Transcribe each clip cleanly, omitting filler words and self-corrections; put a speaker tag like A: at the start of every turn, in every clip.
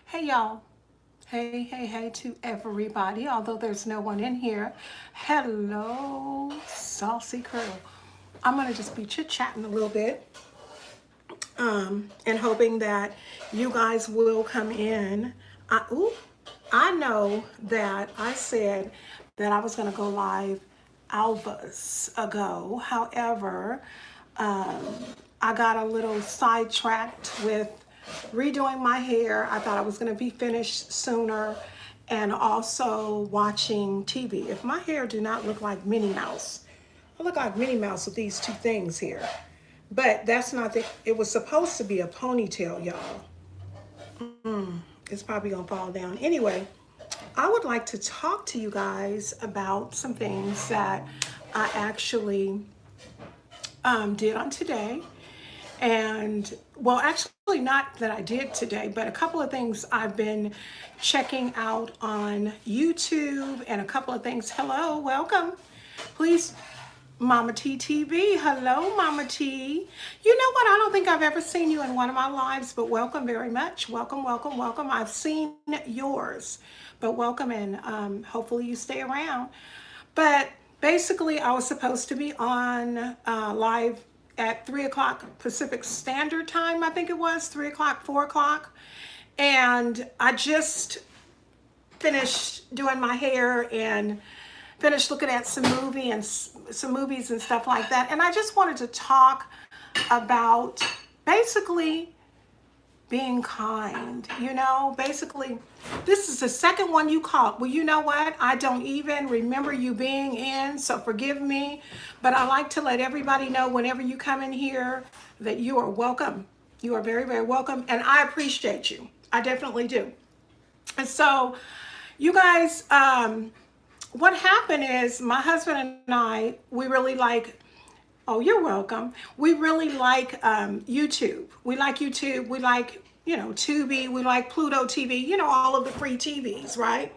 A: Hey y'all. Hey to everybody. Although there's no one in here. Hello, Saucy Crew. I'm gonna just be chit-chatting a little bit, and hoping that you guys will come in. I know that I said that I was gonna go live hours ago. However, I got a little sidetracked with redoing my hair. I thought I was going to be finished sooner, and also watching TV. If my hair do not look like Minnie Mouse, I look like Minnie Mouse with these two things here. But that's not the, it was supposed to be a ponytail, y'all. It's probably going to fall down. Anyway, I would like to talk to you guys about some things that I actually did on today. And well, actually, not that I did today, but a couple of things I've been checking out on YouTube and a couple of things. Hello, welcome. Please, Mama T TV. Hello, Mama T. You know what? I don't think I've ever seen you in one of my lives, but welcome very much. Welcome. I've seen yours, but welcome, and hopefully you stay around. But basically, I was supposed to be on live at 3 o'clock Pacific Standard Time, I think it was 3 o'clock, 4 o'clock. And I just finished doing my hair and finished looking at some movies and stuff like that. And I just wanted to talk about basically being kind, basically. This is the second one you called. Well, you know what? I don't even remember you being in, so forgive me. But I like to let everybody know whenever you come in here that you are welcome. You are very, very welcome. And I appreciate you. I definitely do. And so, you guys, what happened is my husband and I, we really like, oh, you're welcome. We really like YouTube. We like YouTube. We like, Tubi. We like Pluto TV, all of the free TVs, right?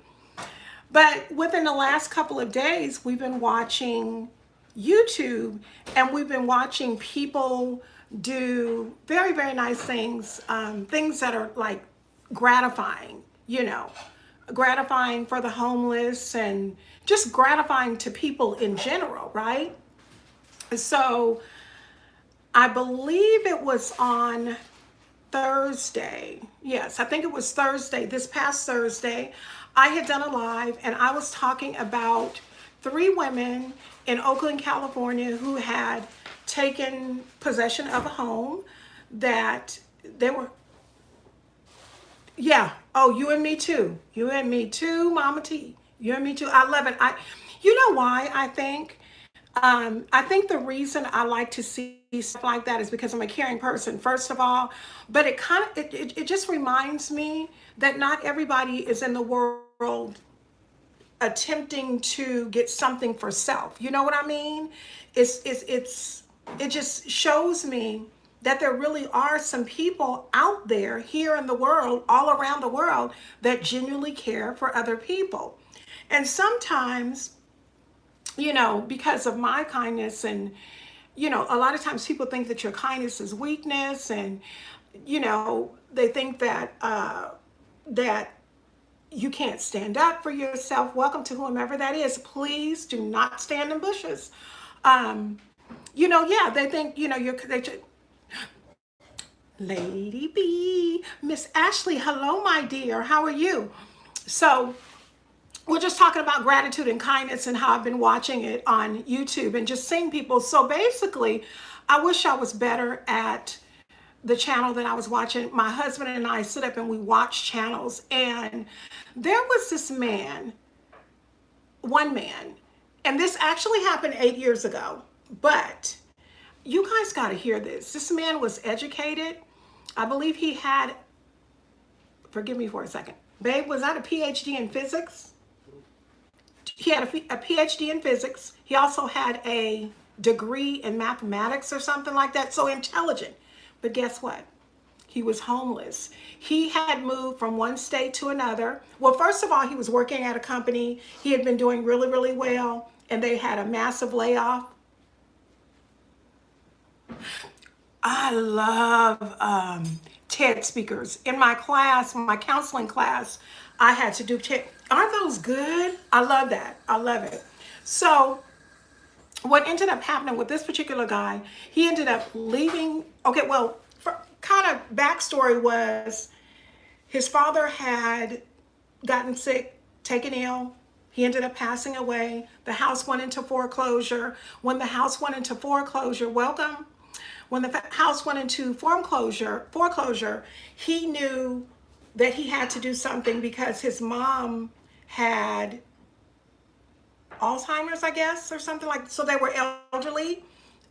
A: But within the last couple of days, we've been watching YouTube, and we've been watching people do very, very nice things, things that are like gratifying, gratifying for the homeless and just gratifying to people in general, right? So I believe it was on Thursday. Yes, I think it was Thursday, this past Thursday. I had done a live, and I was talking about three women in Oakland, California who had taken possession of a home that they were, yeah. Oh, you and me too. You and me too, Mama T. You and me too. I love it. You know why I think the reason I like to see stuff like that is because I'm a caring person, first of all. But it kind of it just reminds me that not everybody is in the world attempting to get something for self. You know what I mean? It just shows me that there really are some people out there here in the world, all around the world, that genuinely care for other people. And sometimes, because of my kindness, and a lot of times people think that your kindness is weakness, and they think that that you can't stand up for yourself. Welcome to whomever that is. Please do not stand in bushes. Yeah, they think Lady B, Miss Ashley. Hello, my dear. How are you? So we're just talking about gratitude and kindness and how I've been watching it on YouTube and just seeing people. So basically, I wish I was better at the channel that I was watching. My husband and I sit up and we watch channels, and there was this man, one man, and this actually happened 8 years ago, but you guys got to hear this. This man was educated. I believe he had, forgive me for a second, babe, was that a PhD in physics? He had a PhD in physics. He also had a degree in mathematics or something like that. So intelligent. But guess what? He was homeless. He had moved from one state to another. Well, first of all, he was working at a company. He had been doing really, really well, and they had a massive layoff. I love TED speakers. In my class, my counseling class, I had to do TED. Aren't those good? I love that. I love it. So what ended up happening with this particular guy, he ended up leaving. Okay, well, kind of backstory was his father had gotten sick, taken ill. He ended up passing away. The house went into foreclosure. When the house went into foreclosure, welcome. When the house went into foreclosure, he knew that he had to do something because his mom had Alzheimer's, I guess, or something like. So they were elderly,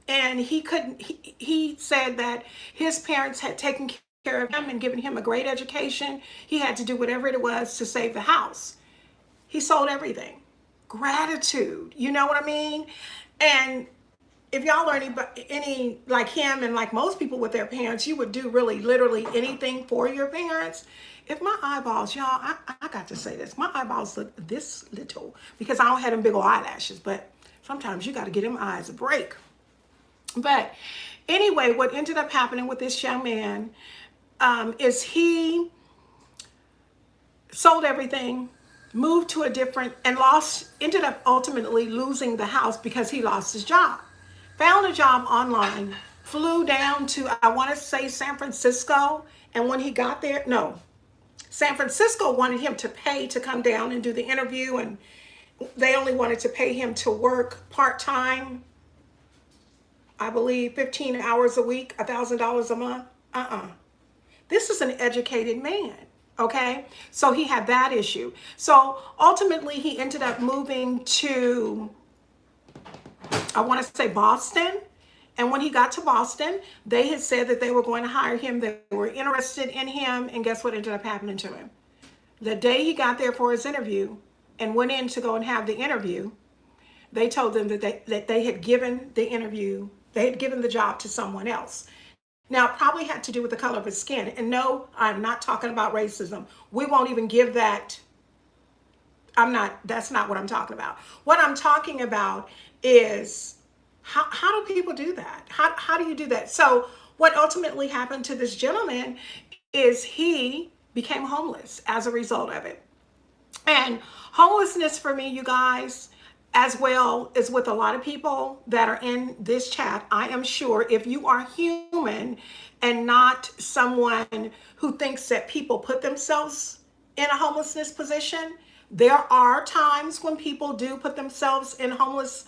A: and he couldn't. He said that his parents had taken care of him and given him a great education. He had to do whatever it was to save the house. He sold everything. Gratitude, you know what I mean? And if y'all are any like him and like most people with their parents, you would do really literally anything for your parents. If my eyeballs, y'all, I got to say this, my eyeballs look this little because I don't have them big old eyelashes, but sometimes you got to get them eyes a break. But anyway, what ended up happening with this young man is he sold everything, moved to a different, and ended up ultimately losing the house because he lost his job. Found a job online, flew down to, I want to say San Francisco. And when he got there, no, San Francisco wanted him to pay to come down and do the interview. And they only wanted to pay him to work part-time, I believe 15 hours a week, $1,000 a month. This is an educated man. Okay. So he had that issue. So ultimately he ended up moving to, I want to say Boston. And when he got to Boston, they had said that they were going to hire him. They were interested in him. And guess what ended up happening to him? The day he got there for his interview and went in to go and have the interview, they told them that they had given the interview, they had given the job to someone else. Now, it probably had to do with the color of his skin. And no, I'm not talking about racism. We won't even give that. That's not what I'm talking about. What I'm talking about is how do people do that? How do you do that? So what ultimately happened to this gentleman is he became homeless as a result of it. And homelessness for me, you guys, as well as with a lot of people that are in this chat, I am sure if you are human and not someone who thinks that people put themselves in a homelessness position, there are times when people do put themselves in homeless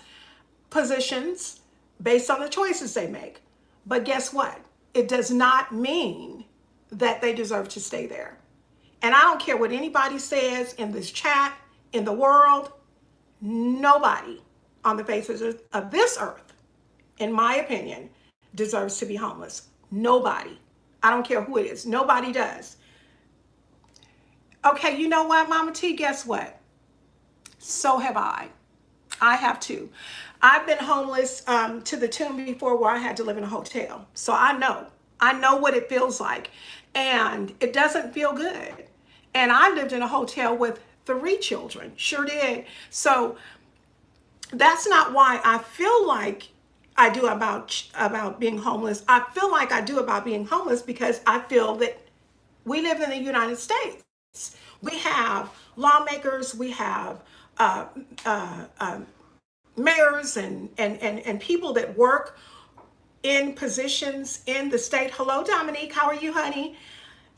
A: positions based on the choices they make. But guess what? It does not mean that they deserve to stay there. And I don't care what anybody says in this chat, in the world, nobody on the face of this earth, in my opinion, deserves to be homeless. Nobody. I don't care who it is. Nobody does. Okay, you know what, Mama T? Guess what? So have I. I have too. I've been homeless to the tune before where I had to live in a hotel. So I know what it feels like. And it doesn't feel good. And I lived in a hotel with 3 children. Sure did. So that's not why I feel like I do about being homeless. I feel like I do about being homeless because I feel that we live in the United States. We have lawmakers, we have mayors and people that work in positions in the state. Hello, Dominique. How are you, honey?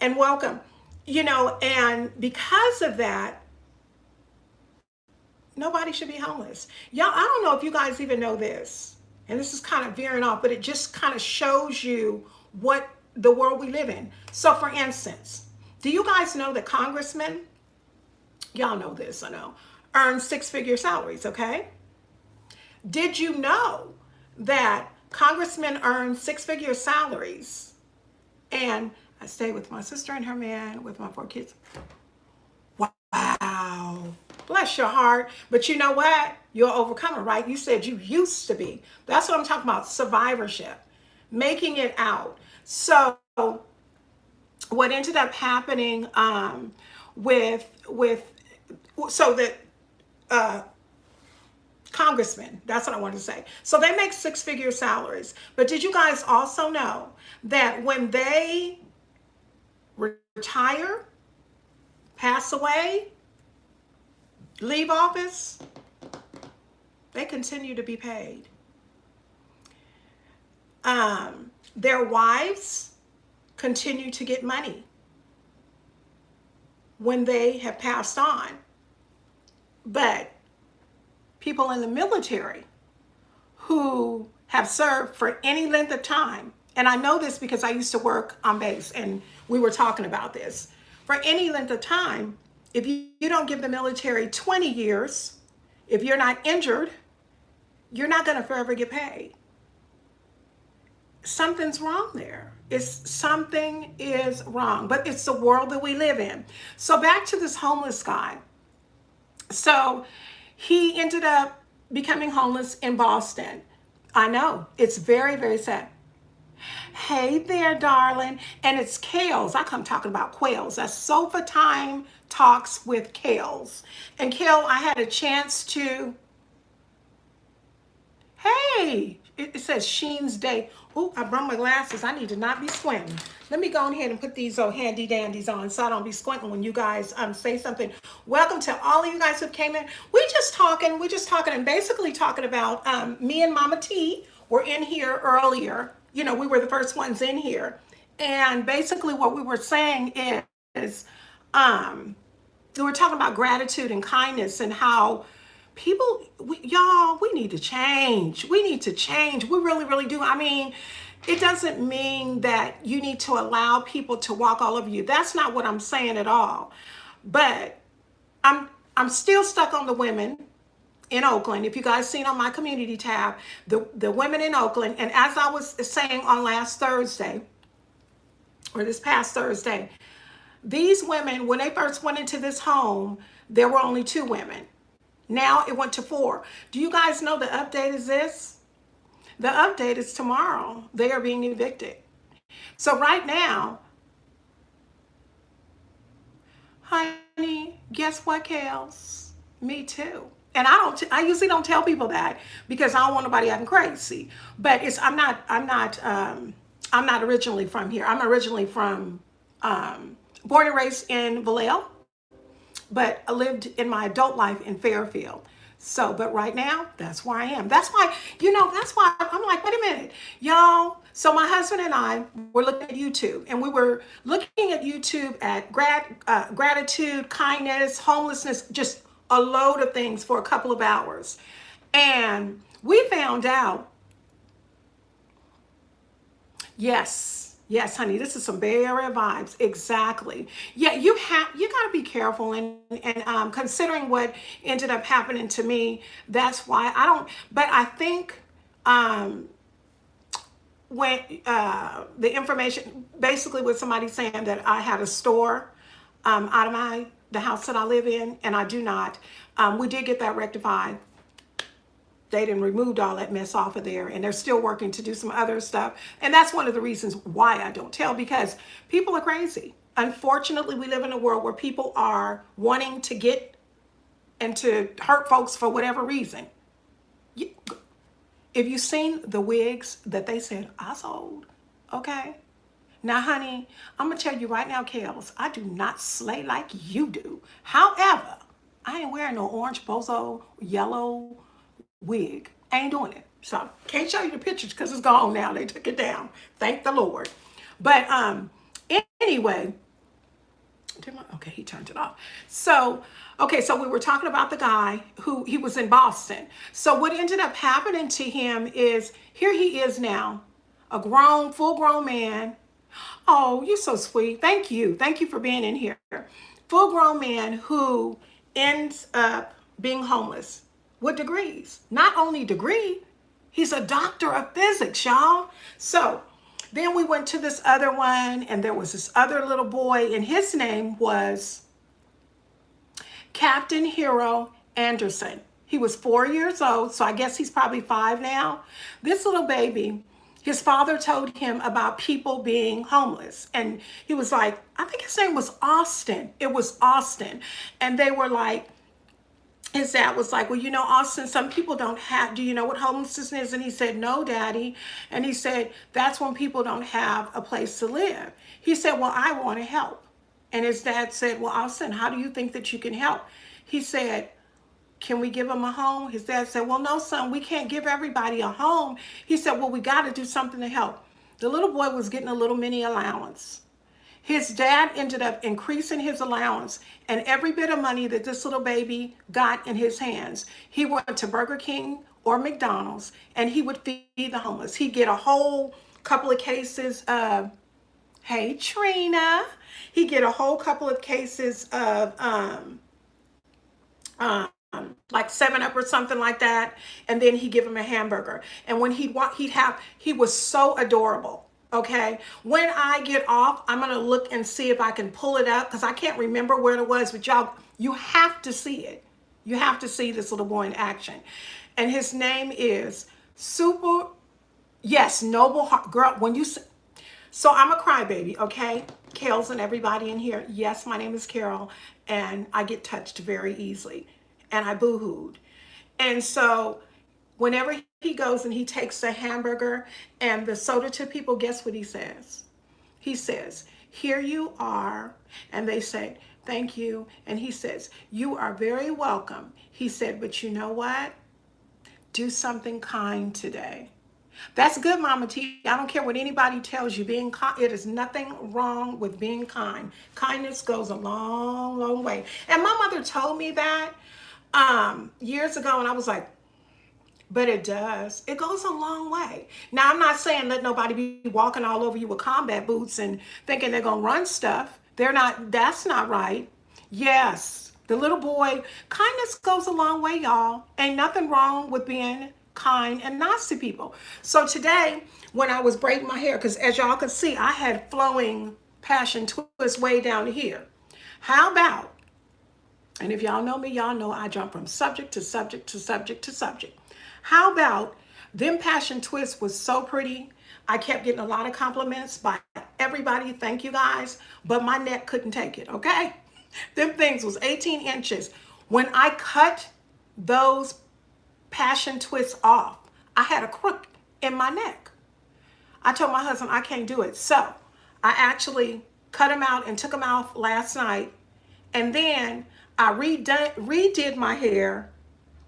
A: And welcome. You know, and because of that, nobody should be homeless. Y'all, I don't know if you guys even know this, and this is kind of veering off, but it just kind of shows you what the world we live in. So for instance, do you guys know that congressmen, y'all know this, I know, earn 6-figure salaries, okay? Did you know that congressmen earn 6-figure salaries? And I stay with my sister and her man, with my 4 kids. Wow. Bless your heart. But you know what? You're an overcomer, right? You said you used to be. That's what I'm talking about. Survivorship. Making it out. So what ended up happening congressmen, that's what I wanted to say. So they make 6-figure salaries. But did you guys also know that when they retire, pass away, leave office, they continue to be paid. Their wives continue to get money when they have passed on. But people in the military who have served for any length of time, and I know this because I used to work on base and we were talking about this, for any length of time, if you don't give the military 20 years, if you're not injured, you're not going to forever get paid. Something's wrong there. Something is wrong, but it's the world that we live in. So back to this homeless guy. So he ended up becoming homeless in Boston. I know, it's very, very sad. Hey there, darling. And it's Kales. I come talking about Quails. That's Sofa Time Talks with Kales. And Kale, I had a chance to, hey, it says Sheen's Day. Oh, I brought my glasses. I need to not be squinting. Let me go ahead and put these handy dandies on so I don't be squinting when you guys say something. Welcome to all of you guys who came in. We're just talking and basically talking about me and Mama T were in here earlier. You know, we were the first ones in here. And basically what we were saying is we were talking about gratitude and kindness and how people, y'all, we need to change. We need to change. We really, really do. I mean, it doesn't mean that you need to allow people to walk all over you. That's not what I'm saying at all. But I'm still stuck on the women in Oakland. If you guys seen on my community tab, the women in Oakland, and as I was saying on last Thursday, or this past Thursday, these women, when they first went into this home, there were only 2 women. Now it went to 4. Do you guys know the update is this? The update is tomorrow. They are being evicted. So right now, honey, guess what, Kales? Me too. And I usually don't tell people that because I don't want nobody acting crazy. But I'm not originally from here. I'm originally from born and raised in Vallejo, but I lived in my adult life in Fairfield. So, but right now, that's where I am. That's why, that's why I'm like, wait a minute, y'all. So my husband and I were looking at YouTube, and we were looking at YouTube at gratitude, kindness, homelessness, just a load of things for a couple of hours. And we found out, yes, honey, this is some Bay Area vibes. Exactly. Yeah, you got to be careful. And considering what ended up happening to me, that's why I don't, but I think when the information, basically with somebody saying that I had a store out of the house that I live in, and I do not, we did get that rectified. They done removed all that mess off of there, and they're still working to do some other stuff. And that's one of the reasons why I don't tell, because people are crazy. Unfortunately, we live in a world where people are wanting to get and to hurt folks for whatever reason. If you've seen the wigs that they said I sold, okay? Now, honey, I'm going to tell you right now, Kels, I do not slay like you do. However, I ain't wearing no orange bozo yellow wig. I ain't doing it. So can't show you the pictures because it's gone now. They took it down. Thank the Lord. But anyway, okay, he turned it off. So, okay, so we were talking about the guy who he was in Boston. So what ended up happening to him is here he is now, a full grown man. Oh, you're so sweet. Thank you. Thank you for being in here. Full grown man who ends up being homeless. With degrees. Not only degree, he's a doctor of physics, y'all. So then we went to this other one, and there was this other little boy, and his name was Captain Hero Anderson. He was 4 years old, so I guess he's probably 5 now. This little baby, his father told him about people being homeless. And he was like, I think his name was Austin. It was Austin. And they were like, his dad was like, well, you know, Austin, some people don't have, do you know what homelessness is? And he said, no, Daddy. And he said, that's when people don't have a place to live. He said, well, I want to help. And his dad said, well, Austin, how do you think that you can help? He said, can we give him a home? His dad said, well, no, son, we can't give everybody a home. He said, well, we got to do something to help. The little boy was getting a little mini allowance. His dad ended up increasing his allowance, and every bit of money that this little baby got in his hands, he went to Burger King or McDonald's, and he would feed the homeless. He'd get a whole couple of cases of, hey, Trina. He'd get a whole couple of cases of like 7-Up or something like that, and then he'd give him a hamburger. And when he was so adorable. Okay, when I get off, I'm gonna look and see if I can pull it up, because I can't remember where it was, but y'all, you have to see it. You have to see this little boy in action. And his name is Super, yes, Noble Heart. Girl, when you say, so I'm a crybaby, okay? Kales and everybody in here. Yes, my name is Carol, and I get touched very easily, and I boo-hooed. And so whenever he goes and he takes the hamburger and the soda to people, guess what he says? He says, here you are. And they say, thank you. And he says, you are very welcome. He said, but you know what? Do something kind today. That's good, Mama T. I don't care what anybody tells you. Being kind, it is nothing wrong with being kind. Kindness goes a long, long way. And my mother told me that years ago, and I was like, but it does. It goes a long way. Now, I'm not saying let nobody be walking all over you with combat boots and thinking they're going to run stuff. They're not, that's not right. Yes, the little boy, kindness goes a long way, y'all. Ain't nothing wrong with being kind and nice to people. So today, when I was braiding my hair, because as y'all can see, I had flowing passion twists way down here. How about, and if y'all know me, y'all know I jump from subject to subject to subject to subject. How about them passion twists was so pretty. I kept getting a lot of compliments by everybody. Thank you guys. But my neck couldn't take it, okay? Them things was 18 inches. When I cut those passion twists off, I had a crook in my neck. I told my husband I can't do it. So I actually cut them out and took them off last night. And then I redid my hair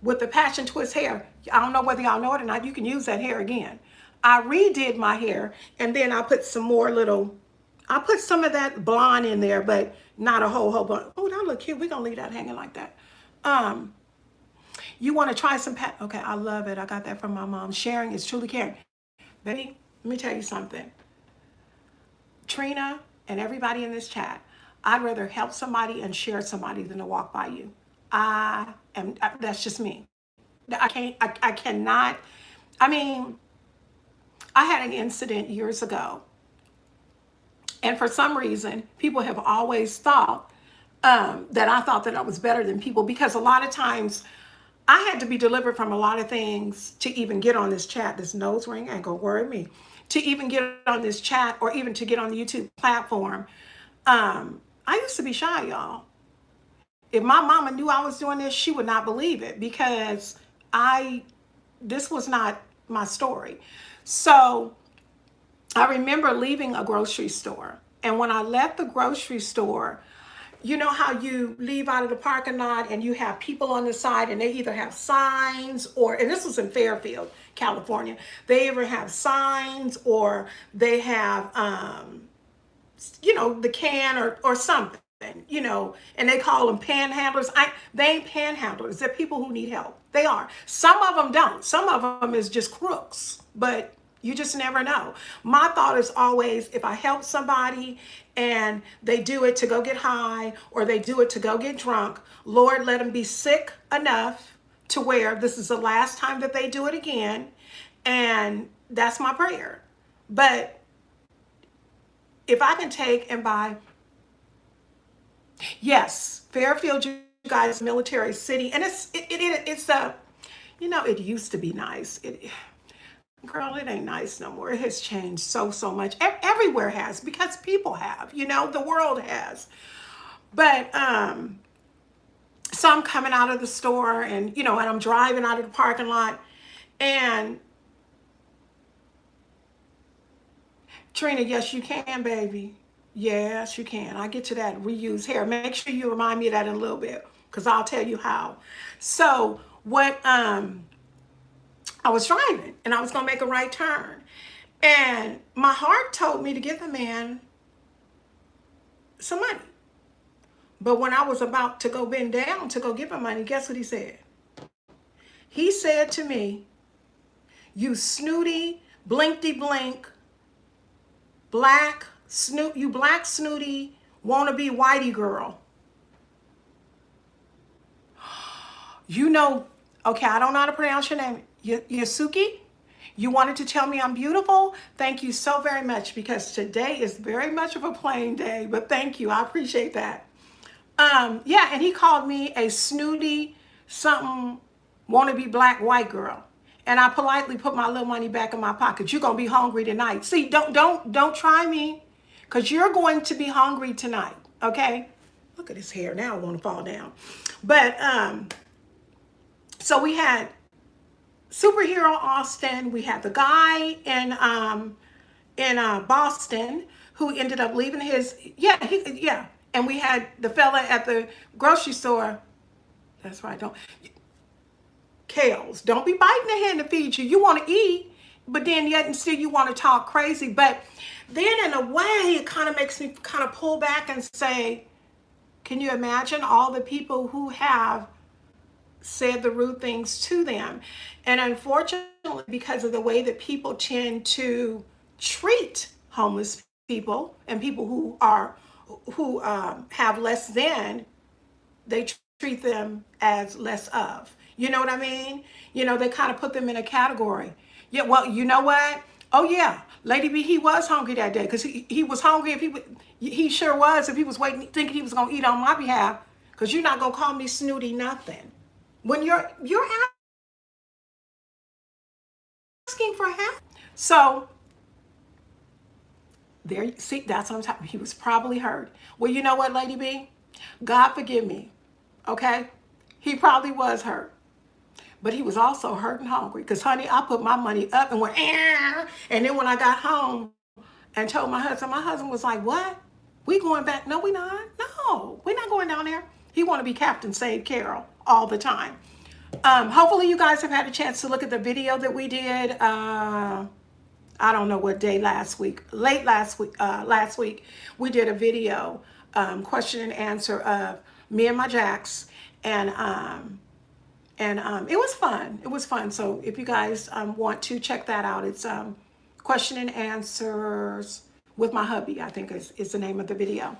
A: with the passion twist hair. I don't know whether y'all know it or not. You can use that hair again. I redid my hair, and then I put some more little, I put some of that blonde in there, but not a whole bunch. Oh, that look cute. We're going to leave that hanging like that. You want to try some okay, I love it. I got that from my mom. Sharing is truly caring. Baby, let me tell you something. Trina and everybody in this chat, I'd rather help somebody and share somebody than to walk by you. That's just me. I cannot, I mean, I had an incident years ago, and for some reason, people have always thought that I thought that I was better than people, because a lot of times I had to be delivered from a lot of things to even get on this chat. This nose ring ain't gonna worry me. To even get on this chat, or even to get on the YouTube platform. I used to be shy, y'all. If my mama knew I was doing this, she would not believe it, because this was not my story. So I remember leaving a grocery store. And when I left the grocery store, you know how you leave out of the parking lot and you have people on the side, and they either have signs, or, and this was in Fairfield, California, they either have signs or they have, the can or something. And they call them panhandlers. They ain't panhandlers. They're people who need help. They are. Some of them don't. Some of them is just crooks, but you just never know. My thought is always, if I help somebody and they do it to go get high, or they do it to go get drunk, Lord, let them be sick enough to where this is the last time that they do it again. And that's my prayer. But if I can take and buy, yes, Fairfield, you guys, military city, and it's a, it used to be nice. Girl, it ain't nice no more. It has changed so much. Everywhere has, because people have, the world has. But So I'm coming out of the store and, and I'm driving out of the parking lot. And Trina, yes, you can, baby. Yes, you can. I get to that reuse hair. Make sure you remind me of that in a little bit because I'll tell you how. So what I was driving and I was gonna make a right turn. And my heart told me to give the man some money. But when I was about to go bend down to go give him money, guess what he said? He said to me, "You snooty, blinkty blink, you black snooty, wannabe whitey girl. You know, okay, I don't know how to pronounce your name. Yasuki? You wanted to tell me I'm beautiful? Thank you so very much because today is very much of a plain day, but thank you. I appreciate that. Yeah, and he called me a snooty something wannabe black white girl. And I politely put my little money back in my pocket. You're gonna be hungry tonight. See, don't try me, because you're going to be hungry tonight. Okay? Look at his hair now, I want to fall down. But so we had superhero Austin, we had the guy in Boston who ended up leaving his and we had the fella at the grocery store. That's right. Don't Kales. Don't be biting the hand to feed you. You want to eat, but then yet and still you want to talk crazy. But then in a way, it kind of makes me kind of pull back and say, can you imagine all the people who have said the rude things to them? And unfortunately, because of the way that people tend to treat homeless people and people who have less than, they treat them as less of. You know what I mean? They kind of put them in a category. Yeah, well, you know what? Oh yeah, Lady B, he was hungry that day because he was hungry. If he sure was. If he was waiting, thinking he was gonna eat on my behalf, because you're not gonna call me snooty nothing. When you're asking for help. So there, see, that's what I'm talking. He was probably hurt. Well, you know what, Lady B? God forgive me. Okay? He probably was hurt. But he was also hurt and hungry. Because, honey, I put my money up and went, and then when I got home and told my husband was like, what? We going back? No, we not. No, we're not going down there. He want to be Captain Save Carol all the time. Hopefully you guys have had a chance to look at the video that we did. I don't know what day last week, late last week, we did a video, question and answer of me and my Jacks. And it was fun. It was fun. So if you guys want to check that out, it's question and answers with my hubby, I think is the name of the video.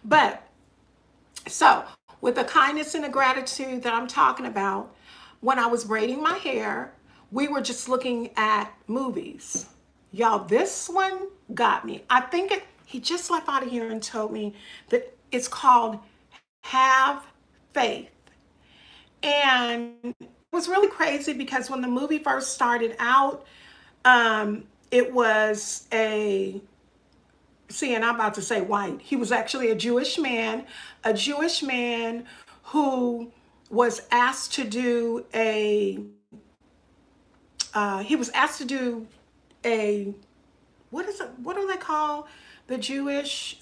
A: But so with the kindness and the gratitude that I'm talking about, when I was braiding my hair, we were just looking at movies. Y'all, this one got me. I think he just left out of here and told me that it's called Have Faith. And it was really crazy because when the movie first started out, it was and I'm about to say white. He was actually a Jewish man who was asked to do what do they call the Jewish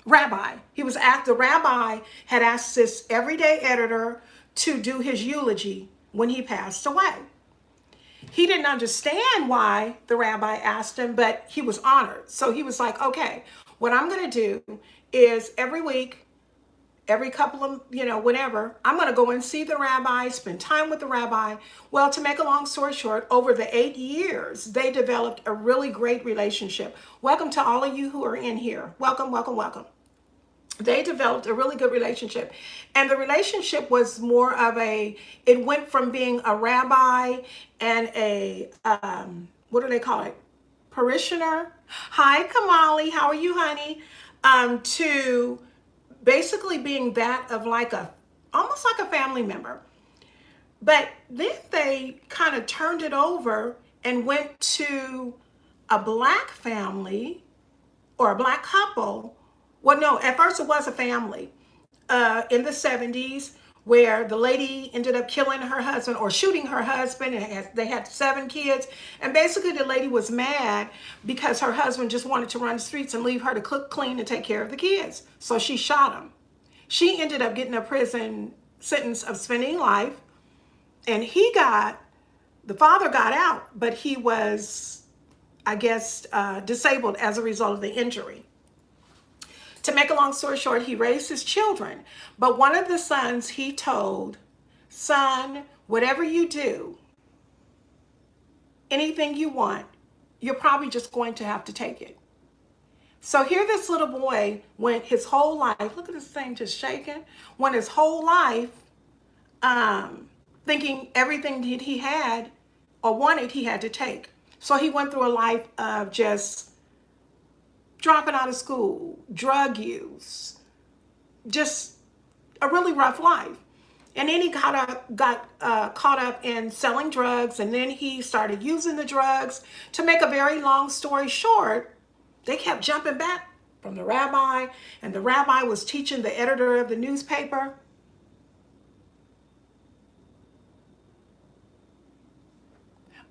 A: rabbi? The rabbi had asked this everyday editor to do his eulogy when he passed away. He didn't understand why the rabbi asked him, but he was honored. So he was like, okay, what I'm going to do is every week, every couple of, whatever, I'm going to go and see the rabbi, spend time with the rabbi. Well, to make a long story short, over the 8 years, they developed a really great relationship. Welcome to all of you who are in here. Welcome, welcome, welcome. They developed a really good relationship. And the relationship was more of it went from being a rabbi and a, what do they call it? Parishioner. Hi, Kamali. How are you, honey? To basically being that of almost like a family member. But then they kind of turned it over and went to a black family or a black couple. Well, no, at first it was a family in the 70s where the lady ended up killing her husband or shooting her husband, and they had 7 kids. And basically the lady was mad because her husband just wanted to run the streets and leave her to cook, clean, and take care of the kids. So she shot him. She ended up getting a prison sentence of spending life, and the father got out, but he was, I guess, disabled as a result of the injury. To make a long story short, he raised his children. But one of the sons, he told, son, whatever you do, anything you want, you're probably just going to have to take it. So here this little boy went his whole life, look at this thing just shaking, went his whole life thinking everything that he had or wanted, he had to take. So he went through a life of just dropping out of school, drug use, just a really rough life. And then he got caught up in selling drugs, and then he started using the drugs. To make a very long story short, they kept jumping back from the rabbi, and the rabbi was teaching the editor of the newspaper.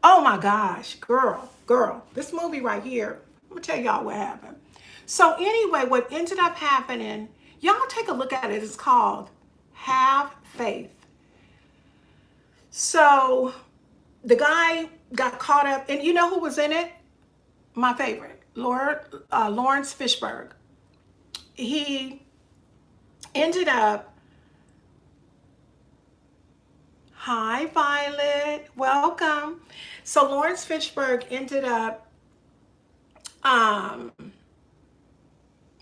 A: Oh my gosh, girl, this movie right here, I'm gonna tell y'all what happened. So anyway, what ended up happening, y'all take a look at it, it's called Have Faith. So the guy got caught up, and you know who was in it? My favorite, Lawrence Fishburne. He ended up, hi Violet, welcome. So Lawrence Fishburne ended up, I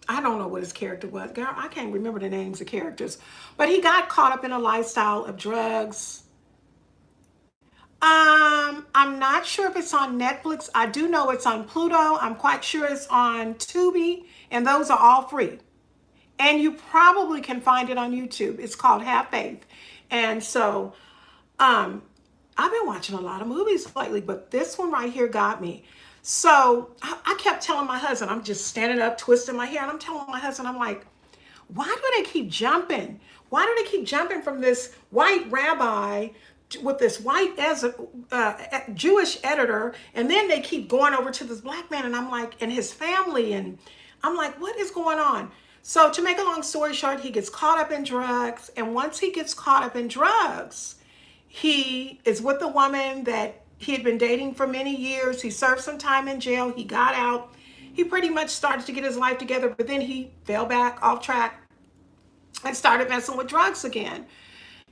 A: don't know what his character was. Girl, I can't remember the names of characters. But he got caught up in a lifestyle of drugs. I'm not sure if it's on Netflix. I do know it's on Pluto. I'm quite sure it's on Tubi, and those are all free. And you probably can find it on YouTube. It's called Have Faith. And so, I've been watching a lot of movies lately, but this one right here got me. So I kept telling my husband, I'm just standing up, twisting my hair, and I'm telling my husband, I'm like, why do they keep jumping? Why do they keep jumping from this white rabbi with this white as a Jewish editor, and then they keep going over to this black man, and I'm like, and his family, and I'm like, what is going on? So to make a long story short, he gets caught up in drugs, and once he gets caught up in drugs, he is with a woman that he had been dating for many years. He served some time in jail. He got out. He pretty much started to get his life together, but then he fell back off track and started messing with drugs again.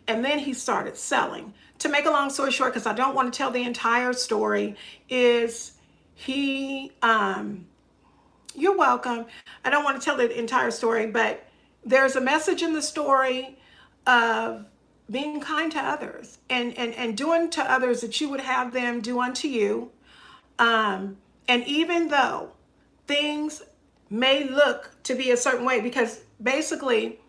A: And then he started selling. To make a long story short, because I don't want to tell the entire story, is he, you're welcome. I don't want to tell the entire story, but there's a message in the story of being kind to others and doing to others that you would have them do unto you. And even though things may look to be a certain way, because basically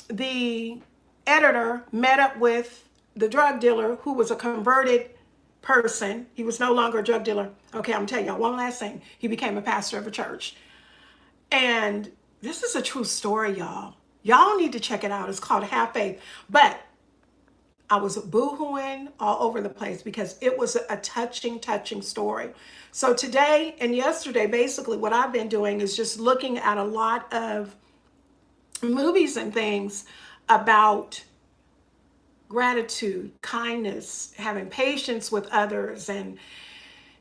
A: the editor met up with the drug dealer who was a converted person. He was no longer a drug dealer. Okay, I'm gonna tell y'all one last thing. He became a pastor of a church. And this is a true story, y'all. Y'all need to check it out. It's called Have Faith. But I was boo-hooing all over the place because it was a touching story. So today and yesterday, basically what I've been doing is just looking at a lot of movies and things about gratitude, kindness, having patience with others. And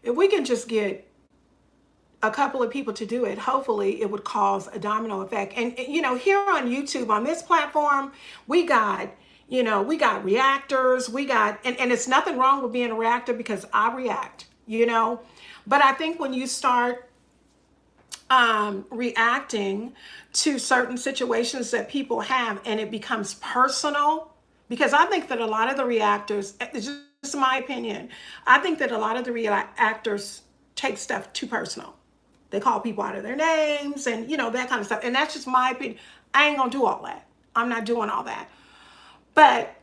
A: if we can just get a couple of people to do it, hopefully it would cause a domino effect. And you know, here on YouTube, on this platform, we got reactors, and it's nothing wrong with being a reactor because I react, but I think when you start reacting to certain situations that people have and it becomes personal, because I think that a lot of the reactors, it's just my opinion, I think that a lot of the reactors take stuff too personal. They call people out of their names and that kind of stuff, and that's just my opinion. I ain't gonna do all that. I'm not doing all that. But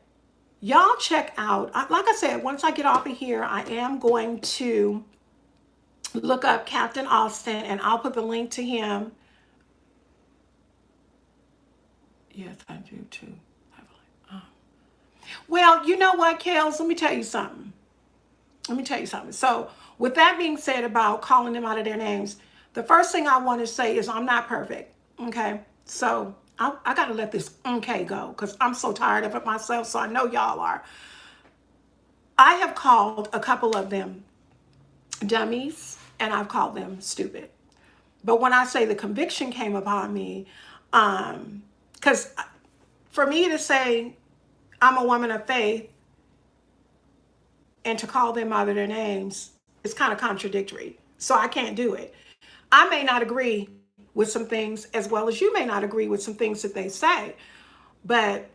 A: y'all check out, like I said, once I get off of here, I am going to look up Captain Austin, and I'll put the link to him. Yes, I do too. Well, you know what, Kels? Let me tell you something. Let me tell you something. So, with that being said about calling them out of their names, the first thing I want to say is I'm not perfect. Okay. So, I got to let this okay go because I'm so tired of it myself. So, I know y'all are. I have called a couple of them dummies and I've called them stupid. But when I say the conviction came upon me, because for me to say I'm a woman of faith and to call them out of their names is kind of contradictory. So I can't do it. I may not agree with some things as well as you may not agree with some things that they say, but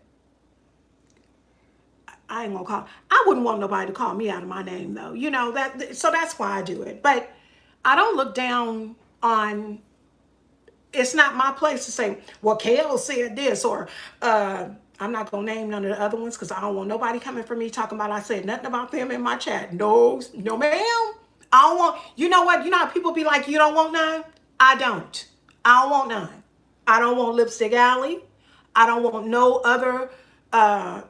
A: I ain't gonna call. I wouldn't want nobody to call me out of my name though. You know that. So that's why I do it. But I don't look down on. It's not my place to say, well, KL said this, or I'm not gonna name none of the other ones because I don't want nobody coming for me talking about I said nothing about them in my chat. No, no, ma'am. I don't want. You know what? You know how people be like, you don't want none. I don't. I don't want none. I don't want Lipstick Alley. I don't want no other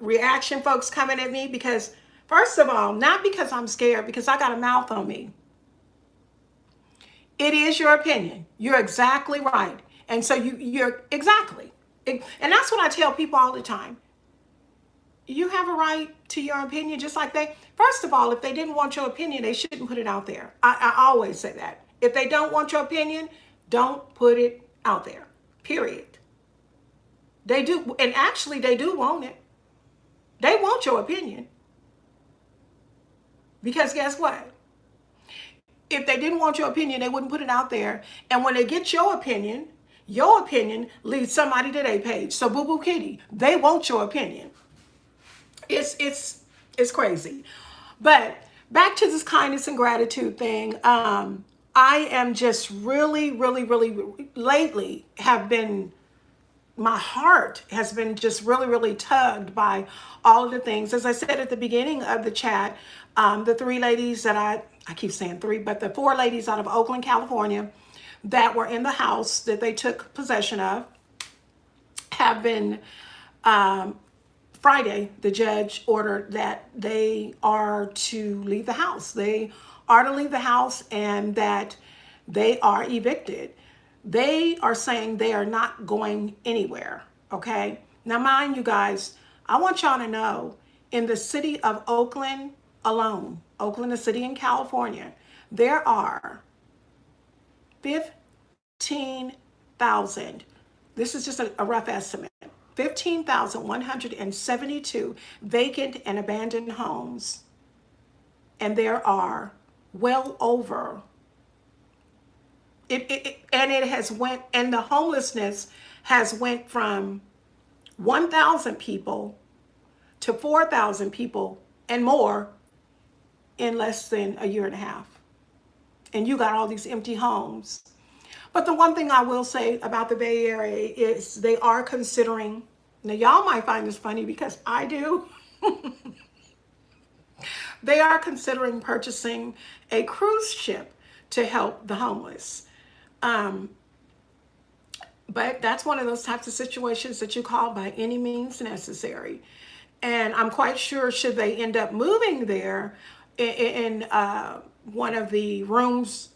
A: reaction folks coming at me because, first of all, not because I'm scared, because I got a mouth on me. It is your opinion. You're exactly right. And so you're exactly. And that's what I tell people all the time. You have a right to your opinion, just like first of all, if they didn't want your opinion, they shouldn't put it out there. I always say that. If they don't want your opinion, don't put it out there, period. They do, and actually they do want it. They want your opinion. Because guess what? If they didn't want your opinion, they wouldn't put it out there. And when they get your opinion leads somebody to their page. So boo boo kitty, they want your opinion. It's crazy. But back to this kindness and gratitude thing. I am just really, really, really lately have been, my heart has been just really, really tugged by all of the things. As I said at the beginning of the chat, the three ladies that I keep saying three, but the four ladies out of Oakland, California, that were in the house that they took possession of have been, Friday, the judge ordered that they are to leave the house. They are to leave the house and that they are evicted. They are saying they are not going anywhere, okay? Now, mind you guys, I want y'all to know, in the city of Oakland alone, Oakland, a city in California, there are 15,000, this is just a rough estimate, 15,172 vacant and abandoned homes. And there are well over, and the homelessness has went from 1,000 people to 4,000 people and more in less than a year and a half. And you got all these empty homes. But the one thing I will say about the Bay Area is they are considering, now y'all might find this funny because I do, they are considering purchasing a cruise ship to help the homeless. But that's one of those types of situations that you call by any means necessary. And I'm quite sure should they end up moving there in one of the rooms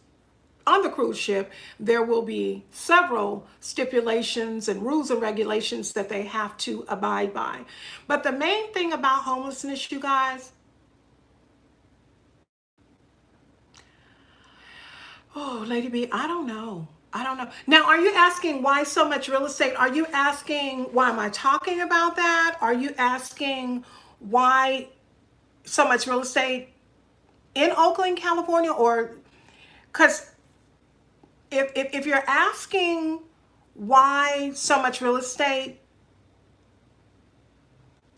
A: on the cruise ship, there will be several stipulations and rules and regulations that they have to abide by. But the main thing about homelessness, you guys, oh, Lady B, I don't know. I don't know. Now, are you asking why so much real estate? Are you asking why am I talking about that? Are you asking why so much real estate in Oakland, California? Or because if you're asking why so much real estate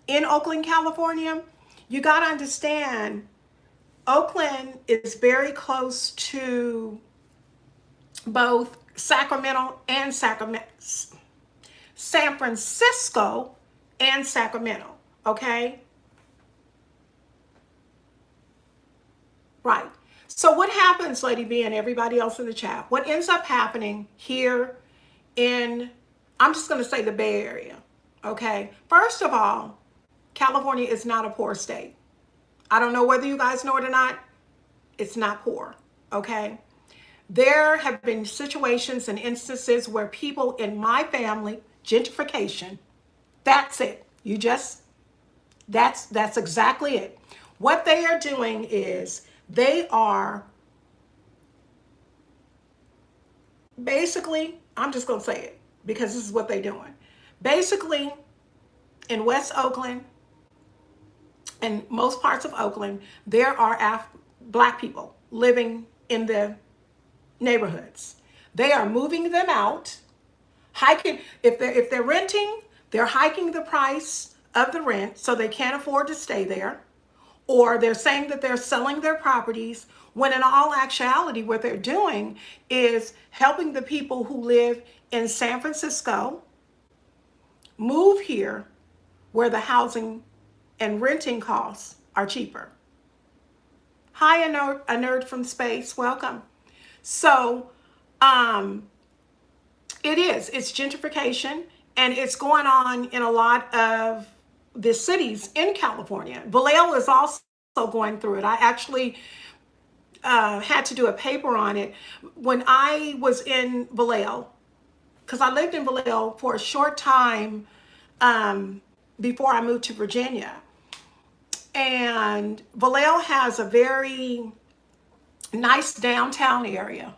A: in Oakland, California, you got to understand Oakland is very close to both Sacramento and San Francisco and Sacramento, okay? Right. So what happens, Lady B and everybody else in the chat, what ends up happening here in, I'm just going to say the Bay Area, okay? First of all, California is not a poor state. I don't know whether you guys know it or not. It's not poor, okay? There have been situations and instances where people in my family, gentrification, that's it. That's exactly it. What they are doing is they are basically, I'm just going to say it because this is what they're doing. Basically, in West Oakland and most parts of Oakland, there are black people living in the neighborhoods. They are moving them out, hiking. If they're renting, they're hiking the price of the rent so they can't afford to stay there. Or they're saying that they're selling their properties when in all actuality what they're doing is helping the people who live in San Francisco move here where the housing and renting costs are cheaper. Hi, a nerd from space. Welcome. So it's gentrification, and it's going on in a lot of the cities in California. Vallejo is also going through it. I actually had to do a paper on it when I was in Vallejo, because I lived in Vallejo for a short time before I moved to Virginia. And Vallejo has a very nice downtown area.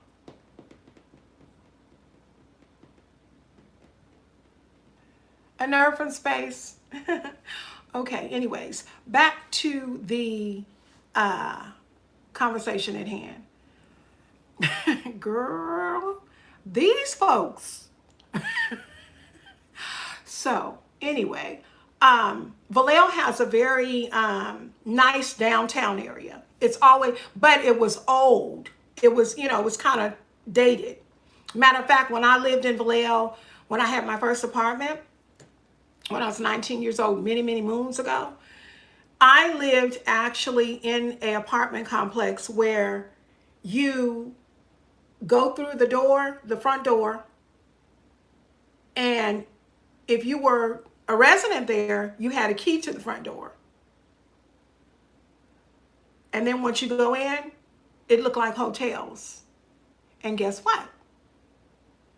A: A nerd from space. Okay, anyways, back to the conversation at hand. Girl, these folks. So, anyway, Vallejo has a very nice downtown area. It's always, but it was old. It was, it was kind of dated. Matter of fact, when I lived in Vallejo, when I had my first apartment, when I was 19 years old, many, many moons ago, I lived actually in an apartment complex where you go through the door, the front door, and if you were a resident there, you had a key to the front door. And then once you go in, it looked like hotels. And guess what?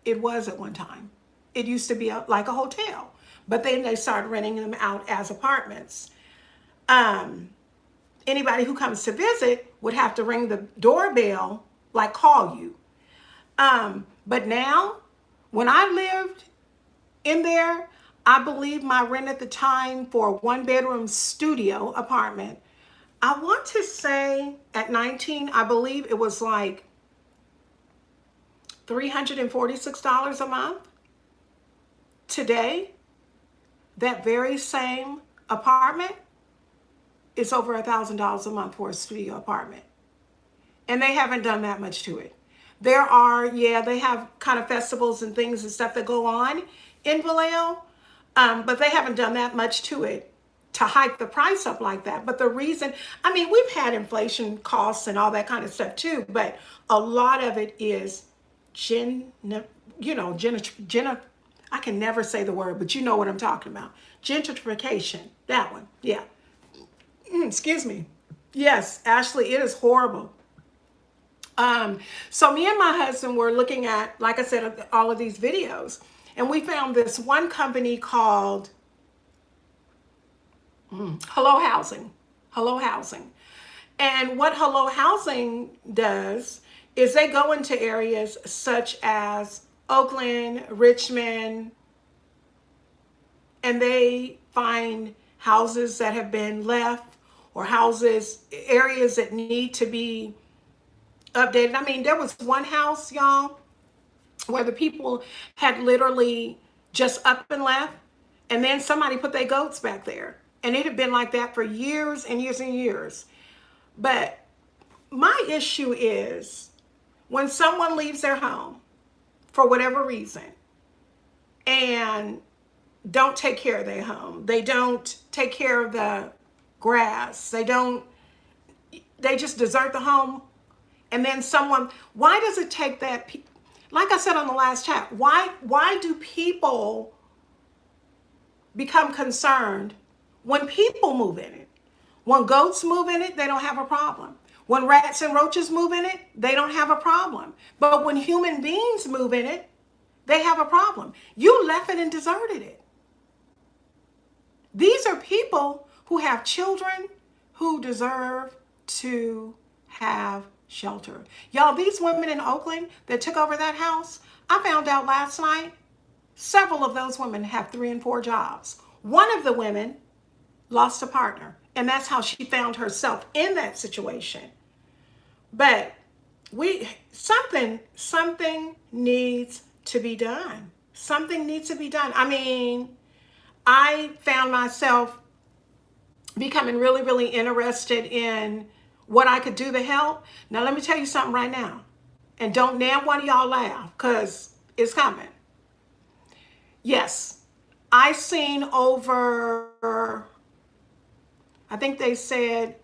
A: It was at one time. It used to be like a hotel. But then they started renting them out as apartments. Anybody who comes to visit would have to ring the doorbell, like call you. But now, when I lived in there, I believe my rent at the time for a one-bedroom studio apartment, I want to say at 19, I believe it was like $346 a month. Today, that very same apartment is over $1,000 a month for a studio apartment. And they haven't done that much to it. There are, they have kind of festivals and things and stuff that go on in Vallejo, but they haven't done that much to it to hike the price up like that. But the reason, I mean, we've had inflation costs and all that kind of stuff too, but a lot of it is I can never say the word, but you know what I'm talking about. Gentrification, that one, yeah. Excuse me. Yes, Ashley, it is horrible. So me and my husband were looking at, like I said, all of these videos, and we found this one company called Hello Housing. Hello Housing. And what Hello Housing does is they go into areas such as Oakland, Richmond, and they find houses that have been left or areas that need to be updated. I mean, there was one house, y'all, where the people had literally just up and left, and then somebody put their goats back there. And it had been like that for years and years and years. But my issue is when someone leaves their home for whatever reason and don't take care of their home, they don't take care of the grass, they just desert the home, and then why does it take that? Like I said on the last chat, why do people become concerned When people move in it, when goats move in it, they don't have a problem. When rats and roaches move in it, they don't have a problem. But when human beings move in it, they have a problem. You left it and deserted it. These are people who have children who deserve to have shelter. Y'all, these women in Oakland that took over that house, I found out last night, several of those women have 3 and 4 jobs. One of the women lost a partner, and that's how she found herself in that situation. But something needs to be done. Something needs to be done. I mean, I found myself becoming really, really interested in what I could do to help. Now, let me tell you something right now. And don't now one of y'all laugh, because it's coming. Yes, I seen over, I think they said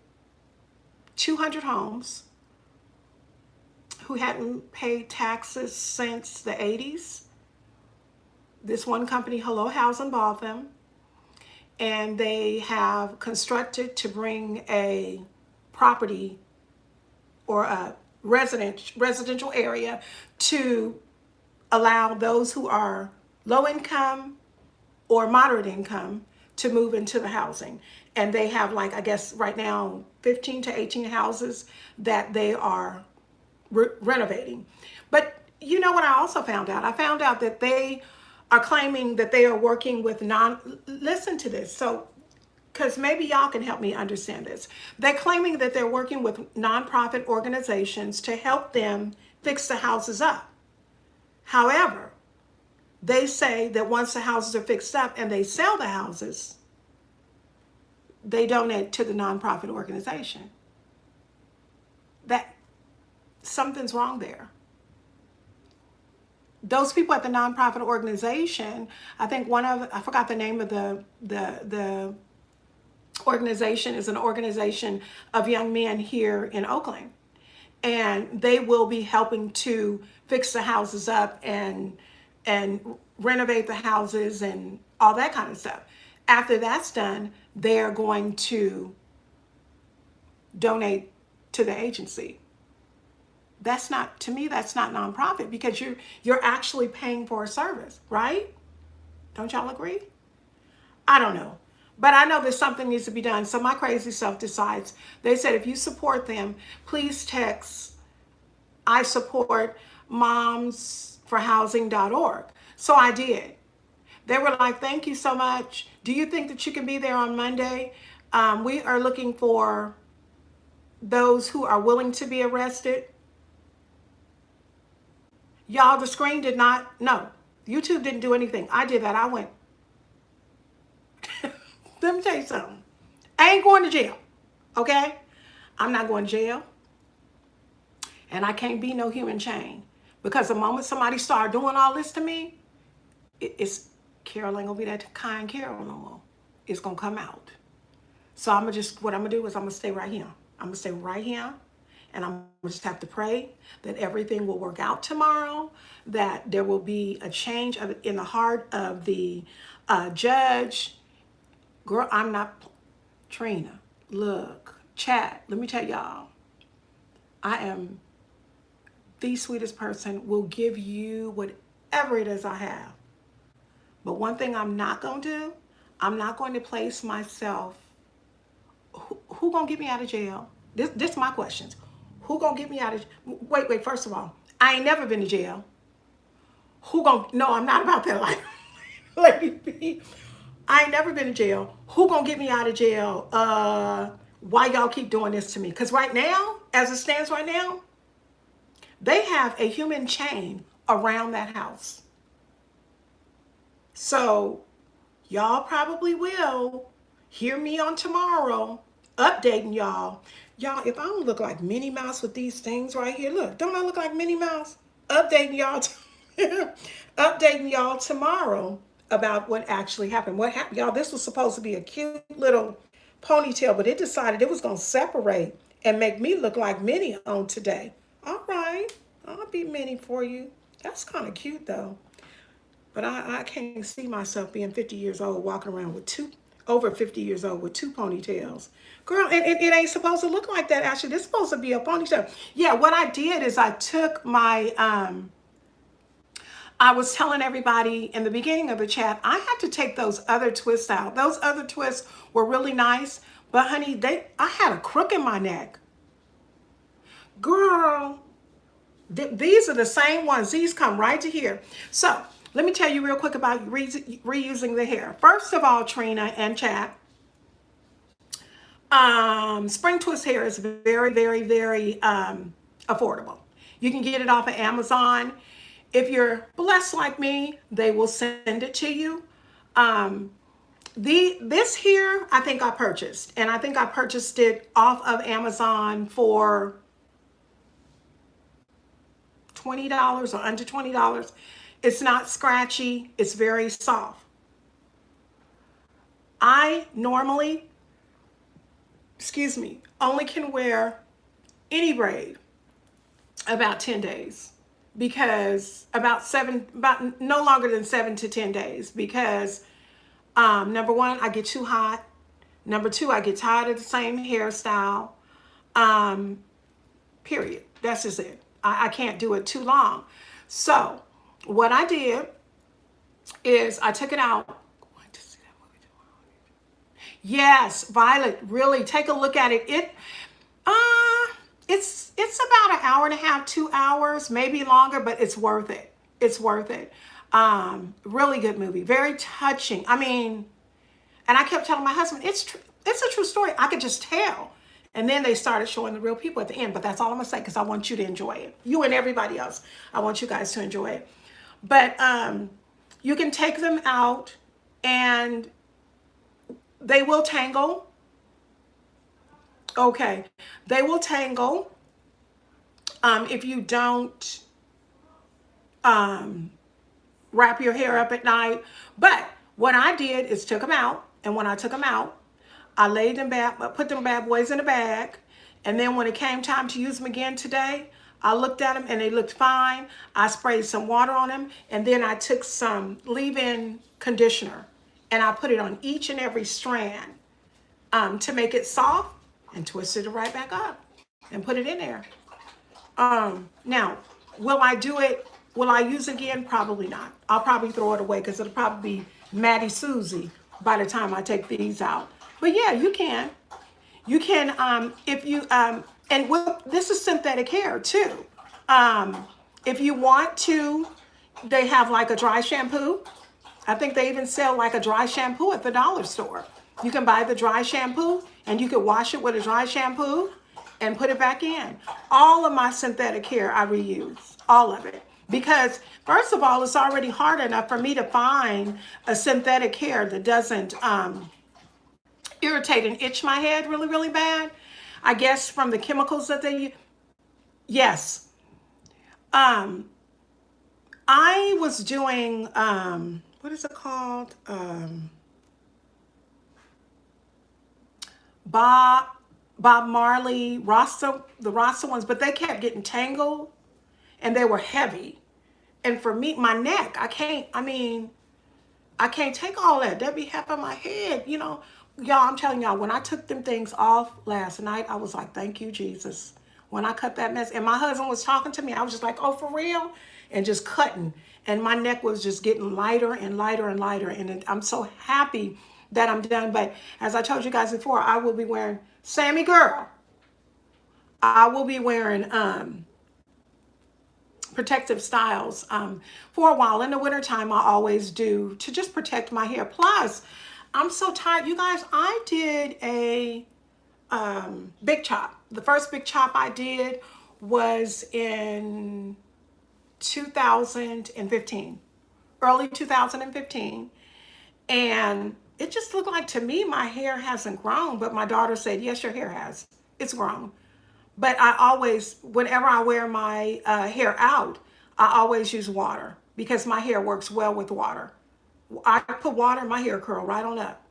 A: 200 homes who hadn't paid taxes since the 80s. This one company, Hello Housing, bought them. And they have constructed to bring a property or a residential area to allow those who are low income or moderate income to move into the housing. And they have, like, I guess right now 15 to 18 houses that they are renovating. But you know what I also found out? I found out that they are claiming that they are working with listen to this. So, because maybe y'all can help me understand this. They're claiming that they're working with nonprofit organizations to help them fix the houses up. However, they say that once the houses are fixed up and they sell the houses, they donate to the nonprofit organization. That something's wrong there. Those people at the nonprofit organization, I think I forgot the name of the organization, is an organization of young men here in Oakland. And they will be helping to fix the houses up and renovate the houses and all that kind of stuff. After that's done, they're going to donate to the agency. That's not, to me, that's not nonprofit, because you're actually paying for a service, right? Don't y'all agree? I don't know. But I know that something needs to be done. So my crazy self decides. They said, if you support them, please text, I support momsforhousing.org. So I did. They were like, thank you so much. Do you think that you can be there on Monday? We are looking for those who are willing to be arrested. Y'all, the screen did not, no. YouTube didn't do anything. I did that. I went, let me tell you something. I ain't going to jail, okay? I'm not going to jail. And I can't be no human chain. Because the moment somebody start doing all this to me, it's Carol ain't gonna be that kind Carol no more. It's gonna come out. So what I'm gonna do is I'm gonna stay right here. I'm gonna stay right here. And I'm gonna just have to pray that everything will work out tomorrow, that there will be a change in the heart of the judge. Girl, I'm not, Trina, look, chat, let me tell y'all, I am the sweetest person, will give you whatever it is I have. But one thing I'm not going to do, I'm not going to place myself, who going to get me out of jail? This is my questions. Who going to get me out of, wait, first of all, I ain't never been to jail. No, I'm not about that life. Lady B. I ain't never been to jail. Who gonna get me out of jail? Why y'all keep doing this to me? Because right now, as it stands right now, they have a human chain around that house. So y'all probably will hear me on tomorrow updating y'all. Y'all, if I don't look like Minnie Mouse with these things right here, look, don't I look like Minnie Mouse? Updating y'all, updating y'all tomorrow about what actually happened. What happened, y'all? This was supposed to be a cute little ponytail, but it decided it was going to separate and make me look like Minnie on today. All right, I'll be Minnie for you. That's kind of cute though. But I can't see myself being 50 years old walking around with two over 50 years old with 2 ponytails. Girl, it ain't supposed to look like that, actually. This is supposed to be a ponytail. Yeah, what I did is I took my, I was telling everybody in the beginning of the chat, I had to take those other twists out. Those other twists were really nice, but honey, I had a crook in my neck. Girl, these are the same ones. These come right to here. So let me tell you real quick about reusing the hair. First of all, Trina and chat, spring twist hair is very, very, very affordable. You can get it off of Amazon. If you're blessed like me, they will send it to you. This here, I think I purchased, and I think I purchased it off of Amazon for $20 or under $20. It's not scratchy. It's very soft. I normally, excuse me, only can wear any braid about 10 days because about no longer than 7 to 10 days because number one, I get too hot. Number two, I get tired of the same hairstyle. Period. That's just it. I can't do it too long. So what I did is I took it out. Yes, Violet, really take a look at it. It's about an hour and a half, 2 hours, maybe longer, but it's worth it. It's worth it. Really good movie, very touching. I mean, and I kept telling my husband, it's a true story. I could just tell. And then they started showing the real people at the end, but that's all I'm gonna say because I want you to enjoy it. You and everybody else, I want you guys to enjoy it. But you can take them out and they will tangle. Okay, they will tangle if you don't wrap your hair up at night. But what I did is took them out, and when I took them out, I laid them back, put them bad boys in a bag, and then when it came time to use them again today, I looked at them and they looked fine. I sprayed some water on them, and then I took some leave-in conditioner and I put it on each and every strand to make it soft, and twisted it right back up and put it in there. Now, will I do it? Will I use it again? Probably not. I'll probably throw it away because it'll probably be Maddie Susie by the time I take these out. But yeah, you can. You can, if you, and this is synthetic hair too. If you want to, they have like a dry shampoo. I think they even sell like a dry shampoo at the dollar store. You can buy the dry shampoo and you can wash it with a dry shampoo and put it back in. All of my synthetic hair I reuse, all of it. Because first of all, it's already hard enough for me to find a synthetic hair that doesn't irritate and itch my head really, really bad. I guess from the chemicals that they use. Yes. I was doing, what is it called? Bob Marley, Rasta, the Rasta ones, but they kept getting tangled and they were heavy. And for me, my neck, I can't take all that. That'd be half of my head, you know. Y'all, I'm telling y'all, when I took them things off last night, I was like, thank you, Jesus. When I cut that mess, and my husband was talking to me, I was just like, oh, for real? And just cutting. And my neck was just getting lighter and lighter and lighter. And I'm so happy that I'm done. But as I told you guys before, I will be wearing, Sammy girl, I will be wearing protective styles for a while. In the wintertime, I always do to just protect my hair. Plus, I'm so tired. You guys, I did a big chop. The first big chop I did was in 2015, early 2015. And it just looked like to me, my hair hasn't grown, but my daughter said, yes, your hair has. It's grown. But I always, whenever I wear my hair out, I always use water because my hair works well with water. I put water in my hair curl right on up.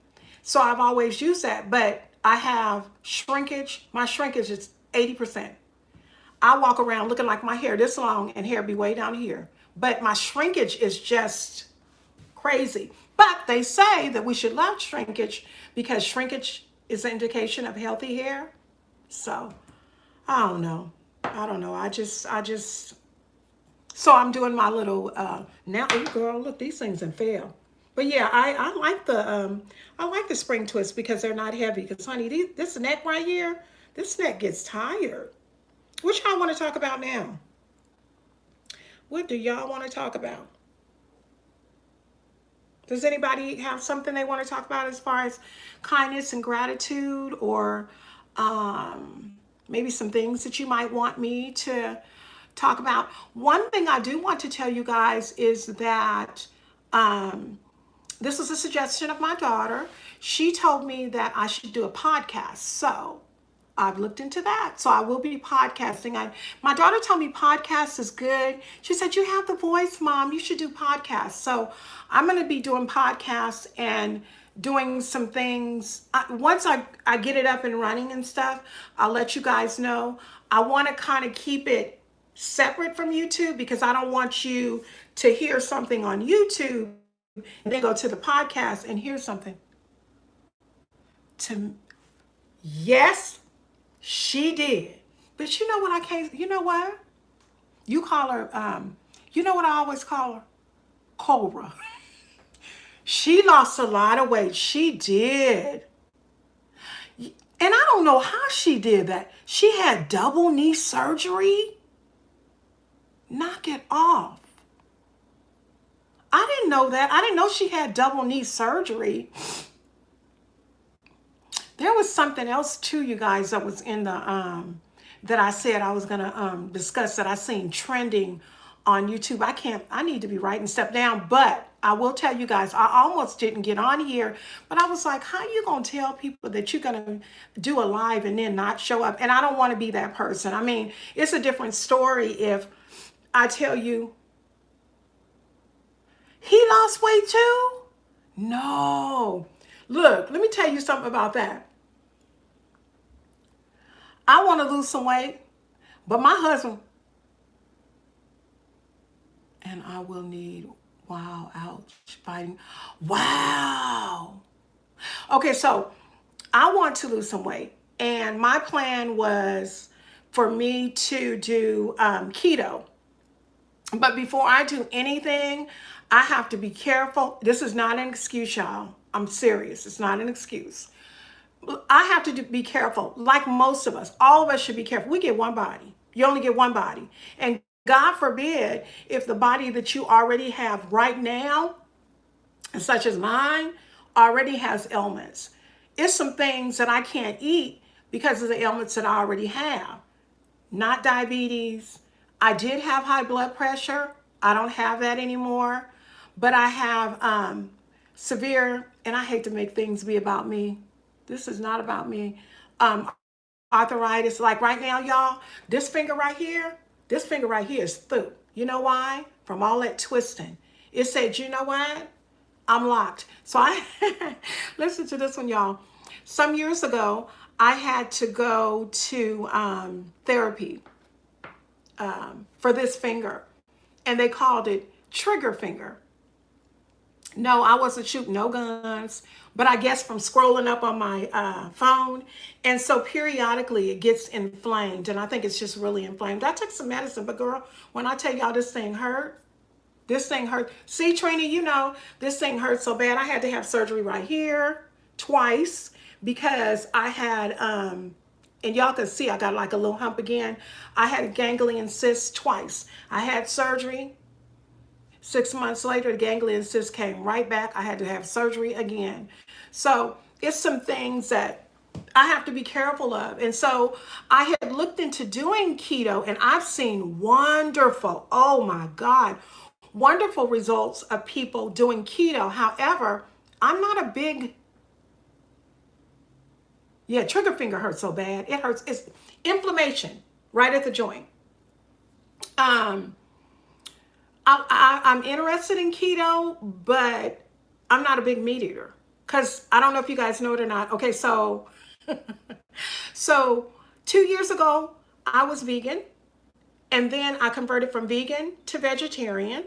A: So I've always used that, but I have shrinkage. My shrinkage is 80%. I walk around looking like my hair this long and hair be way down here. But my shrinkage is just crazy. But they say that we should love shrinkage because shrinkage is an indication of healthy hair. So I don't know. I don't know. So I'm doing my little now. Oh, girl, look, these things and fail. But yeah, I like the spring twists because they're not heavy. Because honey, this neck right here, this neck gets tired. Which y'all want to talk about now? What do y'all want to talk about? Does anybody have something they want to talk about as far as kindness and gratitude, or maybe some things that you might want me to talk about? One thing I do want to tell you guys is that this was a suggestion of my daughter. She told me that I should do a podcast. So I've looked into that. So I will be podcasting. My daughter told me podcast is good. She said, you have the voice, Mom. You should do podcasts. So I'm going to be doing podcasts and doing some things. Once I get it up and running and stuff, I'll let you guys know. I want to kind of keep it separate from YouTube because I don't want you to hear something on YouTube and then go to the podcast and hear something. Yes, she did. But you know what I can't, you know what? You call her, you know what I always call her? Cobra. She lost a lot of weight. She did. And I don't know how she did that. She had double knee surgery. Knock it off. I didn't know that. I didn't know she had double knee surgery. There was something else too, you guys, that was in the that I said I was gonna discuss that I seen trending on YouTube. I need to be writing stuff down, but I will tell you guys, I almost didn't get on here, but I was like, how you gonna tell people that you're gonna do a live and then not show up? And I don't want to be that person. I mean, it's a different story if I tell you he lost weight too. No. Look, let me tell you something about that. I want to lose some weight, but my husband, and I will need, wow, ouch, fighting. Wow. Okay, so I want to lose some weight. And my plan was for me to do keto. But before I do anything, I have to be careful. This is not an excuse, y'all. I'm serious. It's not an excuse. I have to be careful. Like most of us, all of us should be careful. We get one body. You only get one body. And God forbid if the body that you already have right now, such as mine, already has ailments. It's some things that I can't eat because of the ailments that I already have. Not diabetes. I did have high blood pressure. I don't have that anymore. But I have severe, and I hate to make things be about me. This is not about me. Arthritis. Like right now, y'all, this finger right here is through. You know why? From all that twisting. It said, you know what? I'm locked. So I, listen to this one, y'all. Some years ago, I had to go to therapy for this finger. And they called it trigger finger. No, I wasn't shooting no guns, but I guess from scrolling up on my phone. And so periodically it gets inflamed, and I think it's just really inflamed. I took some medicine, but girl, when I tell y'all this thing hurt, this thing hurt. See, Trini, you know, this thing hurt so bad. I had to have surgery right here twice because I had, and y'all can see I got like a little hump again. I had a ganglion cyst twice. I had surgery. 6 months later, the ganglion cyst came right back. I had to have surgery again. So it's some things that I have to be careful of. And so I had looked into doing keto, and I've seen wonderful, oh my God, wonderful results of people doing keto. However, I'm not a big, trigger finger hurts so bad. It hurts. It's inflammation right at the joint. I'm interested in keto, but I'm not a big meat eater because I don't know if you guys know it or not. Okay, so 2 years ago, I was vegan, and then I converted from vegan to vegetarian,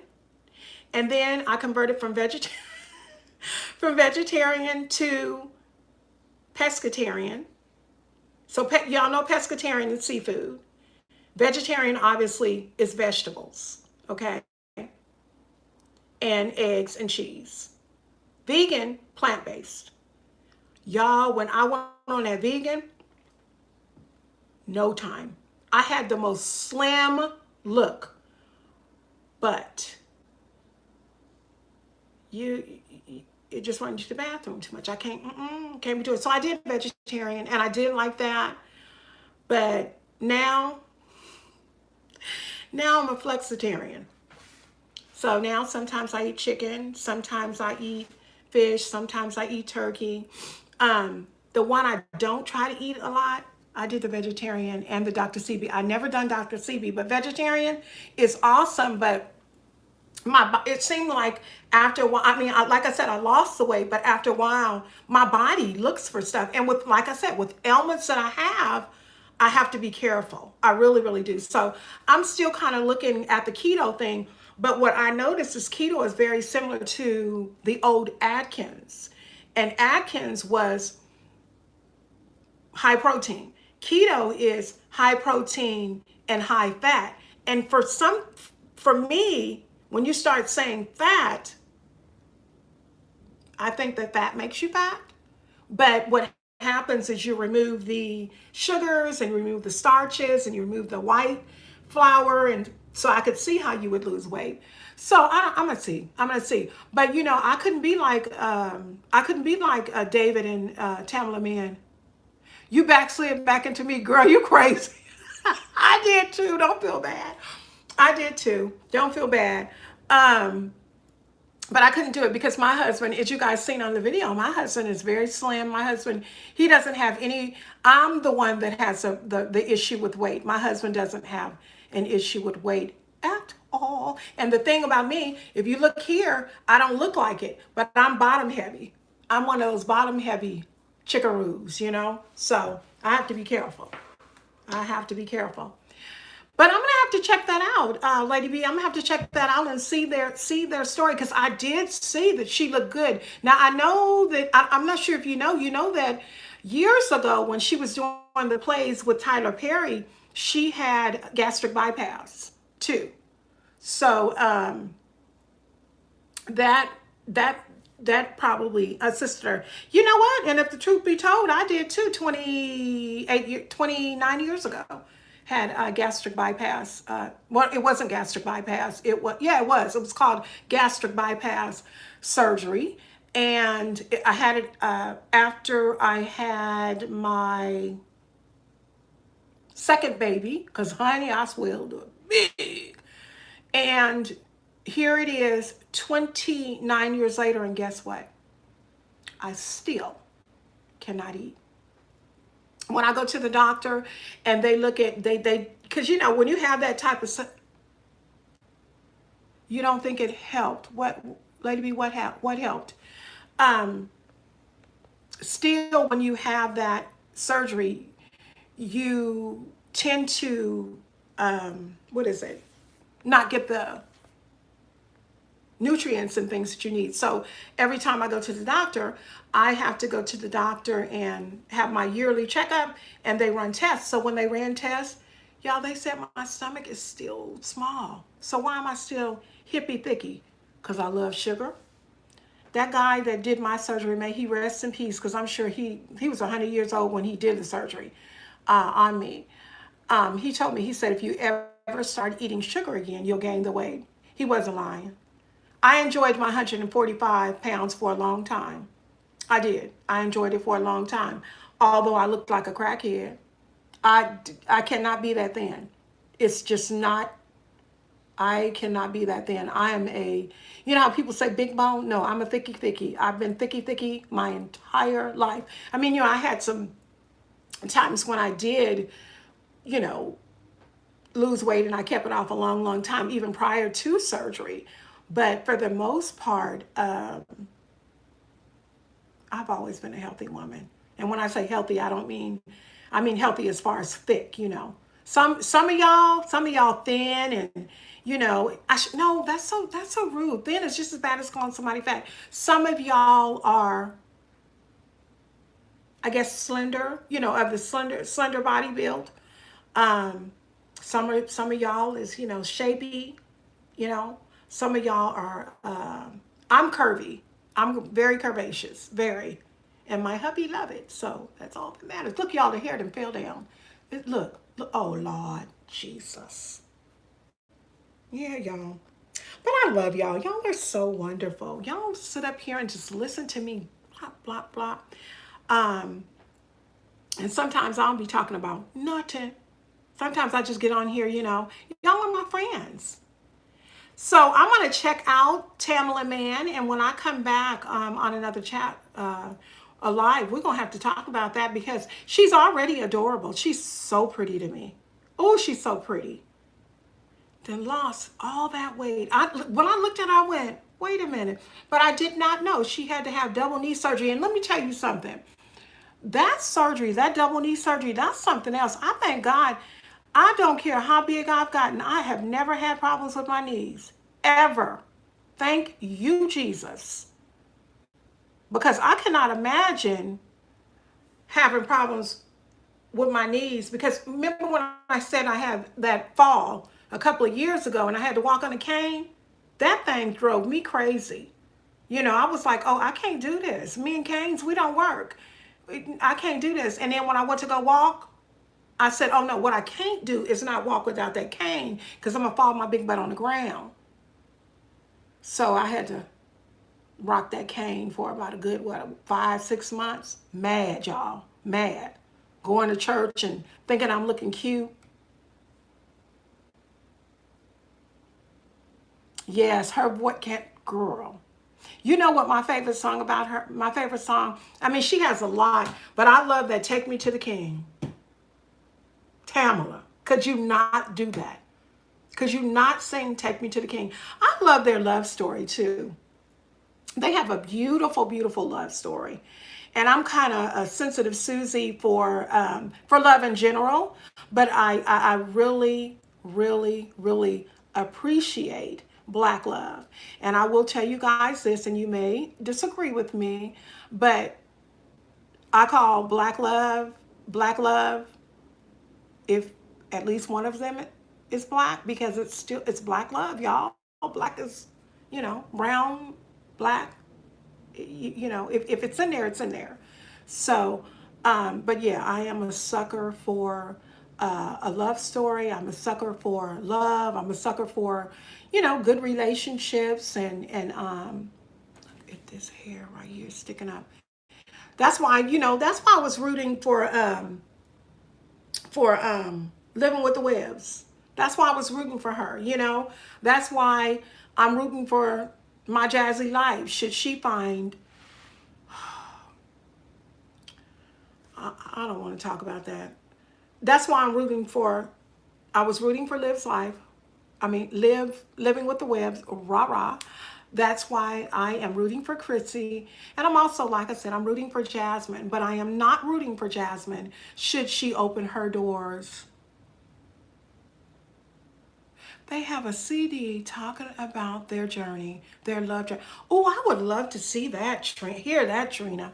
A: and then I converted from vegetarian. from vegetarian to pescatarian. So y'all know pescatarian is seafood. Vegetarian obviously is vegetables, okay? And eggs and cheese. Vegan, plant-based. Y'all, when I went on that vegan, no time. I had the most slim look, but you it just runs to the bathroom too much. I can't do it. So I did vegetarian and I did like that. But now I'm a flexitarian. So now sometimes I eat chicken, sometimes I eat fish, sometimes I eat turkey. The one I don't try to eat a lot, I did the vegetarian and the Dr. CB. I never done Dr. CB, but vegetarian is awesome. But it seemed like after a while, I mean, like I said, I lost the weight, but after a while, my body looks for stuff. And with, like I said, with ailments that I have to be careful. I really, really do. So I'm still kind of looking at the keto thing. But what I noticed is keto is very similar to the old Atkins. And Atkins was high protein. Keto is high protein and high fat. And for me, when you start saying fat, I think that fat makes you fat. But what happens is you remove the sugars and you remove the starches and you remove the white flour, and so I could see how you would lose weight. So I'm gonna see. I'm gonna see. But you know, I couldn't be like David and Tamela Mann. You backslid back into me, girl. You crazy. I did too. Don't feel bad. I did too. Don't feel bad. Um, but I couldn't do it because my husband, as you guys seen on the video, my husband is very slim. My husband, he doesn't have any. I'm the one that has the issue with weight. My husband doesn't have an issue with weight at all. And the thing about me, if you look here, I don't look like it, but I'm bottom heavy. I'm one of those bottom heavy chickaroos, you know? So I have to be careful. I have to be careful. But I'm gonna have to check that out, Lady B. I'm gonna have to check that out and see their story, because I did see that she looked good. Now I know that I'm not sure if you know that years ago when she was doing the plays with Tyler Perry, she had gastric bypass too. So that that that probably assisted her. You know what? And if the truth be told, I did too 29 years ago. Had a gastric bypass. Well, it wasn't gastric bypass. It was, yeah, it was. It was called gastric bypass surgery. And I had it after I had my second baby, because honey, I swelled big. And here it is 29 years later, and guess what? I still cannot eat. When I go to the doctor and they look at, because you know, when you have that type of, you don't think it helped. What, Lady B, what helped? Um, Still, when you have that surgery, you tend to, what is it? Not get the nutrients and things that you need. So every time I go to the doctor, I have to go to the doctor and have my yearly checkup, and they run tests. So when they ran tests, y'all, they said my stomach is still small. So why am I still hippy thicky? Because I love sugar. That guy that did my surgery, may he rest in peace, because I'm sure he was 100 years old when he did the surgery on me. He told me, he said, if you ever start eating sugar again, you'll gain the weight. He wasn't lying. I enjoyed my 145 pounds for a long time. I did. I enjoyed it for a long time. Although I looked like a crackhead. I cannot be that thin. It's just not, I cannot be that thin. I am you know how people say big bone? No, I'm a thicky. I've been thicky my entire life. I mean, you know, I had some times when I did, you know, lose weight, and I kept it off a long time, even prior to surgery. But for the most part, I've always been a healthy woman. And when I say healthy, I mean healthy as far as thick, you know. Some of y'all thin, and no, that's so rude. Thin is just as bad as calling somebody fat. Some of y'all are, I guess, slender, of the slender body build. Um, some of y'all is, shapy, you know. Some of y'all are, I'm curvy. I'm very curvaceous, very. And my hubby love it. So that's all that matters. Look, y'all, the hair done fell down. Look, oh Lord, Jesus. Yeah, y'all. But I love y'all. Y'all are so wonderful. Y'all sit up here and just listen to me, blah, blah, blah. Um, and sometimes I'll be talking about nothing. Sometimes I just get on here, y'all are my friends. So I'm going to check out Tamela Mann. And when I come back on another chat, alive, we're going to have to talk about that because she's already adorable. She's so pretty to me. Oh, she's so pretty. Then lost all that weight. When I looked at her, I went, wait a minute. But I did not know she had to have double knee surgery. And let me tell you something. That surgery, that double knee surgery, that's something else. I thank God. I don't care how big I've gotten. I have never had problems with my knees. Ever. Thank you, Jesus. Because I cannot imagine having problems with my knees. Because remember when I said I had that fall a couple of years ago and I had to walk on a cane? That thing drove me crazy. I was like, oh, I can't do this. Me and canes, we don't work. I can't do this. And then when I went to go walk, I said, oh no, what I can't do is not walk without that cane because I'm going to fall my big butt on the ground. So I had to rock that cane for about a good, 5, 6 months. Mad, y'all. Mad. Going to church and thinking I'm looking cute. Yes, her what can't girl. You know what my favorite song about her, my favorite song? I mean, she has a lot, but I love that Take Me to the King. Tamela, could you not do that? Could you not sing Take Me to the King? I love their love story too. They have a beautiful, beautiful love story. And I'm kind of a sensitive Susie for love in general, but I really, really, really appreciate Black love. And I will tell you guys this, and you may disagree with me, but I call Black love, if at least one of them is Black, because it's Black love, y'all. Black is, brown, Black, if it's in there, it's in there. So, but yeah, I am a sucker for a love story. I'm a sucker for love. I'm a sucker for, good relationships and look at this hair right here sticking up. That's why, that's why I was rooting for Living with the Webs. That's why I was rooting for her. That's why I'm rooting for My Jazzy Life. Should she find, I don't want to talk about that. That's why I was rooting for Liv's life. I mean, Living with the Webs, rah rah. That's why I am rooting for Chrissy. And I'm also, like I said, I'm rooting for Jasmine, but I am not rooting for Jasmine should she open her doors. They have a CD talking about their journey, their love journey. Oh, I would love to see that, hear that, Trina.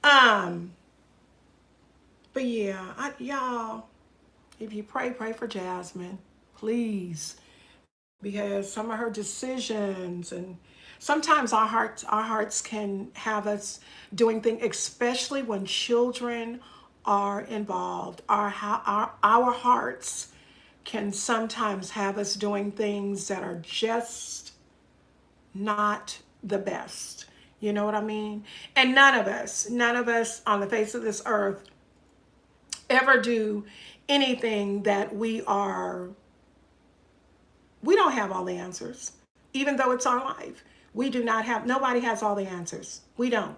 A: Um, but yeah, y'all, if you pray for Jasmine, please, because some of her decisions and sometimes our hearts can have us doing things, especially when children are involved. Our hearts can sometimes have us doing things that are just not the best. You know what I mean? And none of us on the face of this earth ever do anything that we don't have all the answers. Even though it's our life, we do not have, nobody has all the answers. We don't.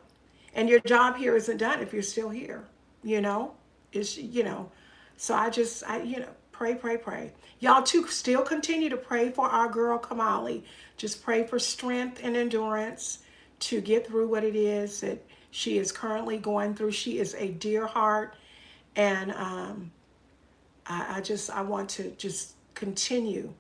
A: And your job here isn't done if you're still here. you know it's so pray. Y'all too, still continue to pray for our girl Kamali. Just pray for strength and endurance to get through what it is that she is currently going through. She is a dear heart, and I want to just continue,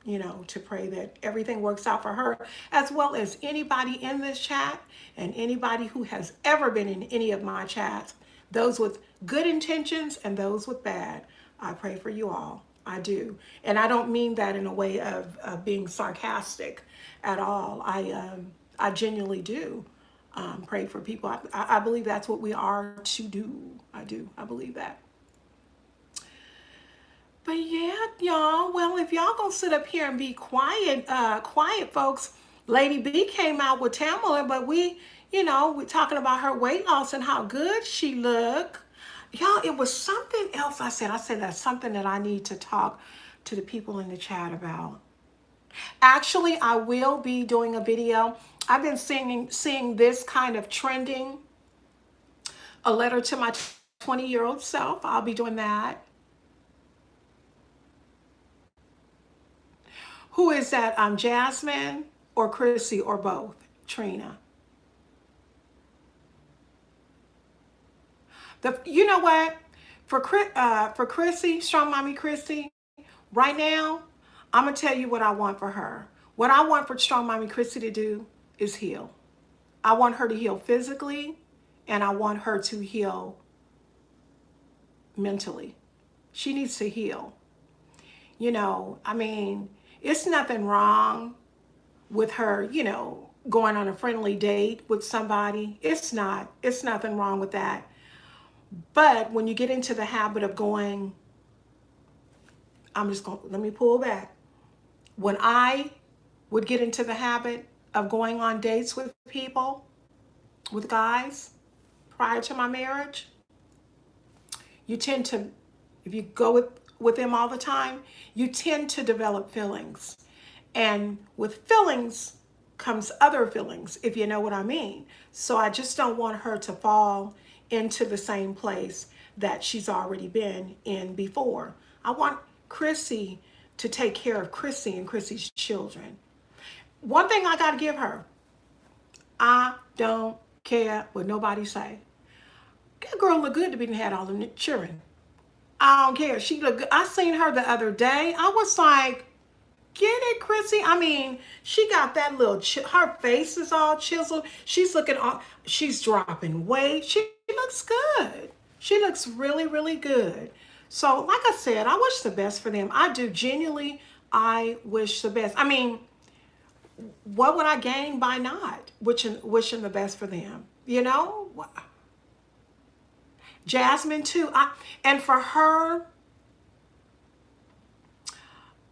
A: to pray that everything works out for her, as well as anybody in this chat and anybody who has ever been in any of my chats, those with good intentions and those with bad. I pray for you all. I do. And I don't mean that in a way of being sarcastic at all. I genuinely do pray for people. I believe that's what we are to do. I do. I believe that. But yeah, y'all. Well, if y'all gonna sit up here and be quiet, quiet folks. Lady B came out with Tamela, but we're talking about her weight loss and how good she looked. Y'all, it was something else I said. I said that's something that I need to talk to the people in the chat about. Actually, I will be doing a video. I've been seeing this kind of trending. A letter to my 20-year-old self. I'll be doing that. Who is that? Jasmine or Chrissy or both? Trina. You know what? For Chrissy, Strong Mommy Chrissy, right now, I'm gonna tell you what I want for her. What I want for Strong Mommy Chrissy to do is heal. I want her to heal physically, and I want her to heal mentally. She needs to heal. I mean, it's nothing wrong with her, going on a friendly date with somebody. It's not. It's nothing wrong with that. But when you get into the habit of going, let me pull back. When I would get into the habit of going on dates with people, with guys, prior to my marriage, you tend to, if you go with them all the time, you tend to develop feelings. And with feelings comes other feelings, if you know what I mean. So I just don't want her to fall into the same place that she's already been in before. I want Chrissy to take care of Chrissy and Chrissy's children. One thing I got to give her, I don't care what nobody say. That girl look good to be had all the children. I don't care. She look good. I seen her the other day. I was like, get it, Chrissy? I mean, she got that little, her face is all chiseled. She's looking all, she's dropping weight. She looks good. She looks really, really good. So, like I said, I wish the best for them. I do genuinely, I wish the best. I mean, what would I gain by not wishing the best for them? Jasmine too. And for her,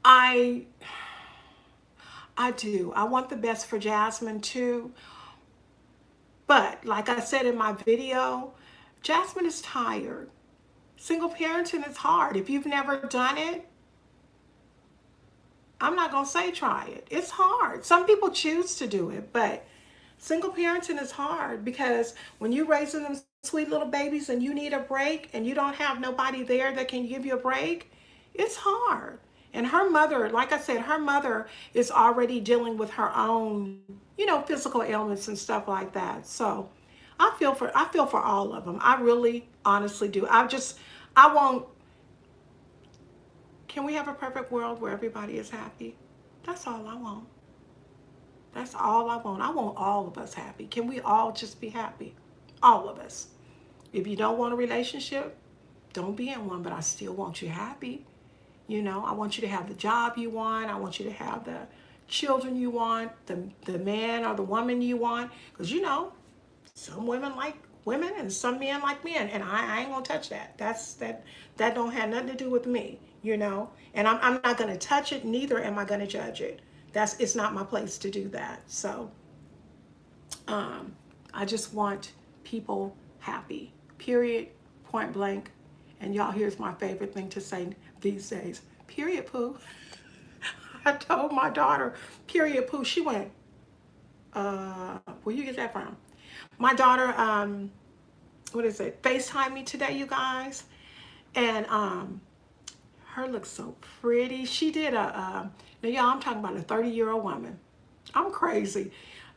A: I do. I want the best for Jasmine too. But like I said in my video, Jasmine is tired. Single parenting is hard. If you've never done it, I'm not going to say try it. It's hard. Some people choose to do it, but single parenting is hard because when you're raising them sweet little babies and you need a break and you don't have nobody there that can give you a break, it's hard. And her mother, like I said, her mother is already dealing with her own, physical ailments and stuff like that. So I feel for all of them. I really honestly do. I won't. Can we have a perfect world where everybody is happy? That's all I want. That's all I want. I want all of us happy. Can we all just be happy? All of us. If you don't want a relationship, don't be in one, but I still want you happy. I want you to have the job you want. I want you to have the children you want, the man or the woman you want. Because, some women like women and some men like men. And I ain't going to touch that. That don't have nothing to do with me, And I'm not going to touch it. Neither am I going to judge it. It's not my place to do that. So I just want people happy, period, point blank. And y'all, here's my favorite thing to say these days, period, poo. I told my daughter, period, poo. She went, where you get that from? My daughter, what is it, FaceTime me today, you guys. And her looks so pretty. She did now y'all, I'm talking about a 30-year-old woman. I'm crazy.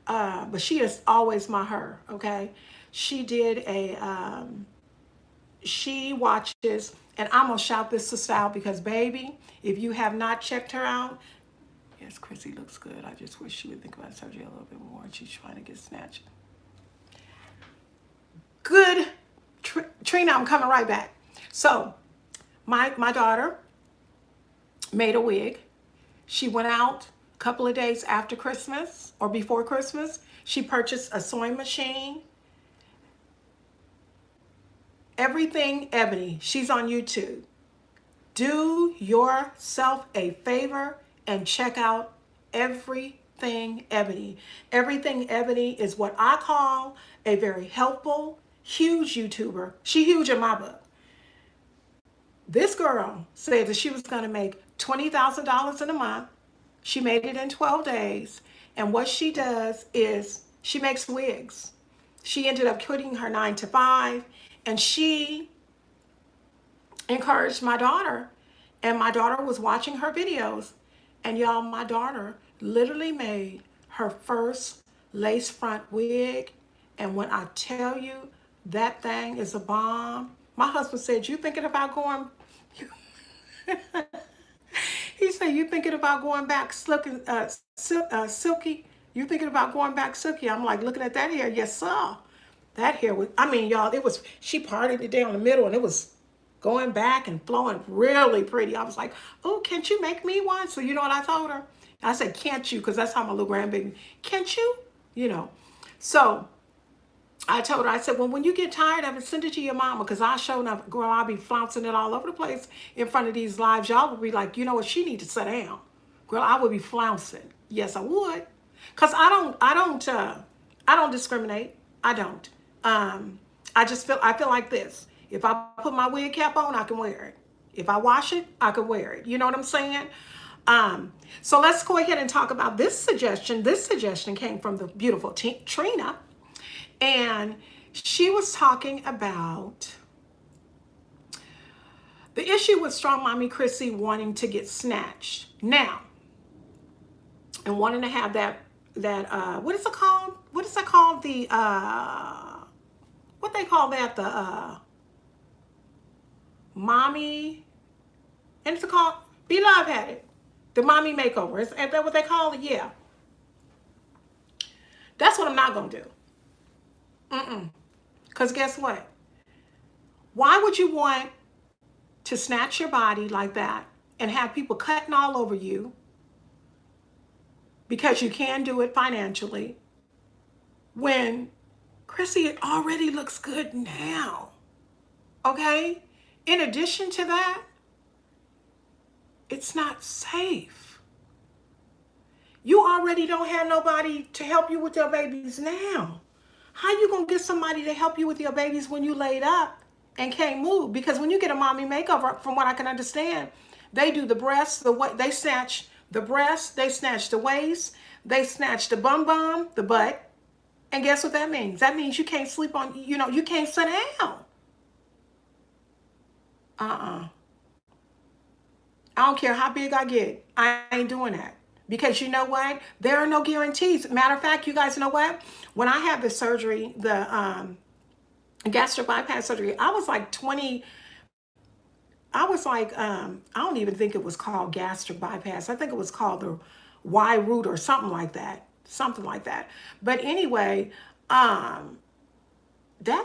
A: But she is always my her, okay? She did a she watches, and I'm gonna shout this sister out because, baby, if you have not checked her out, yes, Chrissy looks good. I just wish she would think about surgery a little bit more. She's trying to get snatched. Good, Trina, I'm coming right back. So, my daughter made a wig. She went out a couple of days after Christmas or before Christmas. She purchased a sewing machine. Everything Ebony. She's on YouTube. Do yourself a favor and check out Everything Ebony. Everything Ebony is what I call a very helpful, huge YouTuber. She huge in my book. This girl said that she was going to make $20,000 in a month. She made it in 12 days. And what she does is she makes wigs. She ended up quitting her 9 to 5, and she encouraged my daughter. And my daughter was watching her videos. And y'all, my daughter literally made her first lace front wig. And when I tell you that thing is a bomb, my husband said, you thinking about going, he said, you thinking about going back silky? You thinking about going back silky? I'm like, looking at that hair, yes, sir. That hair was, I mean, y'all, it was, she parted it down the middle and it was going back and flowing really pretty. I was like, oh, can't you make me one? So you know what I told her? I said, can't you? Because that's how my little grandbaby, can't you? You know. So I told her, I said, well, when you get tired of it, send it to your mama, because I show enough, girl, I'll be flouncing it all over the place in front of these lives. Y'all would be like, you know what, she need to sit down. Girl, I would be flouncing. Yes, I would. Because I don't discriminate. I don't. I feel like this. If I put my wig cap on, I can wear it. If I wash it, I can wear it. You know what I'm saying? So let's go ahead and talk about this suggestion. This suggestion came from the beautiful Trina. And she was talking about the issue with Strong Mommy Chrissy wanting to get snatched now and wanting to have that what is it called? What is that called? The what they call that? The mommy, and it's called, Beloved had it, the mommy makeover. Is that what they call it? Yeah. That's what I'm not gonna do. Because guess what? Why would you want to snatch your body like that and have people cutting all over you because you can do it financially when Chrissy already looks good now? Okay? In addition to that, it's not safe. You already don't have nobody to help you with your babies now. How you gonna get somebody to help you with your babies when you laid up and can't move? Because when you get a mommy makeover, from what I can understand, they do the breasts, they snatch the breasts, they snatch the waist, they snatch the bum, the butt. And guess what that means? That means you can't sleep on, you can't sit down. I don't care how big I get. I ain't doing that. Because you know what? There are no guarantees. Matter of fact, you guys know what? When I had the surgery, the gastric bypass surgery, I was like 20. I was like, I don't even think it was called gastric bypass. I think it was called the Y root or something like that. Something like that. But anyway, that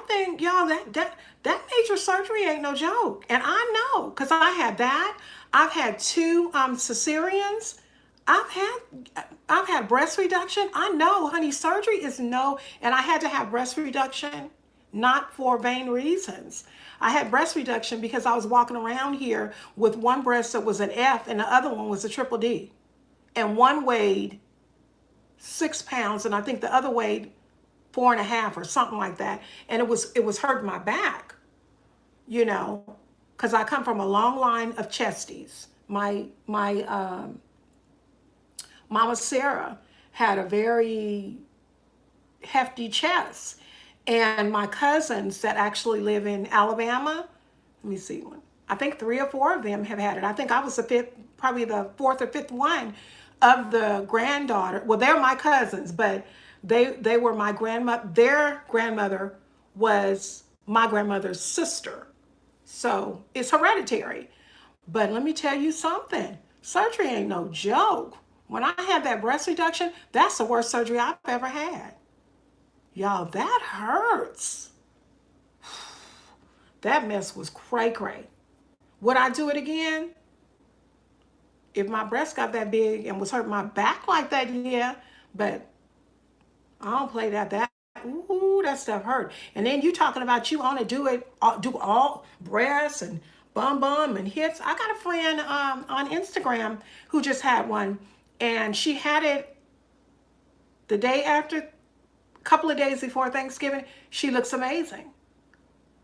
A: thing, y'all, that major surgery ain't no joke. And I know, because I had that. I've had 2 cesareans. I've had breast reduction. I know, honey, surgery is no, and I had to have breast reduction, not for vain reasons. I had breast reduction because I was walking around here with one breast that was an F and the other one was a triple D. And one weighed 6 pounds and I think the other weighed 4.5 or something like that. And it was hurting my back, because I come from a long line of chesties. My Mama Sarah had a very hefty chest. And my cousins that actually live in Alabama, let me see one. I think 3 or 4 of them have had it. I think I was the 5th, probably the 4th or 5th one of the granddaughter. Well, they're my cousins, but they were my grandmother. Their grandmother was my grandmother's sister. So it's hereditary. But let me tell you something. Surgery ain't no joke. When I had that breast reduction, that's the worst surgery I've ever had. Y'all, that hurts. That mess was cray cray. Would I do it again? If my breast got that big and was hurting my back like that, yeah. But I don't play that. Ooh, that stuff hurt. And then you talking about you want to do it, do all breasts and bum and hips. I got a friend on Instagram who just had one, and she had it the day after, a couple of days before Thanksgiving. She looks amazing.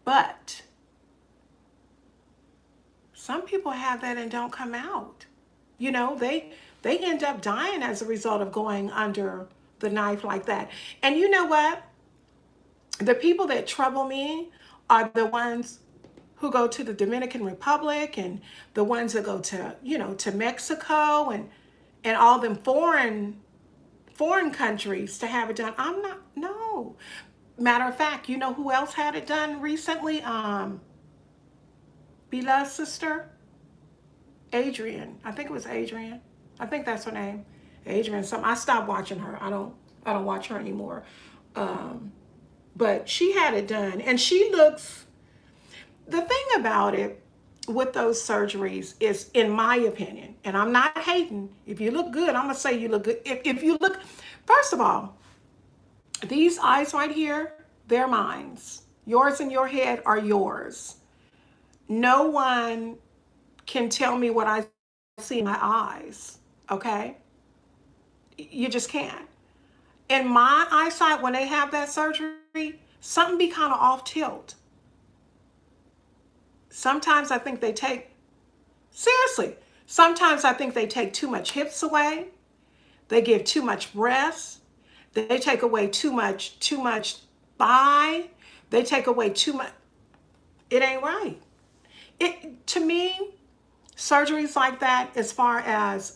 A: But some people have that and don't come out. You know, they end up dying as a result of going under the knife like that. And you know what? The people that trouble me are the ones who go to the Dominican Republic and the ones that go to, to Mexico and all them foreign countries to have it done. I'm not, no. Matter of fact, you know who else had it done recently? Beloved sister, Adrian. I think it was Adrian. I think that's her name. Adrian. Some I stopped watching her. I don't watch her anymore. But she had it done, and she looks. The thing about it with those surgeries is, in my opinion, and I'm not hating. If you look good, I'm gonna say you look good. If you look, first of all, these eyes right here, they're mine. Yours in your head are yours. No one can tell me what I see in my eyes. Okay, you just can't. In my eyesight, when they have that surgery, something be kind of off tilt. Sometimes I think they take, seriously, sometimes I think they take too much hips away. They give too much breast. They take away too much thigh. They take away too much. It ain't right. To me, surgeries like that, as far as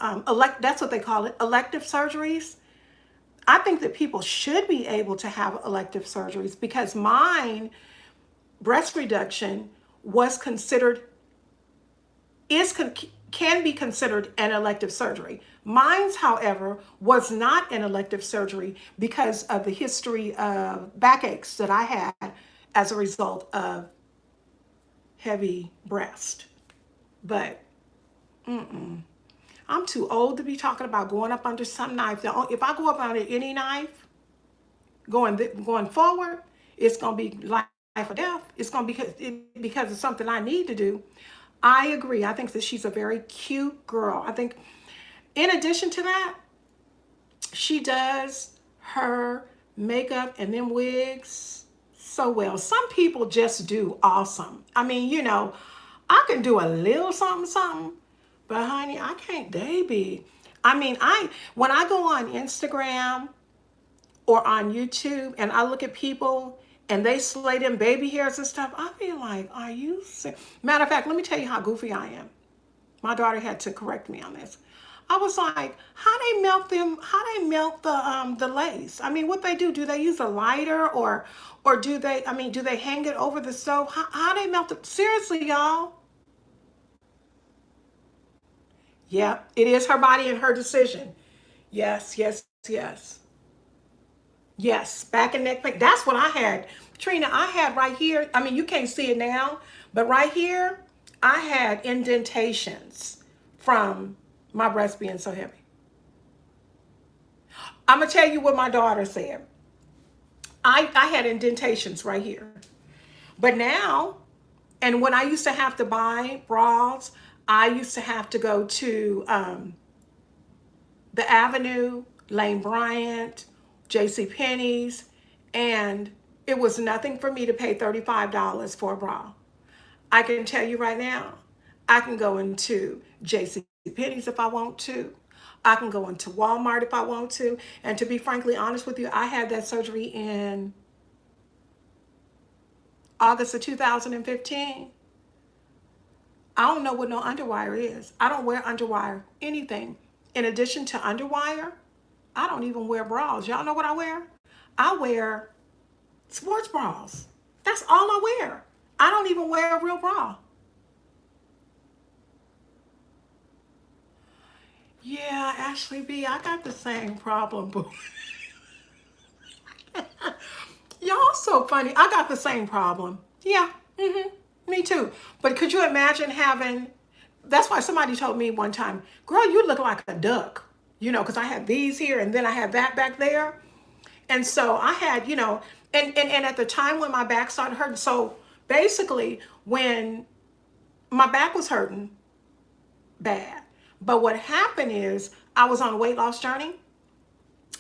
A: that's what they call it, elective surgeries. I think that people should be able to have elective surgeries, because mine, breast reduction, was considered, can be considered an elective surgery. Mine's, however, was not an elective surgery because of the history of backaches that I had as a result of heavy breast. But I'm too old to be talking about going up under some knife. If I go up under any knife, going forward, it's gonna be life or death. It's gonna be because of something I need to do. I agree. I think that she's a very cute girl. I think, in addition to that, she does her makeup and them wigs so well. Some people just do awesome. I mean, I can do a little something, but honey, I can't baby. I mean, when I go on Instagram or on YouTube and I look at people and they slay them baby hairs and stuff, I be like, are you serious? Matter of fact, let me tell you how goofy I am. My daughter had to correct me on this. I was like, how they melt them? How they melt the lace? I mean, what they do? Do they use a lighter or do they? I mean, do they hang it over the stove? How they melt it? Seriously, y'all. Yeah, it is her body and her decision. Yes, yes, yes. Yes, back and neck pain. That's what I had. Trina, I had right here. I mean, you can't see it now, but right here, I had indentations from my breast being so heavy. I'm going to tell you what my daughter said. I had indentations right here. But now, and when I used to have to buy bras, I used to have to go to the Avenue, Lane Bryant, J.C. Penney's, and it was nothing for me to pay $35 for a bra. I can tell you right now, I can go into J.C. Penney's if I want to. I can go into Walmart if I want to. And to be frankly honest with you, I had that surgery in August of 2015. I don't know what no underwire is. I don't wear underwire anything. In addition to underwire, I don't even wear bras. Y'all know what I wear? I wear sports bras. That's all I wear. I don't even wear a real bra. Yeah, Ashley B, I got the same problem, boo. Y'all so funny. I got the same problem. Yeah, me too. But could you imagine having, that's why somebody told me one time, girl, you look like a duck, because I had these here and then I had that back there. And so I had, and at the time when my back started hurting, so basically when my back was hurting bad, but what happened is I was on a weight loss journey.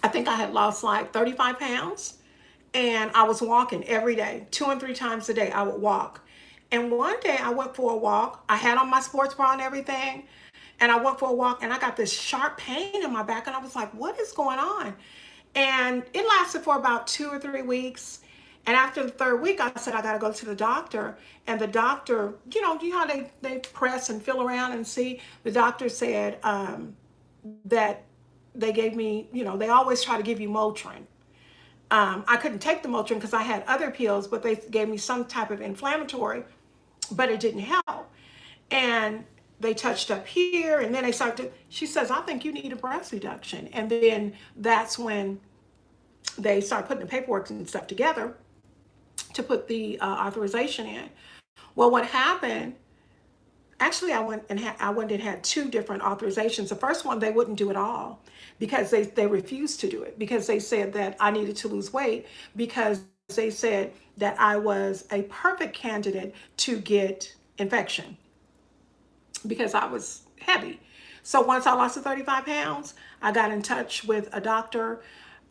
A: I think I had lost like 35 pounds, and I was walking every day, 2 and 3 times a day. I would walk. And one day I went for a walk. I had on my sports bra and everything. And I went for a walk and I got this sharp pain in my back. And I was like, what is going on? And it lasted for about 2 or 3 weeks. And after the third week, I said, I got to go to the doctor. And the doctor, you know how they press and feel around and see? The doctor said that they gave me, they always try to give you Motrin. I couldn't take the Motrin because I had other pills, but they gave me some type of inflammatory, but it didn't help. And they touched up here, and then they started. She says, "I think you need a breast reduction." And then that's when they started putting the paperwork and stuff together to put the authorization in. Well, what happened? Actually, I went and had two different authorizations. The first one, they wouldn't do it all because they refused to do it because they said that I needed to lose weight because they said that I was a perfect candidate to get infection because I was heavy. So once I lost the 35 pounds, I got in touch with a doctor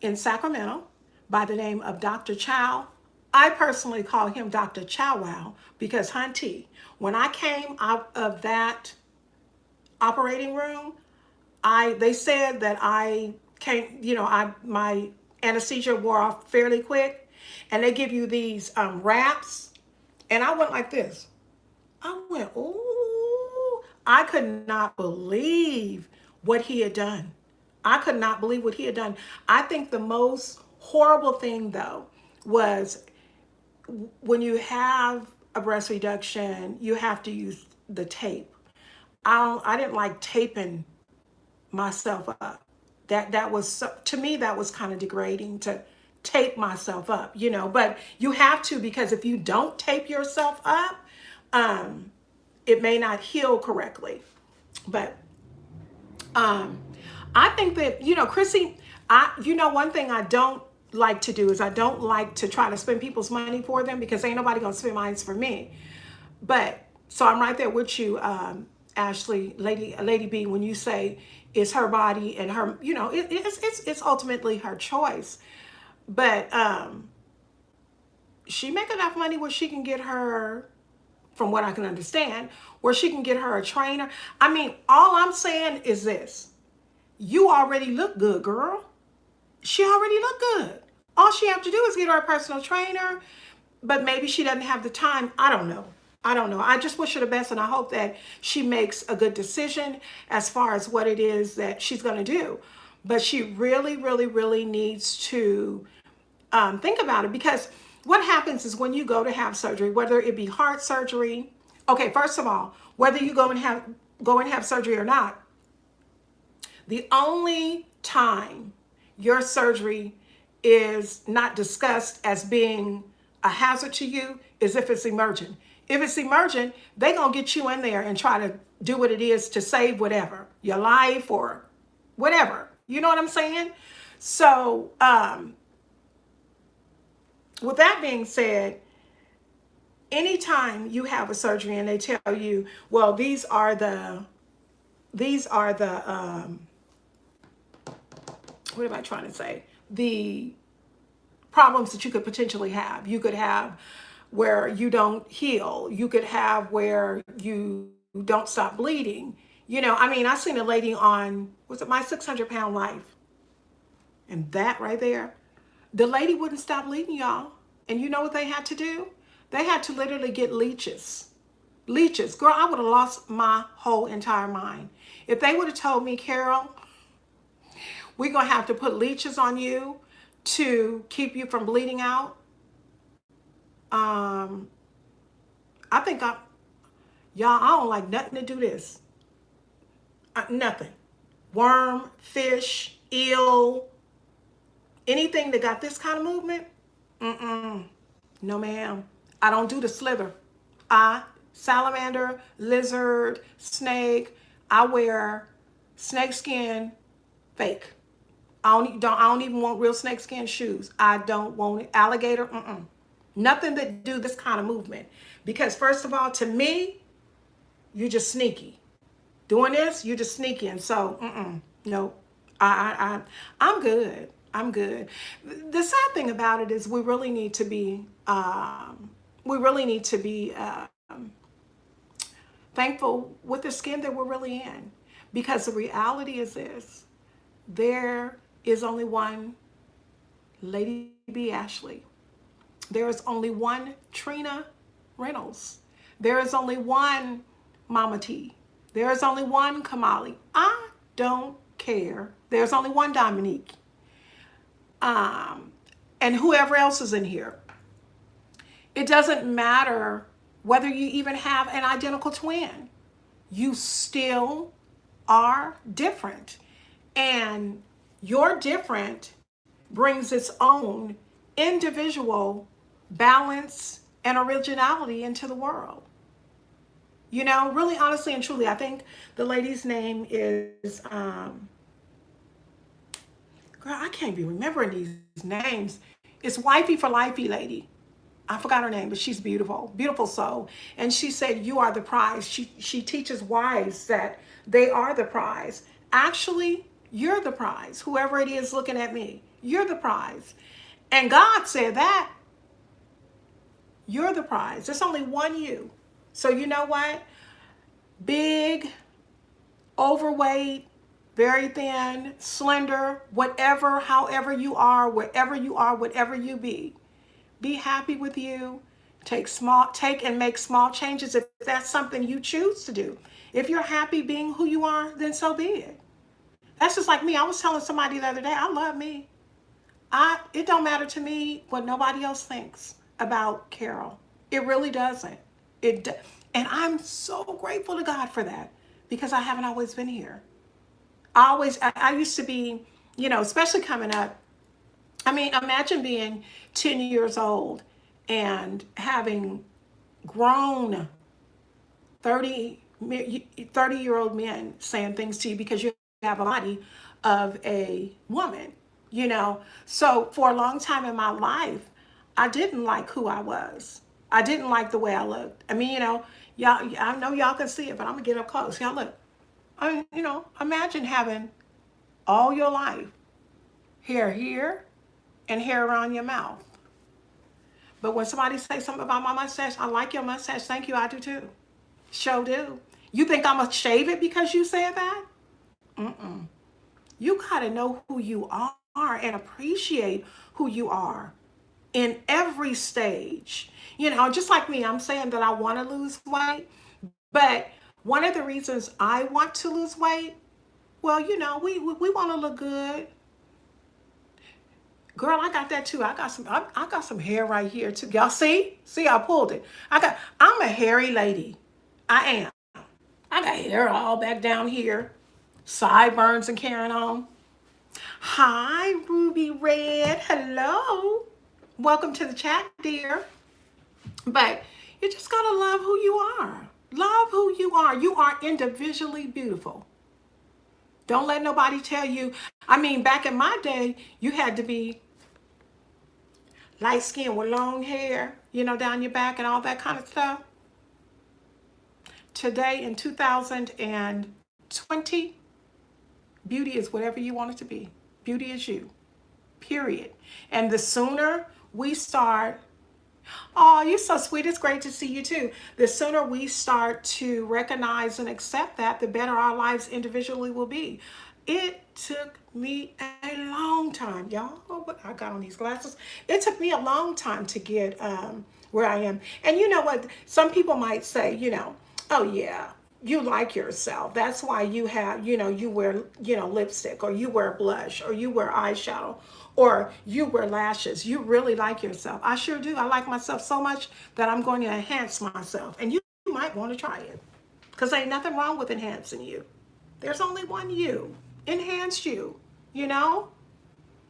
A: in Sacramento by the name of Dr. Chow. I personally call him Dr. Chow Wow because, hunty, when I came out of that operating room, they said that I came, my anesthesia wore off fairly quick, and they give you these wraps, and I went like this. I went, ooh, I could not believe what he had done. I could not believe what he had done. I think the most horrible thing, though, was when you have a breast reduction, you have to use the tape. I didn't like taping myself up. That was to me that was kind of degrading to tape myself up, But you have to because if you don't tape yourself up, it may not heal correctly. But I think that Chrissy, one thing I don't like to do is I don't like to try to spend people's money for them because ain't nobody gonna spend mine for me. But so I'm right there with you, Ashley, Lady B, when you say it's her body and her, it's ultimately her choice. But she make enough money where she can get her, from what I can understand, where she can get her a trainer. I mean, all I'm saying is this: you already look good, girl. She already look good. All she have to do is get her a personal trainer, but maybe she doesn't have the time. I don't know. I just wish her the best, and I hope that she makes a good decision as far as what it is that she's going to do. But she really, really, really needs to think about it, because what happens is when you go to have surgery, whether it be heart surgery, okay, first of all, whether you go and have surgery or not, the only time your surgery is not discussed as being a hazard to you is if it's emergent. If it's emergent, they're going to get you in there and try to do what it is to save whatever, your life or whatever. You know what I'm saying? So, with that being said, anytime you have a surgery and they tell you, well, these are the what am I trying to say? The problems that you could potentially have. You could have where you don't heal. You could have where you don't stop bleeding. I mean, I seen a lady on, was it My 600-Pound Life? And that right there, the lady wouldn't stop bleeding, y'all. And you know what they had to do? They had to literally get leeches. Leeches. Girl, I would have lost my whole entire mind. If they would have told me, Carol, we're going to have to put leeches on you to keep you from bleeding out. I think y'all, I don't like nothing to do this. Nothing. Worm, fish, eel, anything that got this kind of movement. Mm-mm. No, ma'am. I don't do the slither. Salamander, lizard, snake. I wear snake skin fake. I don't even want real snake skin shoes. I don't want it. Alligator, nothing that do this kind of movement. Because first of all, to me, you're just sneaky. Doing this, you're just sneaky. And so, no, I'm good. I'm good. The sad thing about it is we really need to be, thankful with the skin that we're really in. Because the reality is this, there is only one Lady B. Ashley. There is only one Trina Reynolds. There is only one Mama T. There is only one Kamali. I don't care. There's only one Dominique. And whoever else is in here. It doesn't matter whether you even have an identical twin. You still are different. And your different brings its own individual balance and originality into the world. You know, really honestly and truly, I think the lady's name is, girl, I can't be remembering these names. It's Wifey for Lifey lady. I forgot her name, but she's beautiful, beautiful soul. And she said, you are the prize. She teaches wives that they are the prize. Actually, you're the prize. Whoever it is looking at me, you're the prize. And God said that. You're the prize. There's only one you. So you know what? Big, overweight, very thin, slender, whatever, however you are, wherever you are, whatever you be. Be happy with you. Take and make small changes if that's something you choose to do. If you're happy being who you are, then so be it. That's just like me. I was telling somebody the other day, I love me. It don't matter to me what nobody else thinks about Carol. It really doesn't. And I'm so grateful to God for that because I haven't always been here. I used to be, especially coming up. I mean, imagine being 10 years old and having grown 30-year-old men saying things to you because you have a body of a woman, So for a long time in my life, I didn't like who I was. I didn't like the way I looked. I mean, y'all, I know y'all can see it, but I'm gonna get up close. Y'all look. Imagine having all your life hair here and hair around your mouth. But when somebody says something about my mustache, I like your mustache. Thank you, I do too. Sure do. You think I'm gonna shave it because you said that? You gotta know who you are and appreciate who you are in every stage. Just like me, I'm saying that I want to lose weight, but one of the reasons I want to lose weight, well, we want to look good. Girl, I got that too. I got some hair right here too. Y'all see? See, I pulled it. I'm a hairy lady. I am. I got hair all back down here. Sideburns and carrying on. Hi, Ruby Red. Hello. Welcome to the chat, dear. But you just gotta love who you are. Love who you are. You are individually beautiful. Don't let nobody tell you. I mean, back in my day, you had to be light skin with long hair, down your back and all that kind of stuff. Today in 2020, beauty is whatever you want it to be. Beauty is you, period. And the sooner we start, oh, you're so sweet. It's great to see you too. The sooner we start to recognize and accept that, the better our lives individually will be. It took me a long time, y'all. But I got on these glasses. It took me a long time to get where I am. And you know what? Some people might say, oh yeah, you like yourself. That's why you have, you wear, lipstick, or you wear blush, or you wear eyeshadow. Or you wear lashes. You really like yourself. I sure do. I like myself so much that I'm going to enhance myself. And you might want to try it. Because ain't nothing wrong with enhancing you. There's only one you. Enhance you. You know?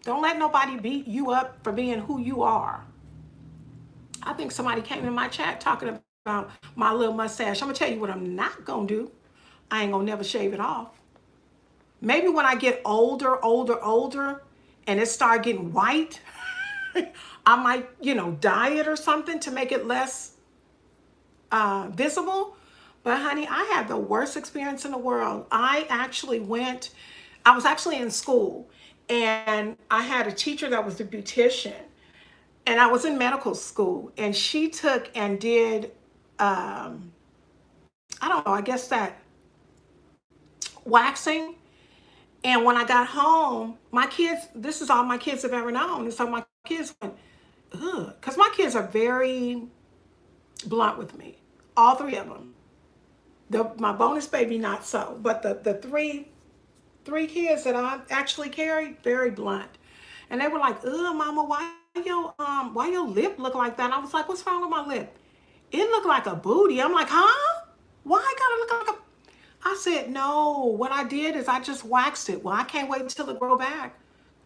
A: Don't let nobody beat you up for being who you are. I think somebody came in my chat talking about my little mustache. I'm going to tell you what I'm not going to do. I ain't going to never shave it off. Maybe when I get older, and it start getting white, I might, dye it or something to make it less visible. But honey, I had the worst experience in the world. I was actually in school, and I had a teacher that was a beautician, and I was in medical school, and she took and did, I don't know, I guess that waxing. And when I got home, my kids, this is all my kids have ever known. And so my kids went, ugh, because my kids are very blunt with me. All three of them. My bonus baby, not so. But the three kids that I actually carried, very blunt. And they were like, ugh, mama, why your lip look like that? And I was like, what's wrong with my lip? It looked like a booty. I'm like, huh? Why I gotta look like a... I said, no, what I did is I just waxed it. Well, I can't wait until it grow back.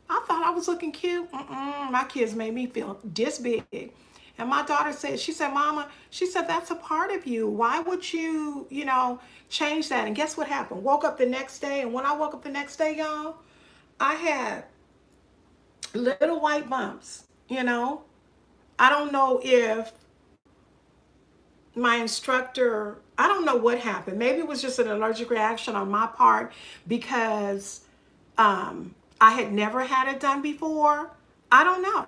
A: I thought I was looking cute. My kids made me feel this big. And my daughter said, she said, Mama, she said, that's a part of you. Why would you, change that? And guess what happened? Woke up the next day. And when I woke up the next day, y'all, I had little white bumps, I don't know if my instructor, I don't know what happened. Maybe it was just an allergic reaction on my part because I had never had it done before. I don't know.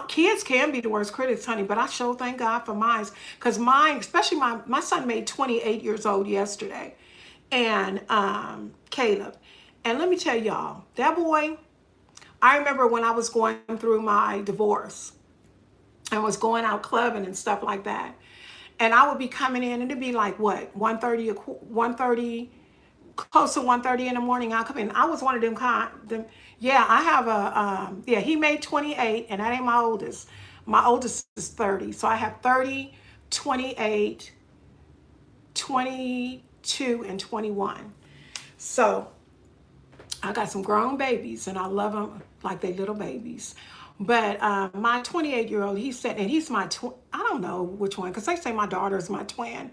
A: Kids can be the worst critics, honey, but I sure thank God for mine. Because mine, especially my son made 28 years old yesterday. And Caleb. And let me tell y'all, that boy, I remember when I was going through my divorce and was going out clubbing and stuff like that. And I would be coming in and it'd be like, what, 1:30, close to 1:30 in the morning. I'll come in. I was one of them, yeah, I have he made 28 and that ain't my oldest. My oldest is 30. So I have 30, 28, 22, and 21. So I got some grown babies and I love them like they little babies. But my 28-year-old, he said, and he's my twin. I don't know which one, because they say my daughter is my twin.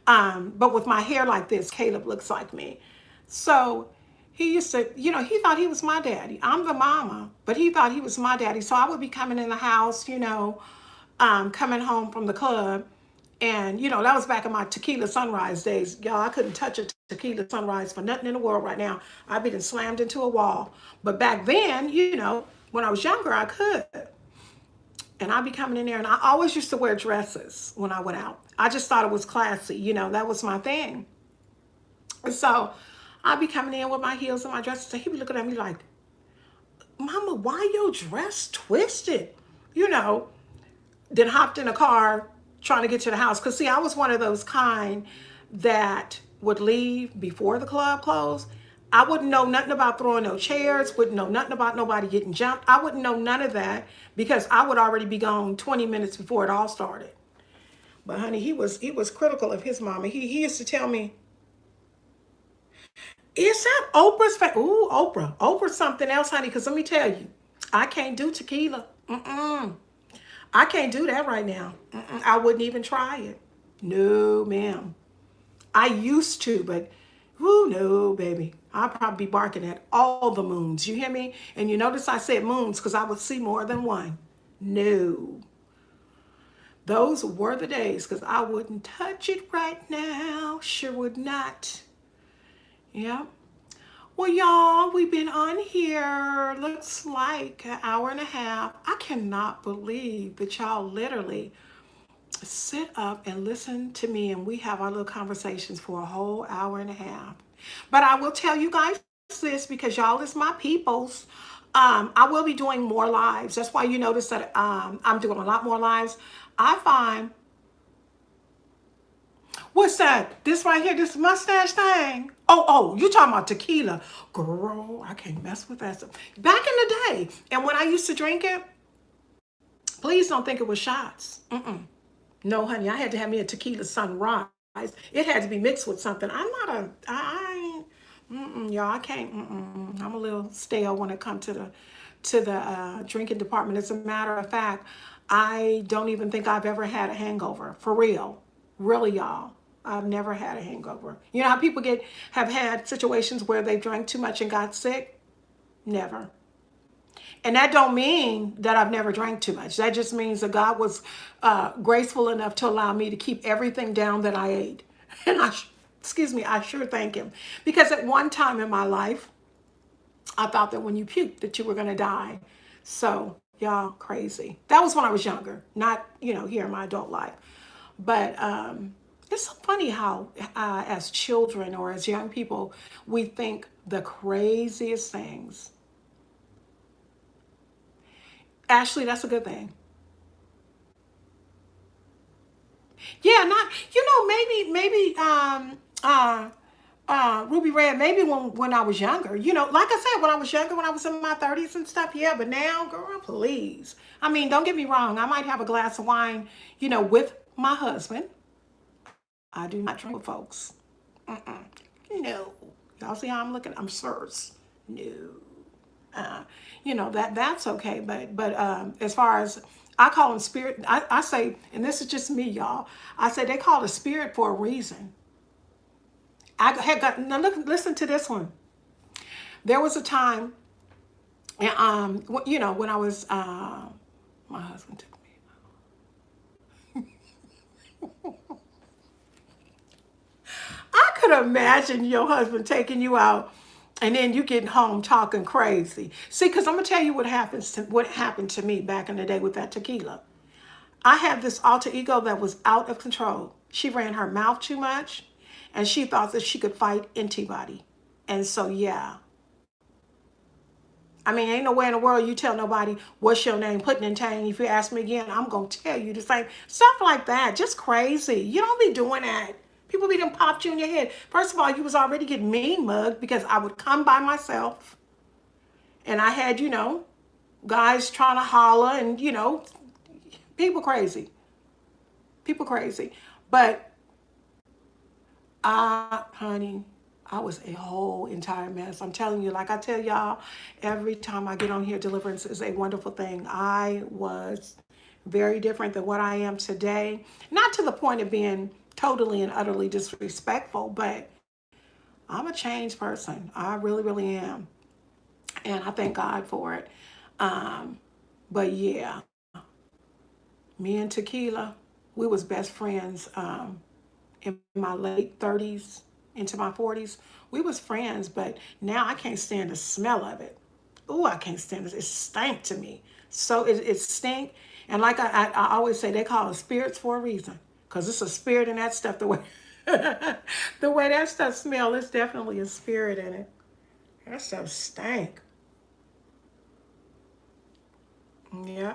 A: But with my hair like this, Caleb looks like me. So he used to, he thought he was my daddy. I'm the mama, but he thought he was my daddy. So I would be coming in the house, coming home from the club. And, that was back in my tequila sunrise days. Y'all, I couldn't touch a tequila sunrise for nothing in the world right now. I'd be slammed into a wall. But back then, when I was younger, I could. And I'd be coming in there, and I always used to wear dresses when I went out. I just thought it was classy. That was my thing. And so I'd be coming in with my heels and my dresses, and he'd be looking at me like, Mama, why your dress twisted? Then hopped in a car trying to get to the house. Because, see, I was one of those kind that would leave before the club closed. I wouldn't know nothing about throwing no chairs, wouldn't know nothing about nobody getting jumped. I wouldn't know none of that because I would already be gone 20 minutes before it all started. But, honey, he was critical of his mama. He used to tell me, is that Oprah's face? Ooh, Oprah. Oprah's something else, honey, because let me tell you, I can't do tequila. I can't do that right now. I wouldn't even try it. No, ma'am. I used to, but no, baby. I'd probably be barking at all the moons. You hear me? And you notice I said moons because I would see more than one. No. Those were the days because I wouldn't touch it right now. Sure would not. Yeah. Well, y'all, we've been on here, looks like an hour and a half. I cannot believe that y'all literally sit up and listen to me and we have our little conversations for a whole hour and a half. But I will tell you guys this because y'all is my peoples. I will be doing more lives. That's why you notice that I'm doing a lot more lives. I find, what's that? This right here, this mustache thing. Oh, you talking about tequila. Girl, I can't mess with that stuff. Back in the day, and when I used to drink it, please don't think it was shots. No, honey, I had to have me a tequila sunrise. It had to be mixed with something. I'm not a, I ain't, y'all, I can't, I'm a little stale when it comes to the drinking department. As a matter of fact, I don't even think I've ever had a hangover, for real. Really, y'all. I've never had a hangover. You know how people have had situations where they drank too much and got sick? Never. And that don't mean that I've never drank too much. That just means that God was graceful enough to allow me to keep everything down that I ate. And excuse me, I sure thank him. Because at one time in my life, I thought that when you puked that you were going to die. So y'all crazy. That was when I was younger, not, here in my adult life. But it's so funny how as children or as young people, we think the craziest things. Ashley, that's a good thing. Yeah, not, maybe Ruby Red, maybe when I was younger, like I said, when I was younger, when I was in my 30s and stuff, yeah, but now, girl, please. I mean, don't get me wrong, I might have a glass of wine, with my husband. I do not drink with folks. No. Y'all see how I'm looking? I'm sirs. No. That's okay. But as far as I call them spirit, I say, and this is just me, y'all. I say they call it spirit for a reason. I had got now. Listen to this one. There was a time, and when I was, my husband took me. I could imagine your husband taking you out and then you getting home talking crazy. See, because I'm gonna tell you what happened to me back in the day with that tequila. I had this alter ego that was out of control. She ran her mouth too much and she thought that she could fight anybody. And so yeah. I mean, ain't no way in the world you tell nobody what's your name, putting in tang. If you ask me again, I'm gonna tell you the same stuff like that. Just crazy. You don't be doing that. People be done popped you in your head. First of all, you was already getting mean mugged because I would come by myself, and I had guys trying to holler and people crazy, people crazy. But honey, I was a whole entire mess. I'm telling you, like I tell y'all, every time I get on here, deliverance is a wonderful thing. I was very different than what I am today. Not to the point of being totally and utterly disrespectful, but I'm a changed person. I really, really am. And I thank God for it. But yeah, me and Tequila, we was best friends in my late 30s into my 40s. We was friends, but now I can't stand the smell of it. Ooh, I can't stand it. It stank to me. So it stink. And like I always say, they call it spirits for a reason. Because it's a spirit in that stuff. The way the way that stuff smells, it's definitely a spirit in it. That stuff stank. Yeah.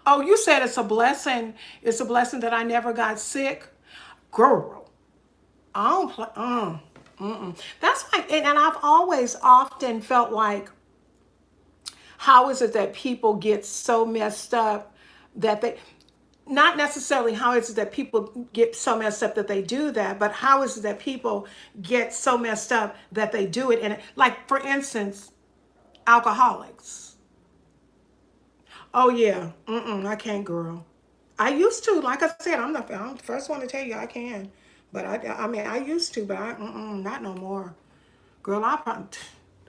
A: Oh, you said it's a blessing. It's a blessing that I never got sick. Girl, I don't play. That's like, and I've always often felt like, how is it that people get so messed up that they, not necessarily how is it that people get so messed up that they do that, but how is it that people get so messed up that they do it? And like, for instance, alcoholics. Oh yeah, I can't, girl. I used to, like I said, I'm the first one to tell you I can, but I mean, I used to, but not no more. Girl, I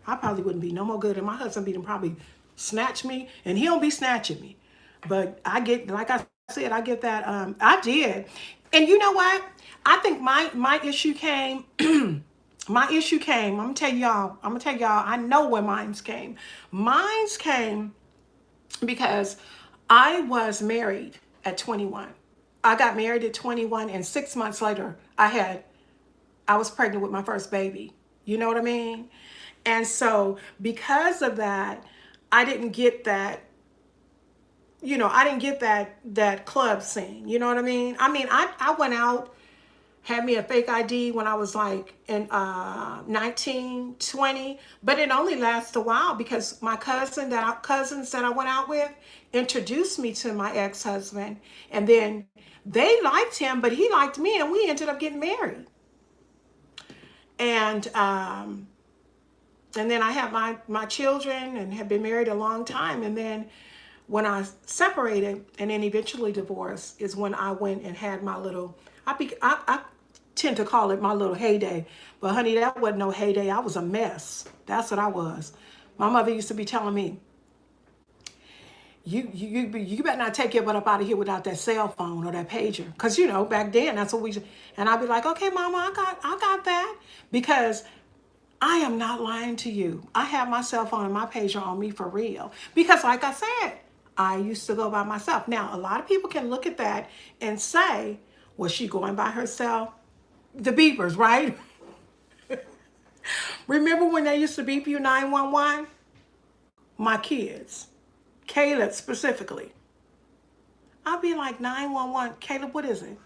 A: probably wouldn't be no more good, and my husband be done probably snatch me, and he don't be snatching me, but I get, like I said, I get that. I did, and you know what? I think my issue came. My issue came. I'm gonna tell y'all. I'm gonna tell y'all. I know where mine's came. Mine's came because I was married at 21. I got married at 21, and 6 months later, I was pregnant with my first baby. You know what I mean? And so because of that, I didn't get that, I didn't get that club scene. You know what I mean? I mean, I went out had me a fake ID when I was like in 19, 20, but it only lasted a while because my cousins that I went out with introduced me to my ex-husband, and then they liked him, but he liked me, and we ended up getting married. And and then I had my children and had been married a long time, and then when I separated and then eventually divorced is when I went and had my little, I tend to call it my little heyday. But honey, that wasn't no heyday. I was a mess. That's what I was. My mother used to be telling me, you better not take your butt up out of here without that cell phone or that pager. Because, you know, back then, that's what we, and I'd be like, okay, mama, I got that. Because I am not lying to you. I have my cell phone and my pager on me for real. Because like I said, I used to go by myself. Now, a lot of people can look at that and say, was she going by herself? The beepers, right? Remember when they used to beep you 911? My kids, Caleb specifically. I'd be like, 911, Caleb, what is it?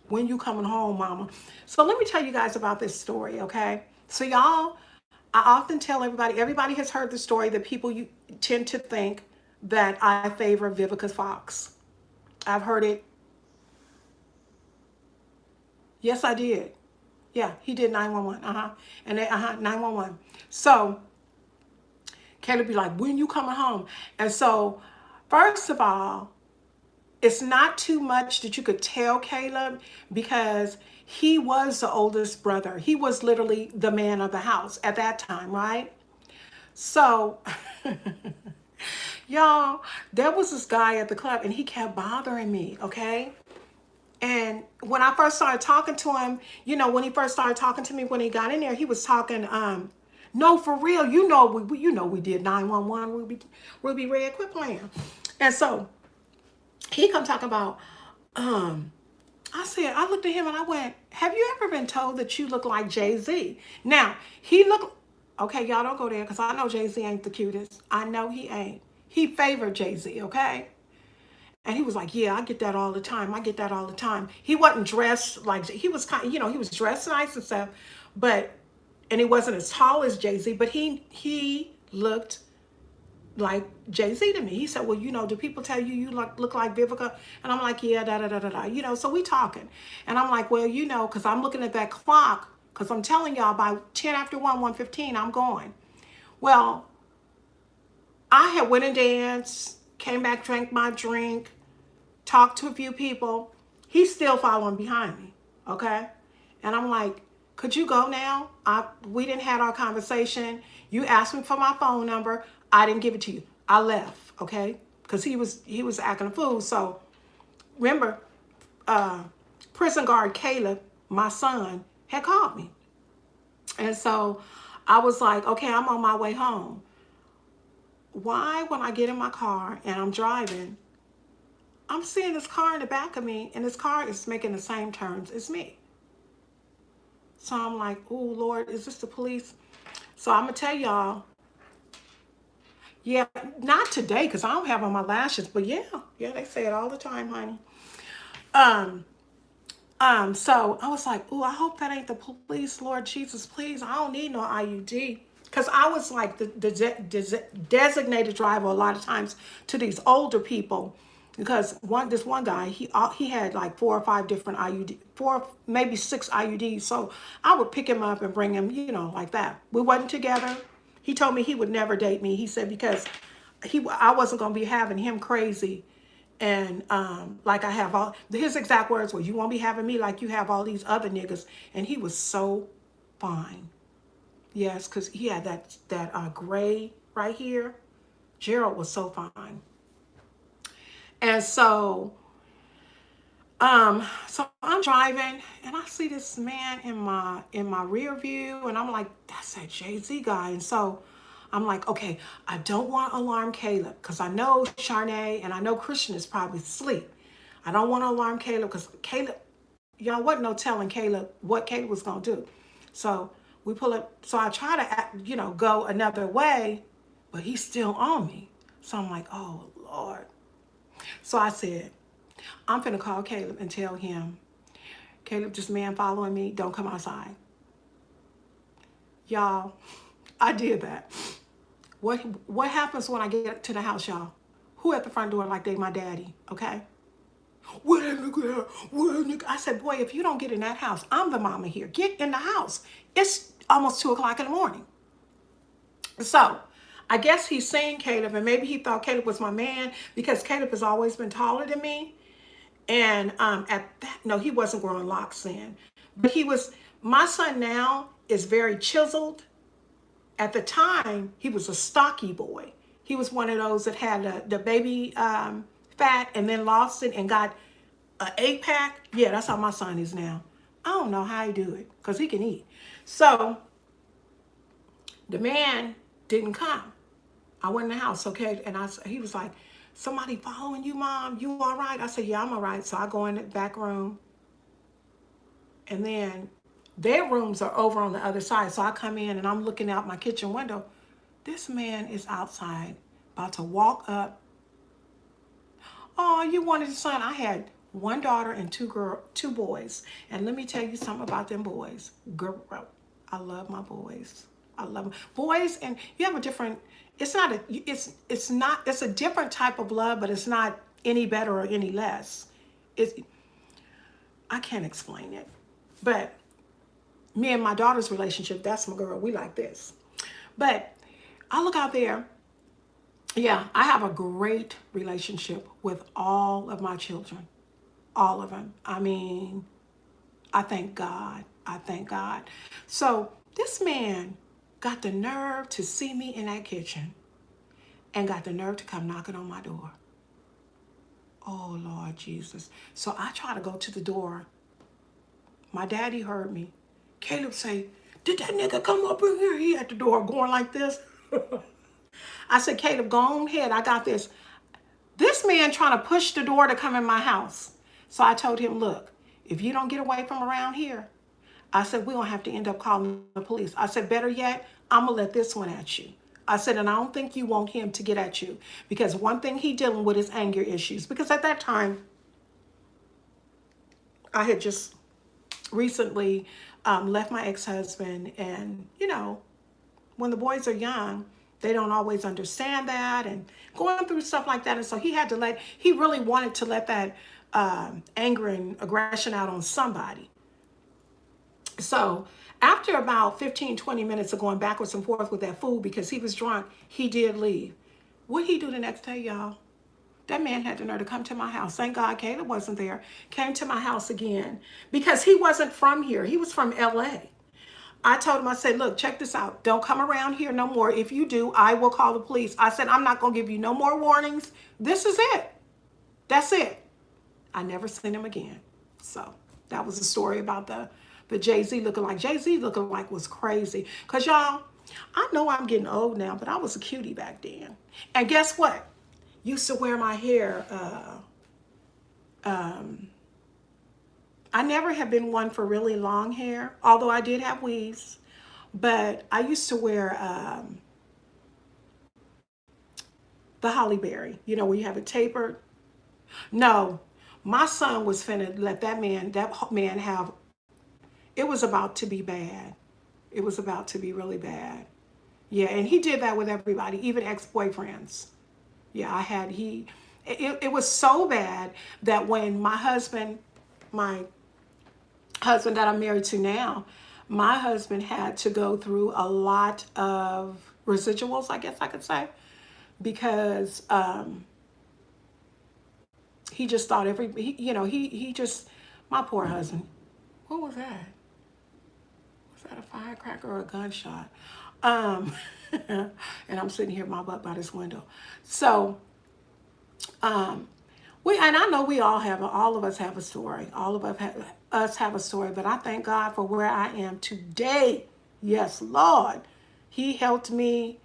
A: When you coming home, mama? So let me tell you guys about this story, okay? So y'all, I often tell everybody has heard the story that people you tend to think that I favor Vivica Fox. I've heard it. Yes, I did. Yeah, he did 911. And they, 911. So Caleb be like, when you coming home? And so, first of all, it's not too much that you could tell Caleb because he was the oldest brother. He was literally the man of the house at that time, right? So, y'all, there was this guy at the club and he kept bothering me, okay? And when I first started talking to him, you know, when he first started talking to me, when he got in there, he was talking, no, for real, we did 911, Ruby Red, quit playing. And so he come talking about, I looked at him and I went, have you ever been told that you look like Jay-Z? Now, he looked, okay, y'all don't go there because I know Jay-Z ain't the cutest. I know he ain't. He favored Jay-Z, okay? And he was like, yeah, I get that all the time. I get that all the time. He wasn't dressed like, he was kind of, he was dressed nice and stuff, but, and he wasn't as tall as Jay-Z, but he looked like Jay-Z to me. He said, well, do people tell you look like Vivica? And I'm like, yeah, da. So we talking. And I'm like, well, because I'm looking at that clock, because I'm telling y'all by 10 after 1:15, I'm going. Well, I had went and danced, came back, drank my drink, talked to a few people. He's still following behind me, okay? And I'm like, could you go now? We didn't have our conversation. You asked me for my phone number. I didn't give it to you. I left, okay? Because he was acting a fool. So remember, prison guard Caleb, my son, had called me. And so I was like, okay, I'm on my way home. Why, when I get in my car and I'm driving, I'm seeing this car in the back of me, and this car is making the same turns as me. So I'm like, oh, Lord, is this the police? So I'm going to tell y'all, yeah, not today because I don't have on my lashes, but yeah, they say it all the time, honey. So I was like, oh, I hope that ain't the police, Lord Jesus, please. I don't need no IUD. Because I was like the designated driver a lot of times to these older people. Because this one guy, he had like 4 or 5 different IUD, 4, maybe 6 IUDs. So I would pick him up and bring him, like that. We wasn't together. He told me he would never date me. He said because I wasn't going to be having him crazy. And like I have his exact words were, you won't be having me like you have all these other niggas. And he was so fine. Yes, because he had that gray right here. Gerald was so fine. And so I'm driving and I see this man in my rear view, and I'm like, that's that Jay-Z guy. And so I'm like, okay, I don't want to alarm Caleb because I know Charnay and I know Christian is probably asleep. I don't want to alarm Caleb because Caleb, y'all wasn't no telling Caleb what Caleb was going to do. So we pull up. So I try to, go another way, but he's still on me. So I'm like, oh, Lord. So I said, I'm finna call Caleb and tell him, Caleb, this man following me, don't come outside. Y'all, I did that. What happens when I get to the house, y'all? Who at the front door like they my daddy, okay? Where that nigga at? Where that nigga? I said, boy, if you don't get in that house, I'm the mama here. Get in the house. It's almost 2 o'clock in the morning. So I guess he's saying Caleb, and maybe he thought Caleb was my man because Caleb has always been taller than me. And at that, no, he wasn't growing locks then. But he was, my son now is very chiseled. At the time, he was a stocky boy. He was one of those that had the baby fat and then lost it and got an 8-pack. Yeah, that's how my son is now. I don't know how he do it because he can eat. So the man didn't come. I went in the house, okay, and he was like, somebody following you, Mom? You all right? I said, yeah, I'm all right. So I go in the back room, and then their rooms are over on the other side. So I come in, and I'm looking out my kitchen window. This man is outside, about to walk up. Oh, you wanted a son? I had one daughter and two boys. And let me tell you something about them boys. Girl, I love my boys. I love them. Boys, and you have a different, it's a different type of love, but it's not any better or any less. I can't explain it. But me and my daughter's relationship, that's my girl. We like this. But I look out there. Yeah, I have a great relationship with all of my children. All of them. I mean, I thank God. I thank God. So this man got the nerve to see me in that kitchen and got the nerve to come knocking on my door. Oh, Lord Jesus. So I try to go to the door. My daddy heard me. Caleb say, did that nigga come up in here? He at the door going like this. I said, Caleb, go on ahead. I got this. This man trying to push the door to come in my house. So I told him, look, if you don't get away from around here, I said, we're going to have to end up calling the police. I said, better yet, I'm going to let this one at you. I said, and I don't think you want him to get at you. Because one thing he dealing with is anger issues. Because at that time, I had just recently left my ex-husband. And, you know, when the boys are young, they don't always understand that and going through stuff like that. And so he really wanted to let that anger and aggression out on somebody. So after about 15, 20 minutes of going backwards and forth with that food because he was drunk, he did leave. What'd he do the next day, y'all? That man had the nerve to come to my house. Thank God Caleb wasn't there. Came to my house again because he wasn't from here. He was from LA. I told him, I said, look, check this out. Don't come around here no more. If you do, I will call the police. I said, I'm not going to give you no more warnings. This is it. That's it. I never seen him again. So that was the story about the Jay-Z looking like. Jay-Z looking like was crazy. Because y'all, I know I'm getting old now, but I was a cutie back then. And guess what? Used to wear my hair. I never have been one for really long hair, although I did have weaves. But I used to wear the Holly Berry, you know, where you have it tapered. No, my son was finna let that man have, it was about to be bad. It was about to be really bad. Yeah, and he did that with everybody, even ex-boyfriends. Yeah, it was so bad that when my husband that I'm married to now, my husband had to go through a lot of residuals, I guess I could say, because he just thought he just, my poor husband. What was that? Was that a firecracker or a gunshot? And I'm sitting here, my butt by this window. So, and I know all of us have a story. All of us have a story, but I thank God for where I am today. Yes, Lord. He helped me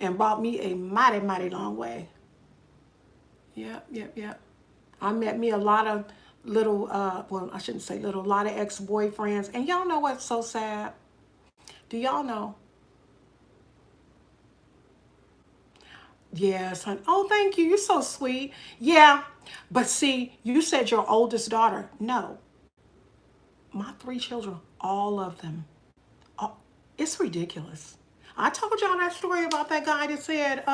A: and brought me a mighty, mighty long way. Yep. I met me a lot of little, well, I shouldn't say little, a lot of ex-boyfriends. And y'all know what's so sad? Do y'all know? Yes, honey. Oh, thank you. You're so sweet. Yeah, but see, you said your oldest daughter. No. My three children, all of them. It's ridiculous. I told y'all that story about that guy that said,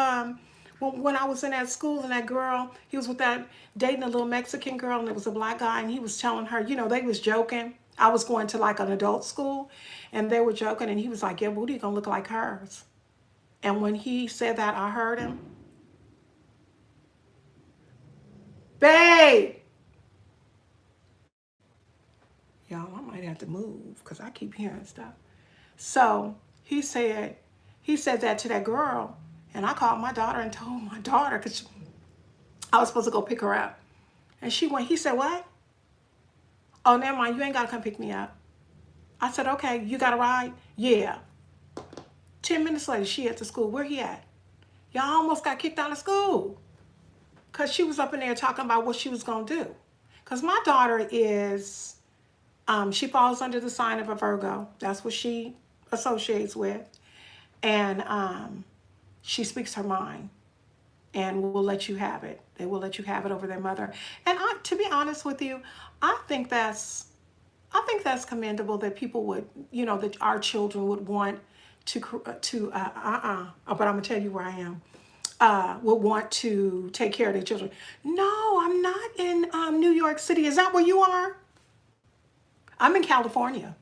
A: when I was in that school and that girl, he was with that dating a little Mexican girl and it was a black guy and he was telling her, they was joking. I was going to like an adult school and they were joking and he was like, your booty gonna look like hers. And when he said that, I heard him. Babe! Y'all, I might have to move because I keep hearing stuff. So he said that to that girl, and I called my daughter and told my daughter because I was supposed to go pick her up. And she went, he said, what? Oh, never mind, you ain't got to come pick me up. I said, okay, you got a ride? Yeah. 10 minutes later, she at the school. Where he at? Y'all almost got kicked out of school because she was up in there talking about what she was going to do. Because my daughter is, she falls under the sign of a Virgo. That's what she associates with. And she speaks her mind and will let you have it. They will let you have it over their mother. And to be honest with you, I think that's commendable that people would, that our children would want but I'm gonna tell you where I am. Would want to take care of their children. No, I'm not in New York City. Is that where you are? I'm in California.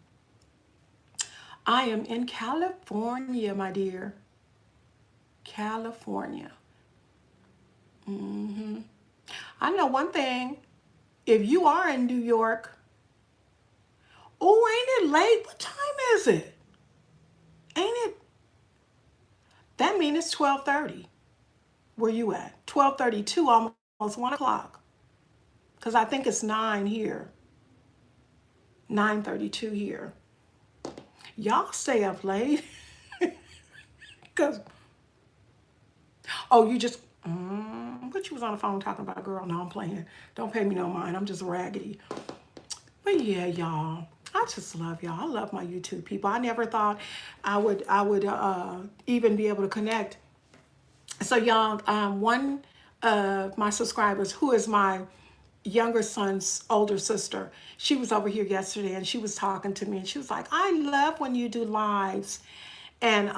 A: I am in California, my dear. California. I know one thing. If you are in New York, oh, ain't it late? What time is it? Ain't it? That means it's 12:30. Where you at? 12:32, almost 1 o'clock. Because I think it's 9 here. 9:32 here. Y'all stay up late. Because, oh, you just, but you was on the phone talking about a girl. No, I'm playing. Don't pay me no mind. I'm just raggedy. But yeah, y'all, I just love y'all. I love my YouTube people. I never thought I would even be able to connect. So y'all, one of my subscribers, who is my younger son's older sister, she was over here yesterday and she was talking to me and she was like, I love when you do lives. And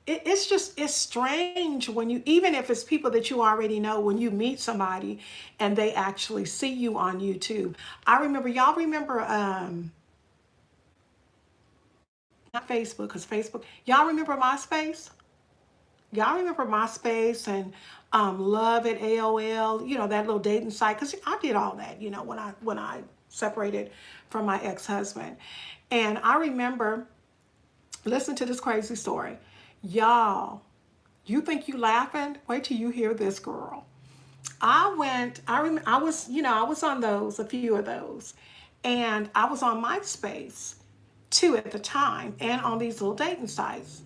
A: it's strange when you, even if it's people that you already know, when you meet somebody and they actually see you on YouTube. I remember, y'all remember, not Facebook, because Facebook, y'all remember MySpace? Y'all remember MySpace and Love at AOL, that little dating site? Because I did all that, when I separated from my ex-husband. And I remember, listen to this crazy story. Y'all, you think you laughing? Wait till you hear this, girl. I was on those, a few of those. And I was on MySpace too at the time and on these little dating sites.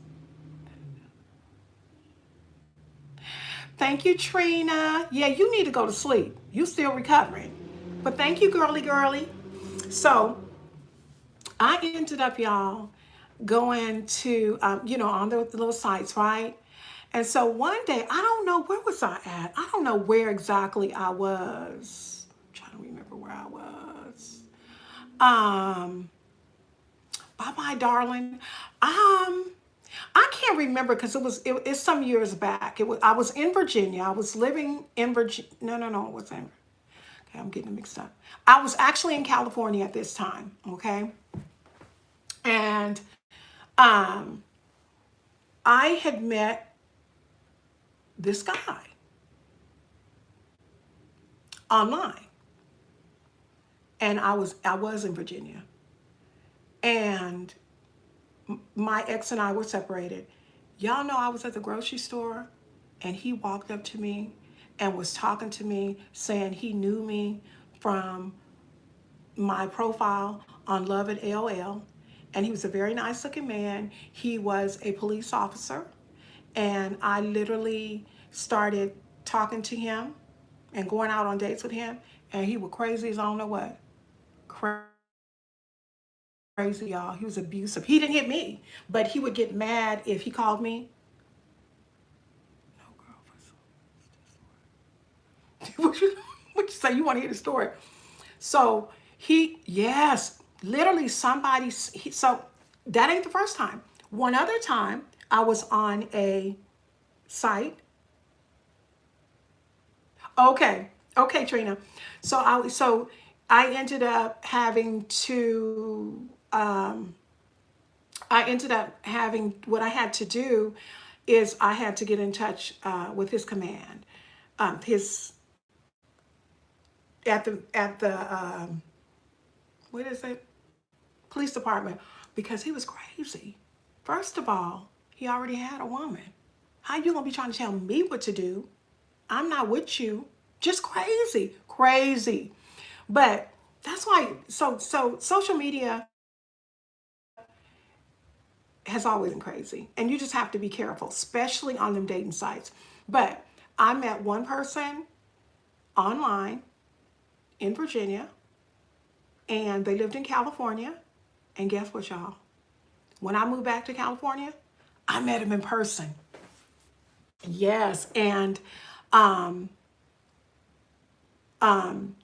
A: Thank you, Trina. Yeah, you need to go to sleep. You still recovering. But thank you, girly. So I ended up, y'all, going to, on the little sites, right? And so one day, I don't know, where was I at? I don't know where exactly I was. I'm trying to remember where I was. Bye-bye, darling. I can't remember because it's some years back. I was in Virginia. I was living in Virginia. No, it wasn't. Okay, I'm getting mixed up. I was actually in California at this time, okay? And I had met this guy online. And I was in Virginia. And my ex and I were separated. Y'all know I was at the grocery store and he walked up to me and was talking to me, saying he knew me from my profile on Love at AOL. And he was a very nice looking man. He was a police officer. And I literally started talking to him and going out on dates with him. And he was crazy as I don't know what. Crazy, y'all. He was abusive. He didn't hit me, but he would get mad if he called me. No, girl. What you say? You want to hear the story? So yes, literally somebody, so that ain't the first time. One other time I was on a site. Okay. Okay, Trina. So I ended up having to I ended up having, what I had to do is I had to get in touch with his command, his at the what is it, police department, because he was crazy. First of all, he already had a woman. How you gonna be trying to tell me what to do? I'm not with you. Just crazy, crazy. But that's why. So social media has always been crazy, and you just have to be careful, especially on them dating sites. But I met one person online in Virginia, and they lived in California. And guess what, y'all? When I moved back to California, I met him in person. Yes, and um, um,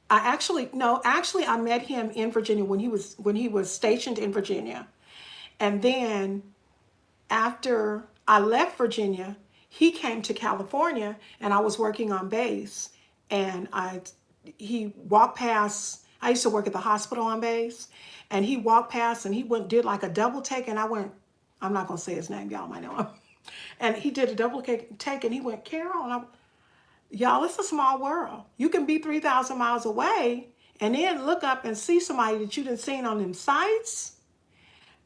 A: I actually no, actually I met him in Virginia when he was stationed in Virginia, and then after I left Virginia, he came to California, and I was working on base, and he walked past. I used to work at the hospital on base, and he walked past, and he went did like a double take, and I went. I'm not gonna say his name, y'all might know him. And he did a double take, and he went, Carol, and I, y'all, it's a small world. You can be 3,000 miles away, and then look up and see somebody that you didn't seen on them sites,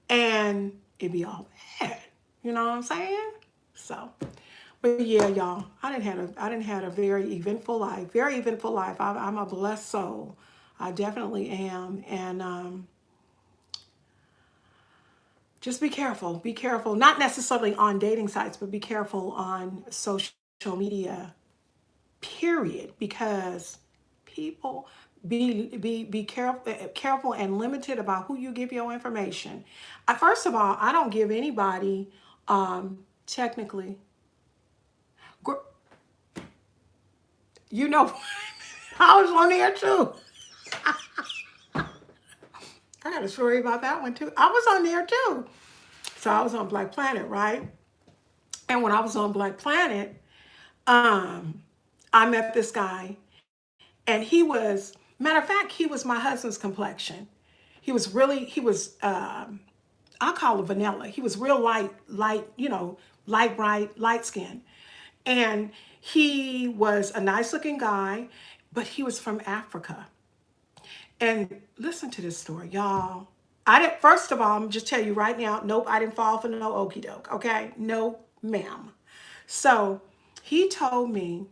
A: and it'd be all bad. You know what I'm saying? So, but yeah, y'all, I didn't had a very eventful life. Very eventful life. I'm a blessed soul. I definitely am. And just be careful. Be careful. Not necessarily on dating sites, but be careful on social media. Period. Because people be careful and limited about who you give your information. First of all, I don't give anybody technically. You know, I was on there too. I got a story about that one too. I was on there too. So I was on Black Planet, right? And when I was on Black Planet, um, I met this guy, and he was, matter of fact, he was my husband's complexion. He was, I call it vanilla. He was real light, light bright, light skin. And he was a nice looking guy, but he was from Africa. And listen to this story, y'all. I didn't, first of all, I'm just tell you right now, nope, I didn't fall for no okey doke, okay? No, ma'am. So he told me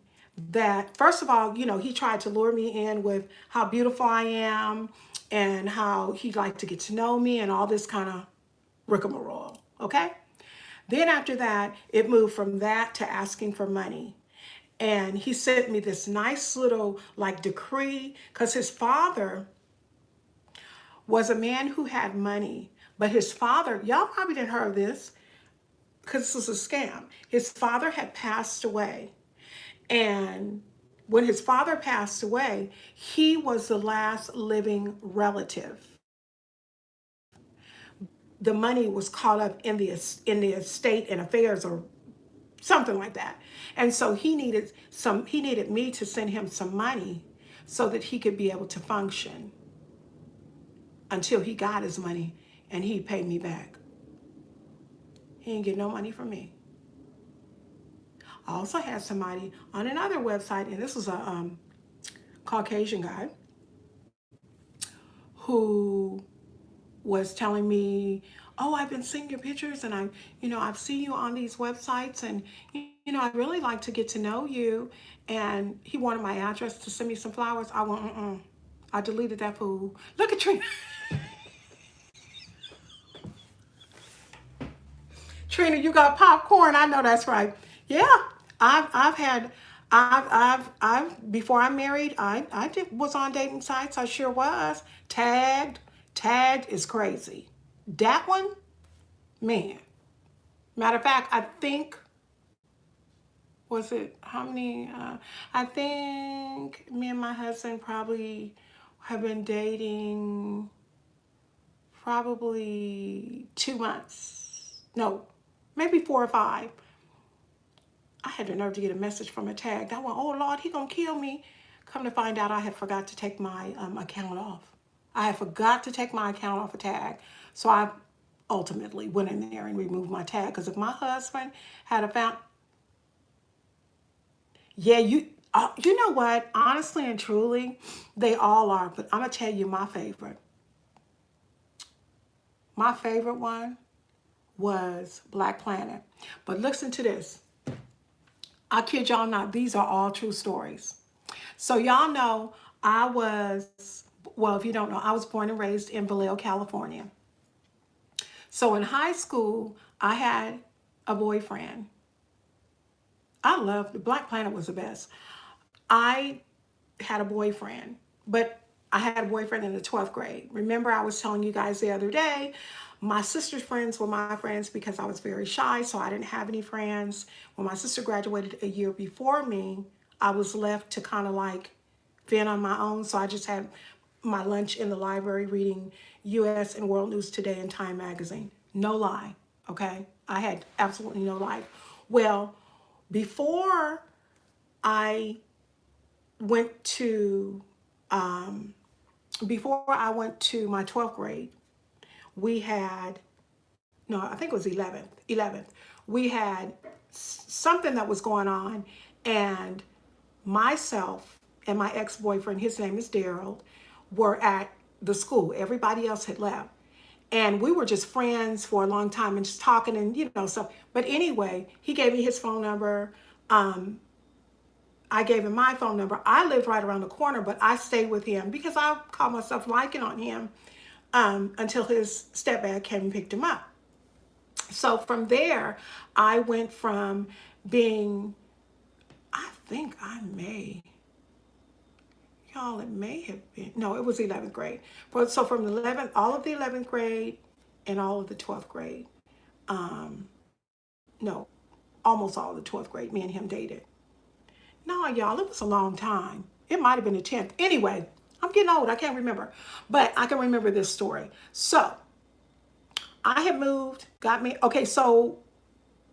A: that, first of all, he tried to lure me in with how beautiful I am and how he'd like to get to know me and all this kind of rigmarole, okay? Then after that, it moved from that to asking for money. And he sent me this nice little like decree, because his father was a man who had money. But his father, y'all probably didn't heard of this because this was a scam. His father had passed away. And when his father passed away, he was the last living relative. The money was caught up in the estate and affairs, or something like that. And so he needed me to send him some money so that he could be able to function until he got his money, and he paid me back. He didn't get no money from me. I also had somebody on another website, and this was a Caucasian guy who was telling me, "Oh, I've been seeing your pictures, and I've seen you on these websites, and I'd really like to get to know you." And he wanted my address to send me some flowers. I went, I deleted that fool. Look at Trina. Trina, you got popcorn. I know that's right. Yeah, I've had, before I married, was on dating sites. I sure was. Tagged is crazy. That one, man. Matter of fact, I think, was it, how many, I think me and my husband probably have been dating probably 2 months. No, maybe 4 or 5. I had the nerve to get a message from a tag. I went, oh Lord, he gonna kill me. Come to find out, I had forgot to take my account off. I had forgot to take my account off a tag. So I ultimately went in there and removed my tag. Because if my husband had a found, yeah, you know what? Honestly and truly, they all are. But I'm gonna tell you my favorite. My favorite one was Black Planet. But listen to this. I kid y'all not. These are all true stories. So y'all know I was, well, if you don't know, I was born and raised in Vallejo, California. So in high school, I had a boyfriend. I loved, the Black Planet was the best. I had a boyfriend, but I had a boyfriend in the 12th grade. Remember, I was telling you guys the other day, my sister's friends were my friends because I was very shy, so I didn't have any friends. When my sister graduated a year before me, I was left to kind of like fend on my own. So I just had my lunch in the library reading US and World News Today and Time Magazine. No lie, okay? I had absolutely no life. Well, before I went to before I went to my 12th grade, we had, no, I think it was 11th. We had something that was going on, and myself and my ex-boyfriend, his name is Daryl, were at the school. Everybody else had left. And we were just friends for a long time and just talking and, stuff. But anyway, he gave me his phone number. I gave him my phone number. I lived right around the corner, but I stayed with him because I called myself liking on him until his stepdad came and picked him up. So from there, I went from being, I think I may, y'all, it may have been, no, it was 11th grade. So from the 11th, all of the 11th grade and all of the 12th grade, no, almost all of the 12th grade, me and him dated. No, y'all, it was a long time. It might have been the 10th. Anyway, I'm getting old. I can't remember. But I can remember this story. So I had moved, got me. Okay, so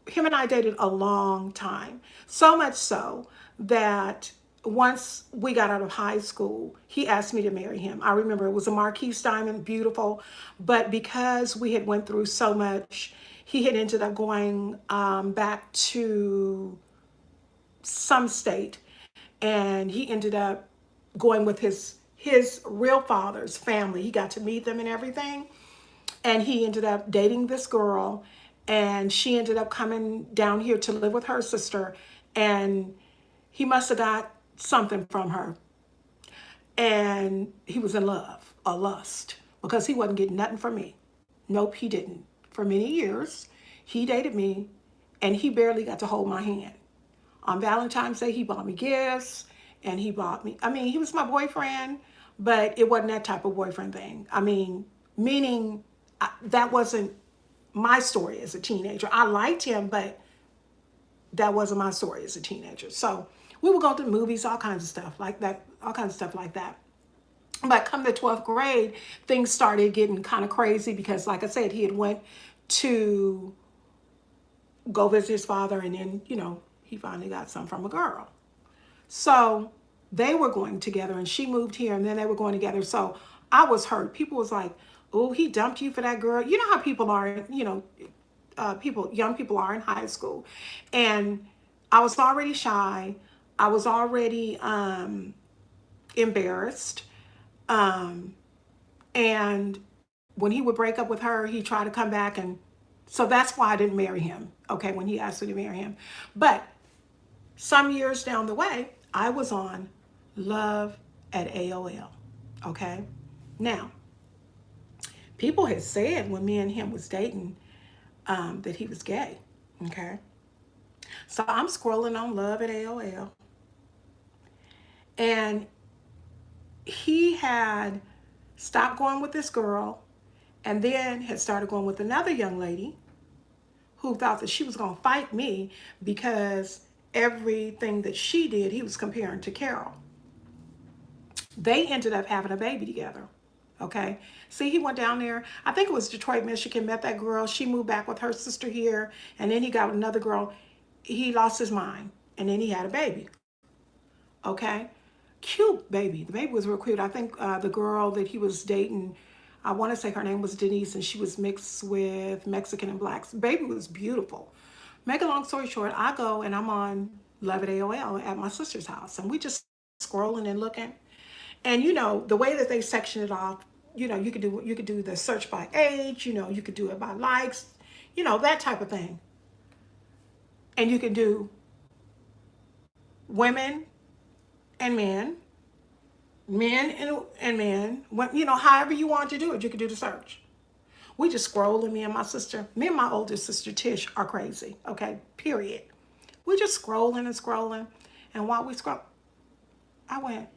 A: him and I dated a long time. So much so that once we got out of high school, he asked me to marry him. I remember it was a Marquise diamond, beautiful. But because we had went through so much, he had ended up going back to some state, and he ended up going with his real father's family. He got to meet them and everything, and he ended up dating this girl, and she ended up coming down here to live with her sister, and he must have got something from her, and he was in love or lust because he wasn't getting nothing from me. Nope, he didn't. For many years he dated me, and he barely got to hold my hand. On Valentine's Day, he bought me gifts, and he bought me, I mean, he was my boyfriend, but it wasn't that type of boyfriend thing. I mean, meaning that wasn't my story as a teenager. I liked him, but that wasn't my story as a teenager. So we would go to the movies, all kinds of stuff like that, all kinds of stuff like that. But come the 12th grade, things started getting kind of crazy because, like I said, he had went to go visit his father, and then, he finally got some from a girl. So they were going together, and she moved here, and then they were going together. So I was hurt. People was like, oh, he dumped you for that girl. You know how people are, young people are in high school. And I was already shy. I was already embarrassed. And when he would break up with her, he tried to come back. And so that's why I didn't marry him, okay, when he asked me to marry him. But some years down the way, I was on Love at AOL, okay? Now, people had said when me and him was dating that he was gay, okay? So I'm scrolling on Love at AOL, and he had stopped going with this girl and then had started going with another young lady who thought that she was going to fight me because everything that she did, he was comparing to Carol. They ended up having a baby together, Okay. See, he went down there. I think it was Detroit, Michigan, met that girl. She moved back with her sister here. And then he got another girl. He lost his mind. And then he had a baby. Okay. Cute baby. The baby was real cute. I think the girl that he was dating, I want to say her name was Denise, and she was mixed with Mexican and blacks. Baby was beautiful. Make a long story short, I go and I'm on Love at AOL at my sister's house. And we just scrolling and looking. And you know, the way that they section it off, you know, you could do the search by age, you know, you could do it by likes, you know, that type of thing. And you can do women and men, and men, you know, however you want to do it, you can do the search. We just scrolling, me and my older sister Tish are crazy, okay, period. We just scrolling and scrolling. And while we scroll, I went,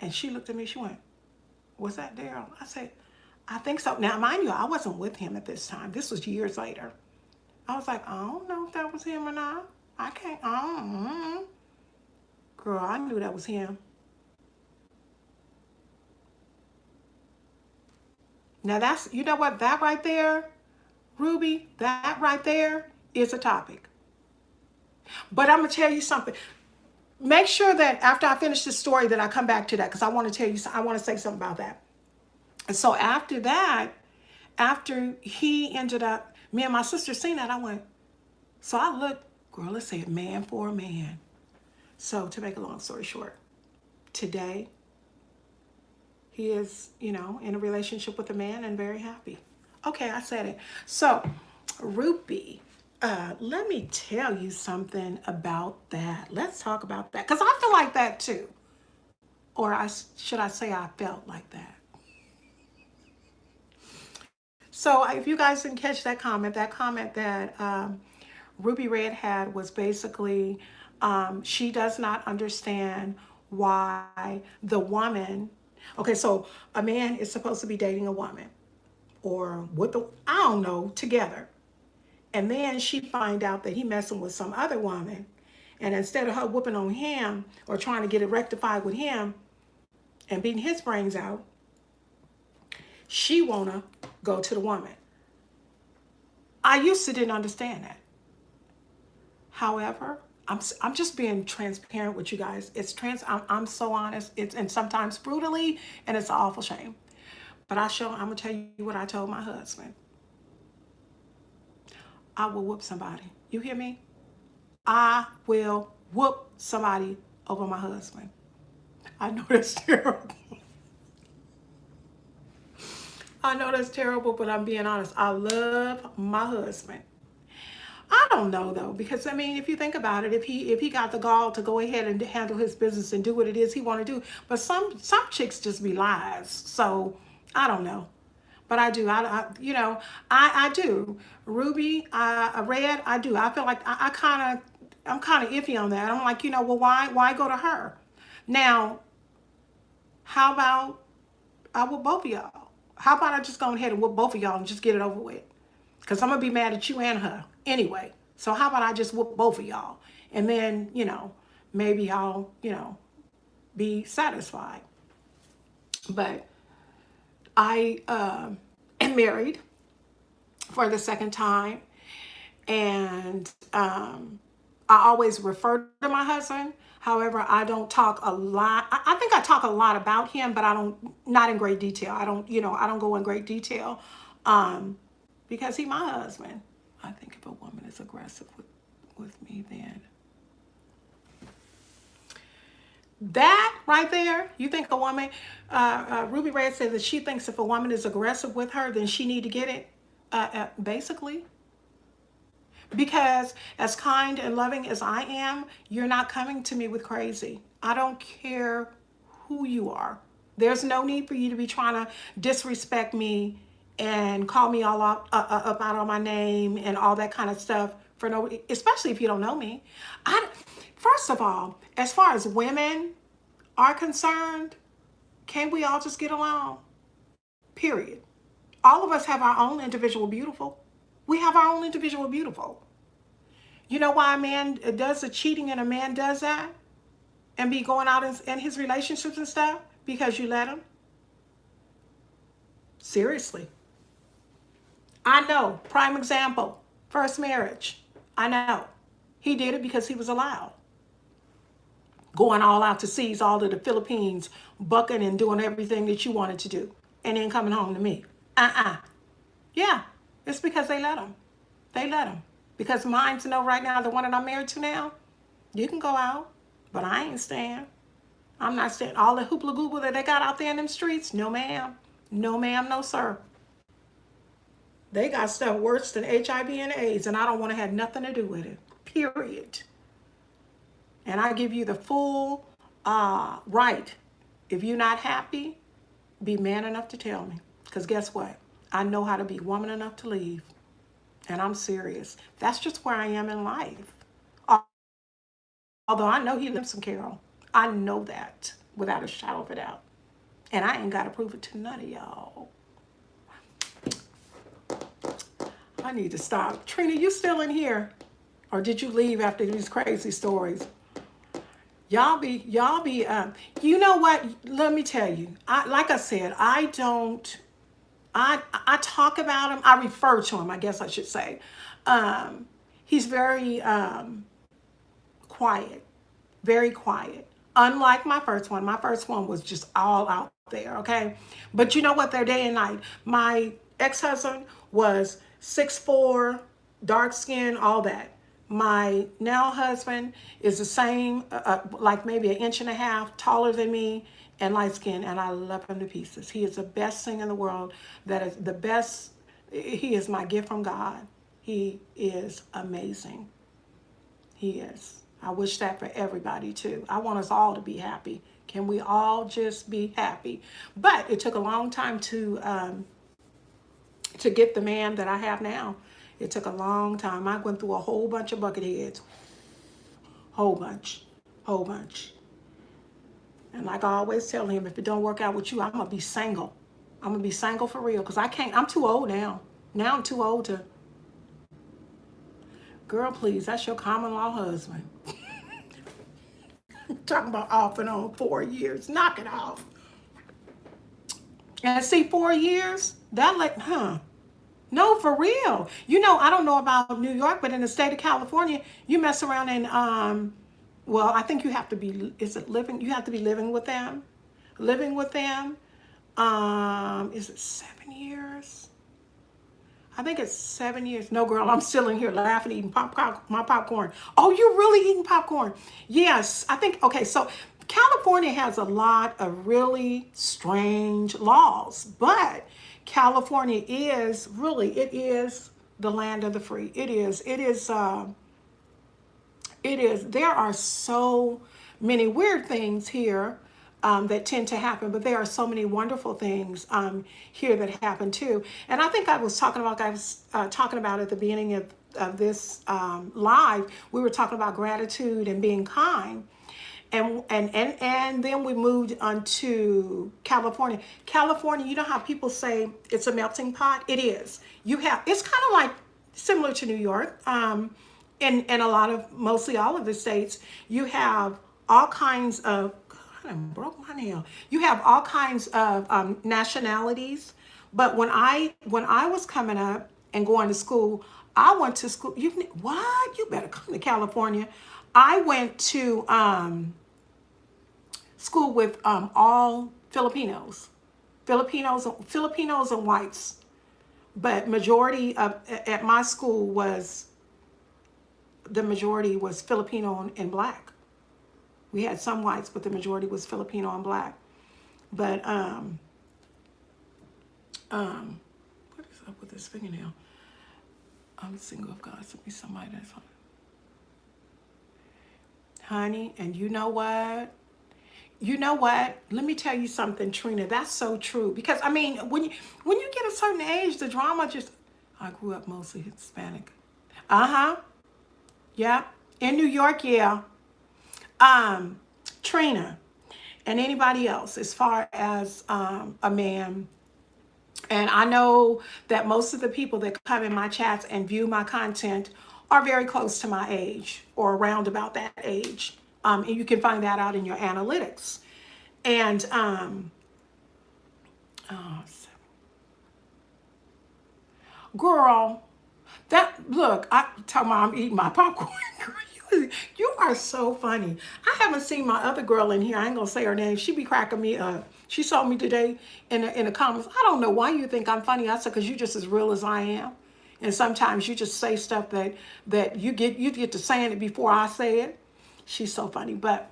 A: and she looked at me, she went, was that Daryl? I said, I think so. Now, mind you, I wasn't with him at this time. This was years later. I was like, I don't know if that was him or not. I can't, I don't know. Girl, I knew that was him. Now that's, you know what, that right there, Ruby, that right there is a topic. But I'm going to tell you something. Make sure that after I finish this story that I come back to that, because I want to tell you, I want to say something about that. And so after that, after he ended up, me and my sister seen that, I went, so I looked, girl, let's say a man for a man. So to make a long story short, today he is, you know, in a relationship with a man and very happy. Okay, I said it. So, Ruby, let me tell you something about that. Let's talk about that. Because I feel like that too. Or should I say I felt like that. So if you guys didn't catch that comment that Ruby Red had was basically she does not understand why the woman, okay, so a man is supposed to be dating a woman or with the, I don't know, together. And then she find out that he messing with some other woman. And instead of her whooping on him or trying to get it rectified with him and beating his brains out, she wanna go to the woman. I used to didn't understand that. However, I'm just being transparent with you guys. I'm so honest. It's, and sometimes brutally, and it's an awful shame. But I'm gonna tell you what I told my husband. I will whoop somebody. You hear me? I will whoop somebody over my husband. I know that's terrible. I know that's terrible, but I'm being honest. I love my husband. I don't know though, because I mean, if you think about it, if he got the gall to go ahead and handle his business and do what it is he want to do, but some chicks just be lies. So I don't know, but I do. You know, I do. Ruby, Red, I do. I feel like I'm kind of iffy on that. I'm like, you know, well, why go to her? Now, how about I whoop both of y'all? How about I just go ahead and whoop both of y'all and just get it over with? Because I'm going to be mad at you and her anyway. So how about I just whoop both of y'all? And then, you know, maybe I'll, you know, be satisfied. But I am married for the second time. And I always refer to my husband. However, I don't talk a lot. I think I talk a lot about him, but not in great detail. I don't go in great detail because he's my husband. I think if a woman is aggressive with me, then that right there, you think a woman, Ruby Red says that she thinks if a woman is aggressive with her, then she need to get it, basically. Because as kind and loving as I am, you're not coming to me with crazy. I don't care who you are. There's no need for you to be trying to disrespect me and call me all up out on my name and all that kind of stuff for no, especially if you don't know me. First of all, as far as women are concerned, can't we all just get along? Period. All of us have our own individual beautiful. We have our own individual beautiful. You know why a man does the cheating and a man does that? And be going out in his relationships and stuff? Because you let him. Seriously. I know. Prime example. First marriage. I know. He did it because he was allowed. Going all out to seas, all of the Philippines, bucking and doing everything that you wanted to do. And then coming home to me. Yeah. It's because they let him. They let him. Because mine's know right now, the one that I'm married to now, you can go out, but I ain't staying. I'm not staying. All the hoopla gooba that they got out there in them streets, no ma'am. No ma'am, no sir. They got stuff worse than HIV and AIDS, and I don't want to have nothing to do with it. Period. And I give you the full right. If you're not happy, be man enough to tell me. Because guess what? I know how to be woman enough to leave. And I'm serious. That's just where I am in life. Although I know he lives in Carol. I know that without a shadow of a doubt. And I ain't got to prove it to none of y'all. I need to stop. Trina, you still in here? Or did you leave after these crazy stories? Y'all be, you know what? Let me tell you. Like I said, I talk about him. I refer to him, I guess I should say. He's very quiet, very quiet. Unlike my first one. My first one was just all out there, okay? But you know what? They're day and night. My ex-husband was 6'4", dark skin, all that. My now husband is the same, like maybe an inch and a half taller than me and light skin, and I love him to pieces. He is the best thing in the world. That is the best. He is my gift from God. He is amazing. He is. I wish that for everybody too. I want us all to be happy. Can we all just be happy? But it took a long time to get the man that I have now. It took a long time. I went through a whole bunch of bucket heads. Whole bunch. Whole bunch. And like I always tell him, if it don't work out with you, I'm going to be single. I'm going to be single for real because I can't. I'm too old now. Now I'm too old to. Girl, please, that's your common law husband. Talking about off and on 4 years. Knock it off. And see, 4 years, that like, no, for real. You know, I don't know about New York, but in the state of California, you mess around and, well, I think you have to be, is it living? You have to be living with them. Living with them. Is it 7 years? I think it's 7 years. No, girl, I'm still in here laughing, eating my popcorn. Oh, you're really eating popcorn? Yes, I think, okay, so California has a lot of really strange laws, but California is really, it is the land of the free. It is, there are so many weird things here that tend to happen, but there are so many wonderful things here that happen too. And I think I was talking about at the beginning of this live, we were talking about gratitude and being kind. And then we moved on to California. California, you know how people say it's a melting pot? It is. It's kind of like similar to New York. In a lot of, mostly all of the states, you have all kinds of, God, I broke my nail. You have all kinds of nationalities. But when I was coming up and going to school, I went to school. What? You better come to California. I went to school with all Filipinos and whites. But majority at my school was Filipino and black. We had some whites, but the majority was Filipino and black. But what is up with this fingernail? I'm single. If God sent me somebody that's fine. Honey, and you know what? Let me tell you something, Trina. That's so true. Because I mean, when you get a certain age, the drama just. I grew up mostly Hispanic. Yeah. In New York, yeah. Trina, and anybody else, as far as a man. And I know that most of the people that come in my chats and view my content are very close to my age or around about that age. And you can find that out in your analytics. And Girl, look, I tell my I'm eating my popcorn. You are so funny. I haven't seen my other girl in here. I ain't gonna say her name. She be cracking me up. She saw me today in the comments. I don't know why you think I'm funny. I said, because you just as real as I am. And sometimes you just say stuff that you get to saying it before I say it. She's so funny. But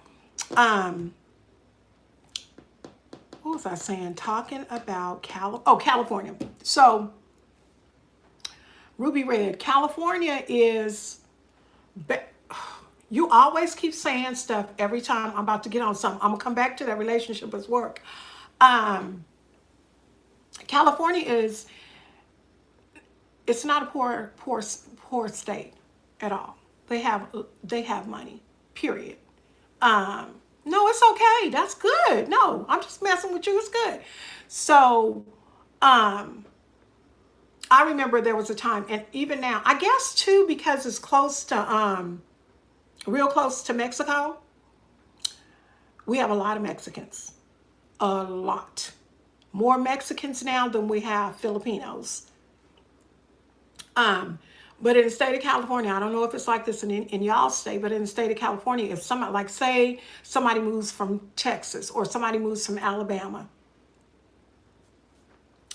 A: what was I saying? Talking about California. So Ruby Red, California is. You always keep saying stuff every time I'm about to get on something. I'm gonna come back to that relationship as work. Um, California is. It's not a poor state at all. They have money. Period. No, it's okay. That's good. No, I'm just messing with you. It's good. So, I remember there was a time, and even now, I guess too, because it's close to, real close to Mexico, we have a lot of Mexicans. A lot. More Mexicans now than we have Filipinos. Um, but in the state of California, I don't know if it's like this in y'all state, but in the state of California, if somebody, like say somebody moves from Texas or somebody moves from Alabama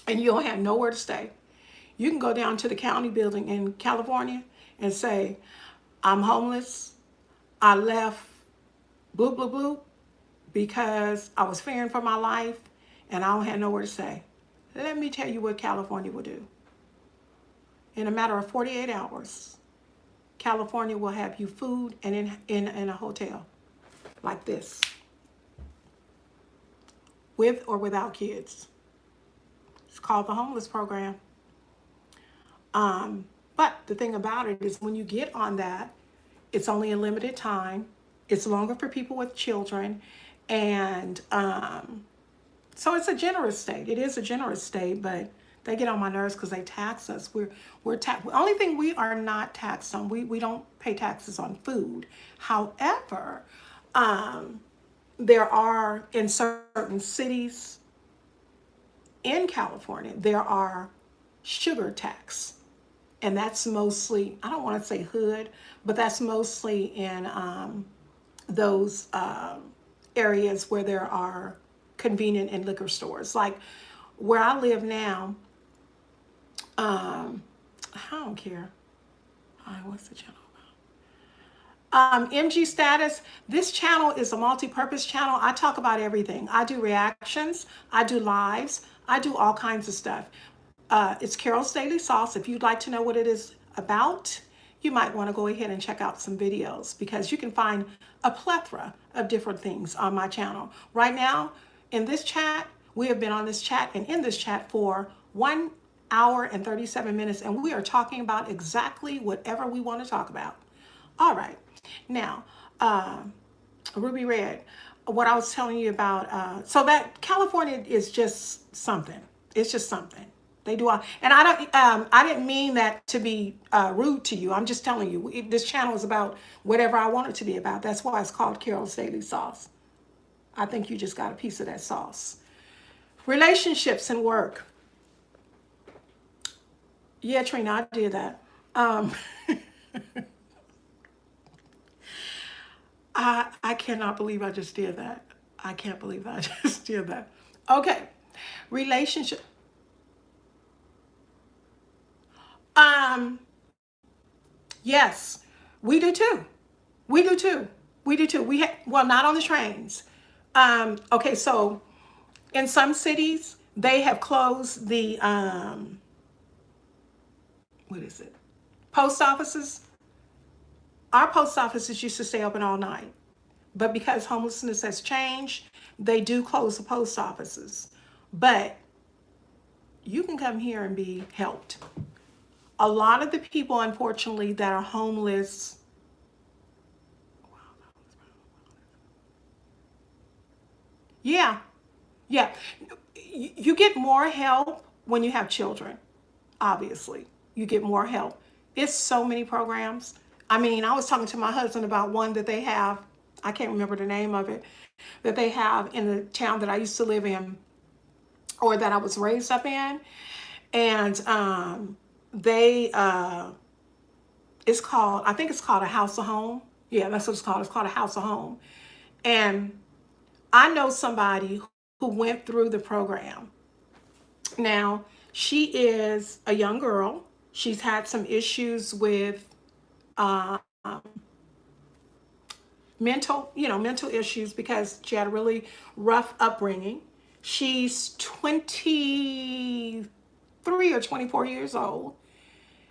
A: and you don't have nowhere to stay, you can go down to the county building in California and say, I'm homeless. I left blue, blue, blue because I was fearing for my life and I don't have nowhere to stay. Let me tell you what California will do. In a matter of 48 hours, California will have you food and in a hotel like this, with or without kids. It's called the homeless program. But the thing about it is when you get on that, it's only a limited time. It's longer for people with children. And so it's a generous state. It is a generous state, but they get on my nerves because they tax us. We're taxed. The only thing we are not taxed on, we don't pay taxes on food. However, there are in certain cities in California, there are sugar tax. And that's mostly, I don't want to say hood, but that's mostly in those areas where there are convenient and liquor stores. Like where I live now, I don't care. What's the channel about? MG Status. This channel is a multi-purpose channel. I talk about everything. I do reactions. I do lives. I do all kinds of stuff. It's Carol's Daily Sauce. If you'd like to know what it is about, you might want to go ahead and check out some videos because you can find a plethora of different things on my channel. Right now, in this chat, we have been on this chat and in this chat for 1 hour and 37 minutes, and we are talking about exactly whatever we want to talk about. All right. Now, Ruby Red, what I was telling you about, so that California is just something. It's just something. They do all, and I didn't mean that to be rude to you. I'm just telling you, this channel is about whatever I want it to be about. That's why it's called Carol's Daily Sauce. I think you just got a piece of that sauce. Relationships and work. Yeah, Trina, I did that. I cannot believe I just did that. I can't believe I just did that. Okay, relationship. Yes, we do too. We do too. We do too. Well, not on the trains. Okay, so in some cities they have closed the what is it? Post offices. Our post offices used to stay open all night, but because homelessness has changed, they do close the post offices. But you can come here and be helped. A lot of the people, unfortunately, that are homeless. Yeah, yeah. You get more help when you have children, obviously. You get more help. It's so many programs. I mean, I was talking to my husband about one that they have. I can't remember the name of it, that they have in the town that I used to live in or that I was raised up in. And they it's called, I think it's called a house of home. Yeah, that's what it's called. It's called a house of home. And I know somebody who went through the program. Now, she is a young girl. She's had some issues with uh, mental issues because she had a really rough upbringing. She's 23 or 24 years old.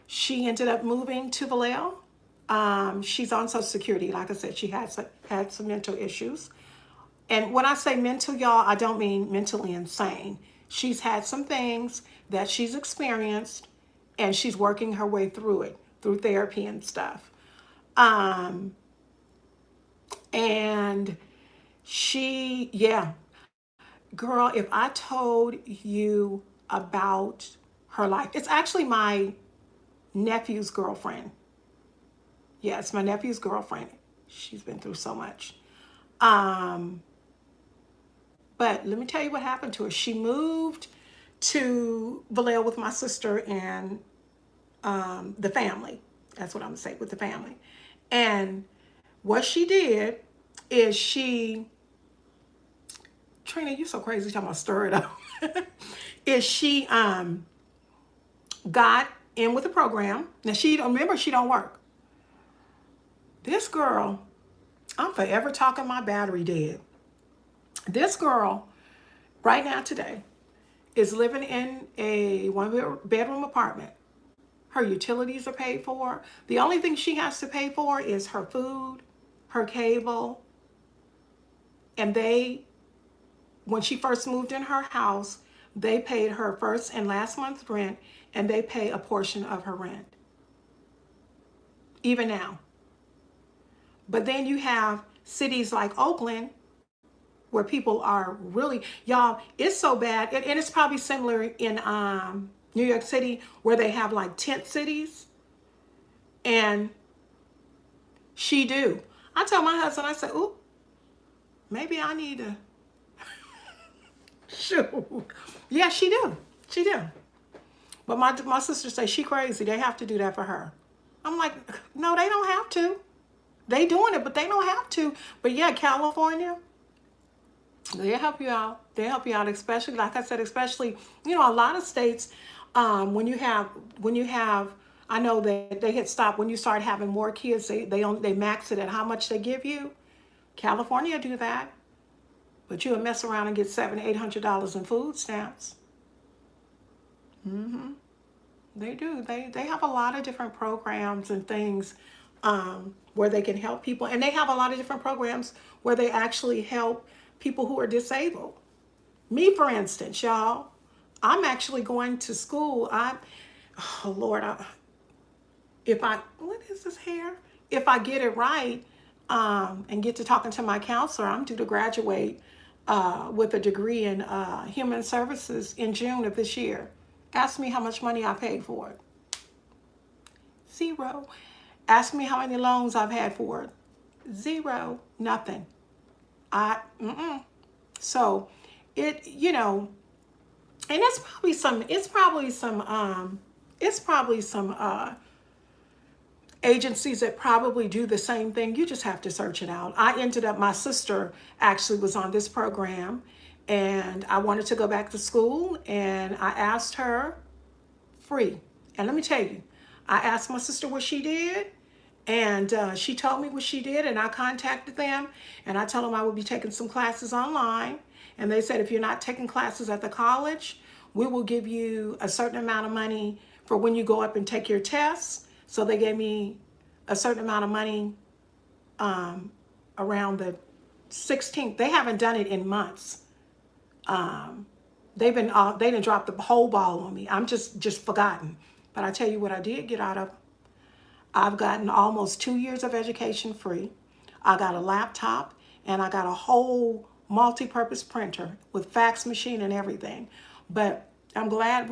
A: She ended up moving to Vallejo. She's on Social Security. Like I said, she had some mental issues. And when I say mental, y'all, I don't mean mentally insane. She's had some things that she's experienced, and she's working her way through it, through therapy and stuff. Um, and yeah, girl, if I told you about her life, it's actually my nephew's girlfriend. Yeah, it's my nephew's girlfriend. She's been through so much. Um, but let me tell you what happened to her. She moved to Vallejo with my sister and the family. That's what I'm gonna say, with the family. And what she did is Trina, you so crazy talking about stir it up. Is she got in with the program. Now she don't remember, she don't work. This girl, I'm forever talking my battery dead. This girl, right now today, is living in a one-bedroom apartment. Her utilities are paid for. The only thing she has to pay for is her food, her cable, and when she first moved in her house, they paid her first and last month's rent, and they pay a portion of her rent, even now. But then you have cities like Oakland where people are really, y'all, it's so bad. And it's probably similar in New York City where they have like tent cities. And she do. I tell my husband, I said, ooh, maybe I need to, shoot. Yeah, she do. She do. But my sister say she crazy. They have to do that for her. I'm like, no, they don't have to. They doing it, but they don't have to. But yeah, California, they help you out. They help you out, especially, like I said, especially, a lot of states, when you have, I know that they hit stop when you start having more kids. They max it at how much they give you. California do that, but you'll mess around and get $700-800 in food stamps. Mm-hmm. They do. They have a lot of different programs and things where they can help people, and they have a lot of different programs where they actually help people who are disabled. Me, for instance, y'all, I'm actually going to school. Oh Lord, what is this here? If I get it right and get to talking to my counselor, I'm due to graduate with a degree in human services in June of this year. Ask me how much money I paid for it. Zero. Ask me how many loans I've had for it. Zero. Nothing. So and it's probably some agencies that probably do the same thing. You just have to search it out. My sister actually was on this program, and I wanted to go back to school, and I asked her, free. And let me tell you, I asked my sister what she did, and she told me what she did, and I contacted them, and I told them I would be taking some classes online. And they said, if you're not taking classes at the college, we will give you a certain amount of money for when you go up and take your tests. So they gave me a certain amount of money around the 16th. They haven't done it in months. They didn't drop the whole ball on me. I'm just forgotten. But I tell you what I did get out of. I've gotten almost 2 years of education free. I got a laptop, and I got a whole multi-purpose printer with fax machine and everything. But I'm glad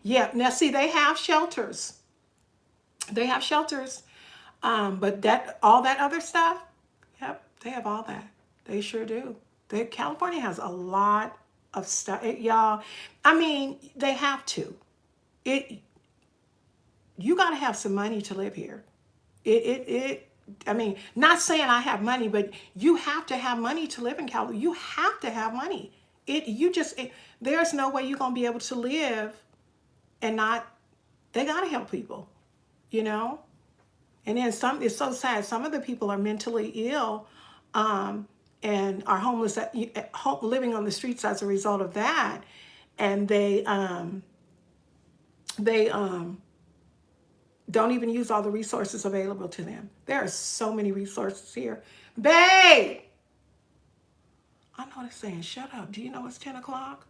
A: yeah, now see, they have shelters. They have shelters. But all that other stuff, yep, they have all that. They sure do. California has a lot of stuff. Y'all, I mean, they have to. It You got to have some money to live here. I mean, not saying I have money, but you have to have money to live in California. You have to have money. There's no way you're going to be able to live and not, they got to help people, you know? And then it's so sad. Some of the people are mentally ill, and are homeless, living on the streets as a result of that. And they don't even use all the resources available to them. There are so many resources here. Babe! I know they're saying, shut up. Do you know it's 10 o'clock?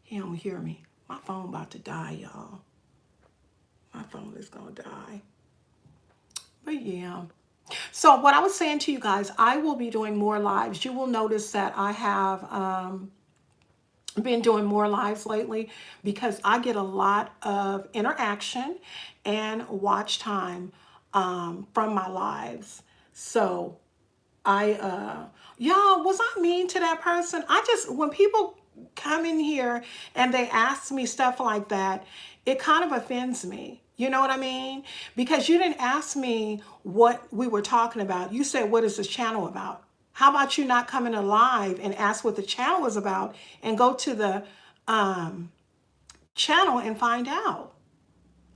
A: He don't hear me. My phone about to die, y'all. My phone is going to die. But yeah. So what I was saying to you guys, I will be doing more lives. You will notice that I have been doing more lives lately because I get a lot of interaction and watch time from my lives. So y'all, was I mean to that person? When people come in here and they ask me stuff like that, it kind of offends me. You know what I mean? Because you didn't ask me what we were talking about. You said, what is this channel about? How about you not coming alive and ask what the channel is about and go to the channel and find out?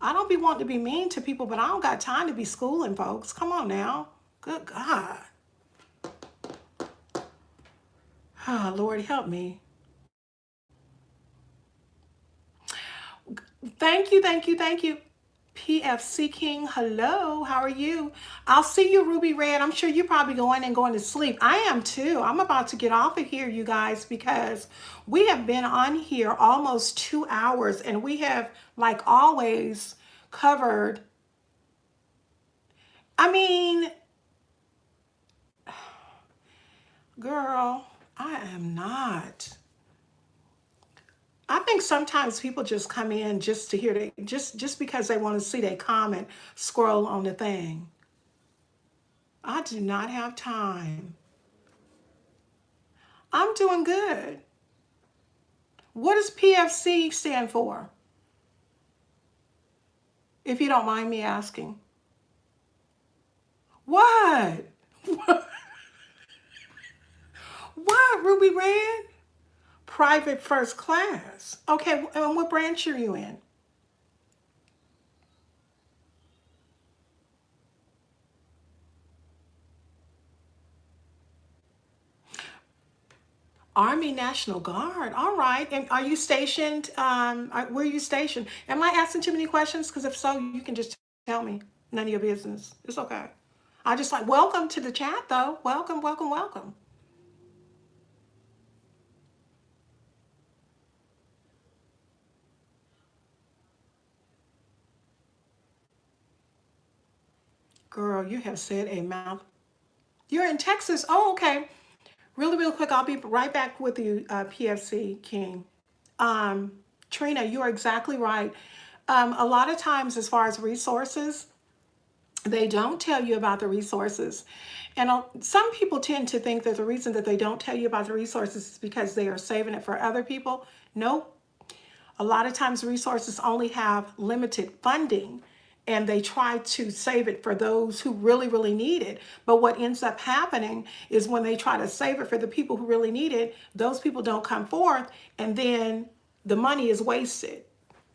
A: I don't be wanting to be mean to people, but I don't got time to be schooling folks. Come on now. Good God. Oh, Lord, help me. Thank you, thank you, thank you. PFC King, hello, how are you? I'll see you, Ruby Red. I'm sure you're probably going to sleep. I am too. I'm about to get off of here, you guys, because we have been on here almost 2 hours and we have, like always, covered. I mean, girl, I am not. I think sometimes people just come in just to hear just because they want to see their comment scroll on the thing. I do not have time. I'm doing good. What does PFC stand for? If you don't mind me asking. What? What, Ruby Red? Private first class. Okay, and what branch are you in? Army National Guard. All right. And are you stationed? Where are you stationed? Am I asking too many questions? Because if so, you can just tell me. None of your business. It's okay. I just like, welcome to the chat though. Welcome, welcome, welcome. Girl, you have said a mouth. You're in Texas. Oh, okay. Really, real quick, I'll be right back with you, PFC King. Um, Trina, you are exactly right. A lot of times, as far as resources, they don't tell you about the resources. And some people tend to think that the reason that they don't tell you about the resources is because they are saving it for other people. Nope. A lot of times resources only have limited funding and they try to save it for those who really, really need it. But what ends up happening is when they try to save it for the people who really need it, those people don't come forth and then the money is wasted.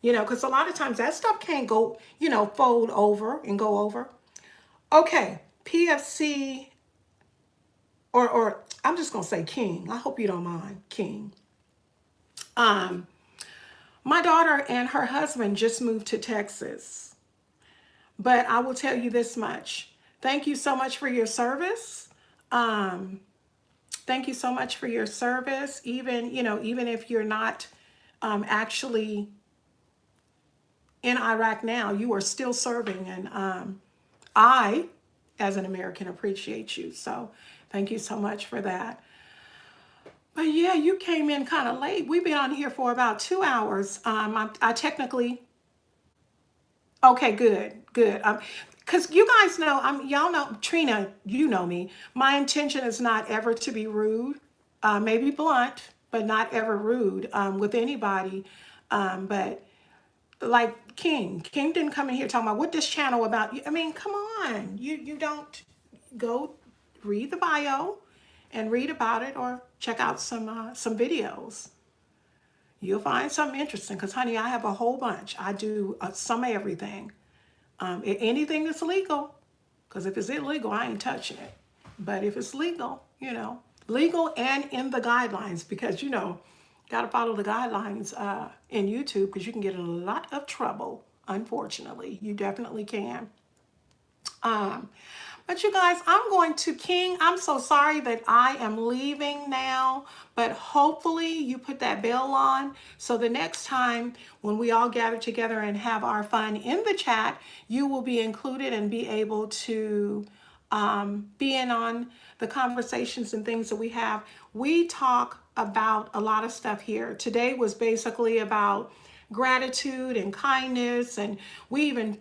A: Because a lot of times that stuff can't go, fold over and go over. Okay, PFC, or I'm just going to say King. I hope you don't mind, King. My daughter and her husband just moved to Texas. But I will tell you this much. Thank you so much for your service. Thank you so much for your service. Even if you're not actually in Iraq now, you are still serving. And I, as an American, appreciate you. So thank you so much for that. But yeah, you came in kind of late. We've been on here for about 2 hours. I technically, okay, good, good. Because you guys know, y'all know, Trina, you know me. My intention is not ever to be rude, maybe blunt, but not ever rude with anybody. But like King didn't come in here talking about what this channel about. I mean, come on, you don't go read the bio and read about it, or check out some videos. You'll find something interesting, because honey, I have a whole bunch. I do some of everything. Anything that's legal, because if it's illegal, I ain't touching it. But if it's legal, legal and in the guidelines, because got to follow the guidelines in YouTube, because you can get in a lot of trouble. Unfortunately, you definitely can. But you guys, I'm going to King. I'm so sorry that I am leaving now, but hopefully you put that bell on, so the next time when we all gather together and have our fun in the chat, you will be included and be able to be in on the conversations and things that we have. We talk about a lot of stuff here. Today was basically about gratitude and kindness, and we even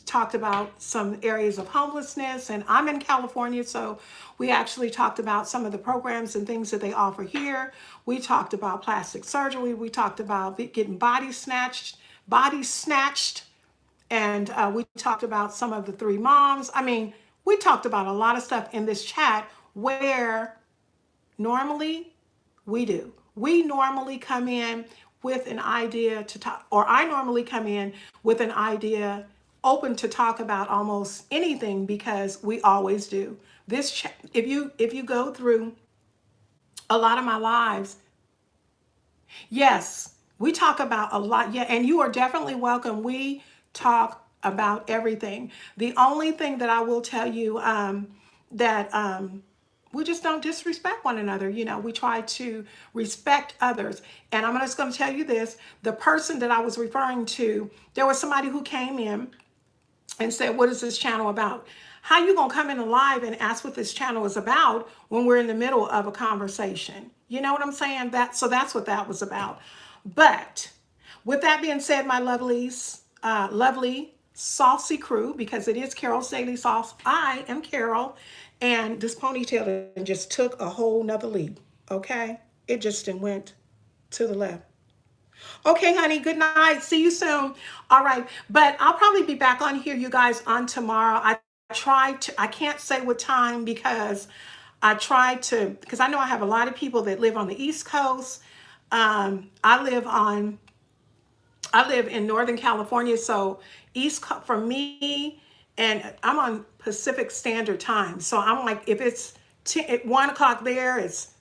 A: talked about some areas of homelessness. And I'm in California, so we actually talked about some of the programs and things that they offer here. We talked about plastic surgery. We talked about getting body snatched, and we talked about some of the three moms. I mean, we talked about a lot of stuff in this chat, where normally we normally come in with an idea to talk, or I normally come in with an idea open to talk about almost anything, because we always do. If you go through a lot of my lives, yes, we talk about a lot. Yeah, and you are definitely welcome. We talk about everything. The only thing that I will tell you that we just don't disrespect one another. We try to respect others. And I'm just going to tell you this: the person that I was referring to, there was somebody who came in and said, what is this channel about? How you gonna come in live and ask what this channel is about when we're in the middle of a conversation? You know what I'm saying? So that's what that was about. But with that being said, my lovelies, lovely saucy crew, because it is Carol's Daily Sauce. I am Carol, and this ponytail just took a whole nother leap. Okay, it just went to the left. Okay, honey, good night. See you soon. All right. But I'll probably be back on here, you guys, on tomorrow. I can't say what time, because because I know I have a lot of people that live on the East Coast. I live in Northern California, so for me, and I'm on Pacific Standard Time. So I'm like, if it's 1 o'clock there, it's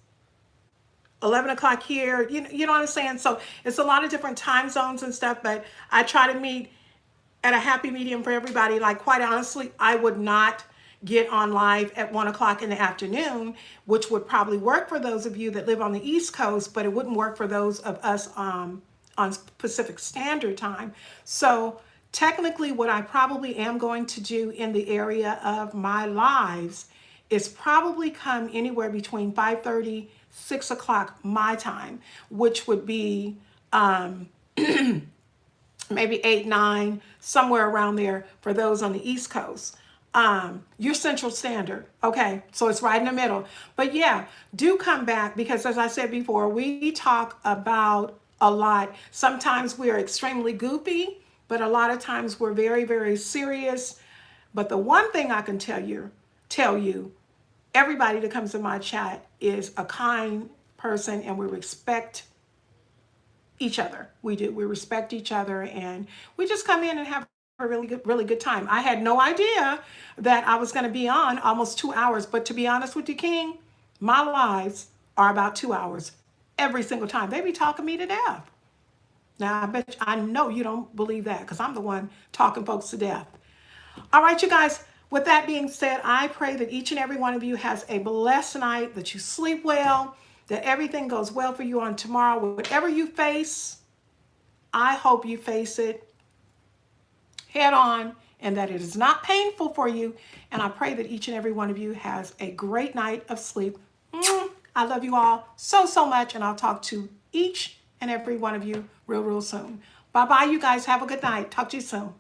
A: 11 o'clock here, you know what I'm saying? So it's a lot of different time zones and stuff, but I try to meet at a happy medium for everybody. Like, quite honestly, I would not get on live at 1 o'clock in the afternoon, which would probably work for those of you that live on the East Coast, but it wouldn't work for those of us on Pacific Standard Time. So technically, what I probably am going to do in the area of my lives is probably come anywhere between 5:30, 6 o'clock my time, which would be maybe 8, 9, somewhere around there for those on the East Coast. You're Central Standard. Okay, so it's right in the middle. But yeah, do come back, because as I said before, we talk about a lot. Sometimes we're extremely goofy, but a lot of times we're very, very serious. But the one thing I can tell you, everybody that comes in my chat is a kind person, and we respect each other. We do. We respect each other, and we just come in and have a really good time. I had no idea that I was going to be on almost 2 hours, but to be honest with you, King, my lives are about 2 hours every single time. They be talking me to death. Now, I know you don't believe that, because I'm the one talking folks to death. All right, you guys, with that being said, I pray that each and every one of you has a blessed night, that you sleep well, that everything goes well for you on tomorrow. Whatever you face, I hope you face it head on, and that it is not painful for you. And I pray that each and every one of you has a great night of sleep. I love you all so, so much, and I'll talk to each and every one of you real soon. Bye-bye, you guys. Have a good night. Talk to you soon.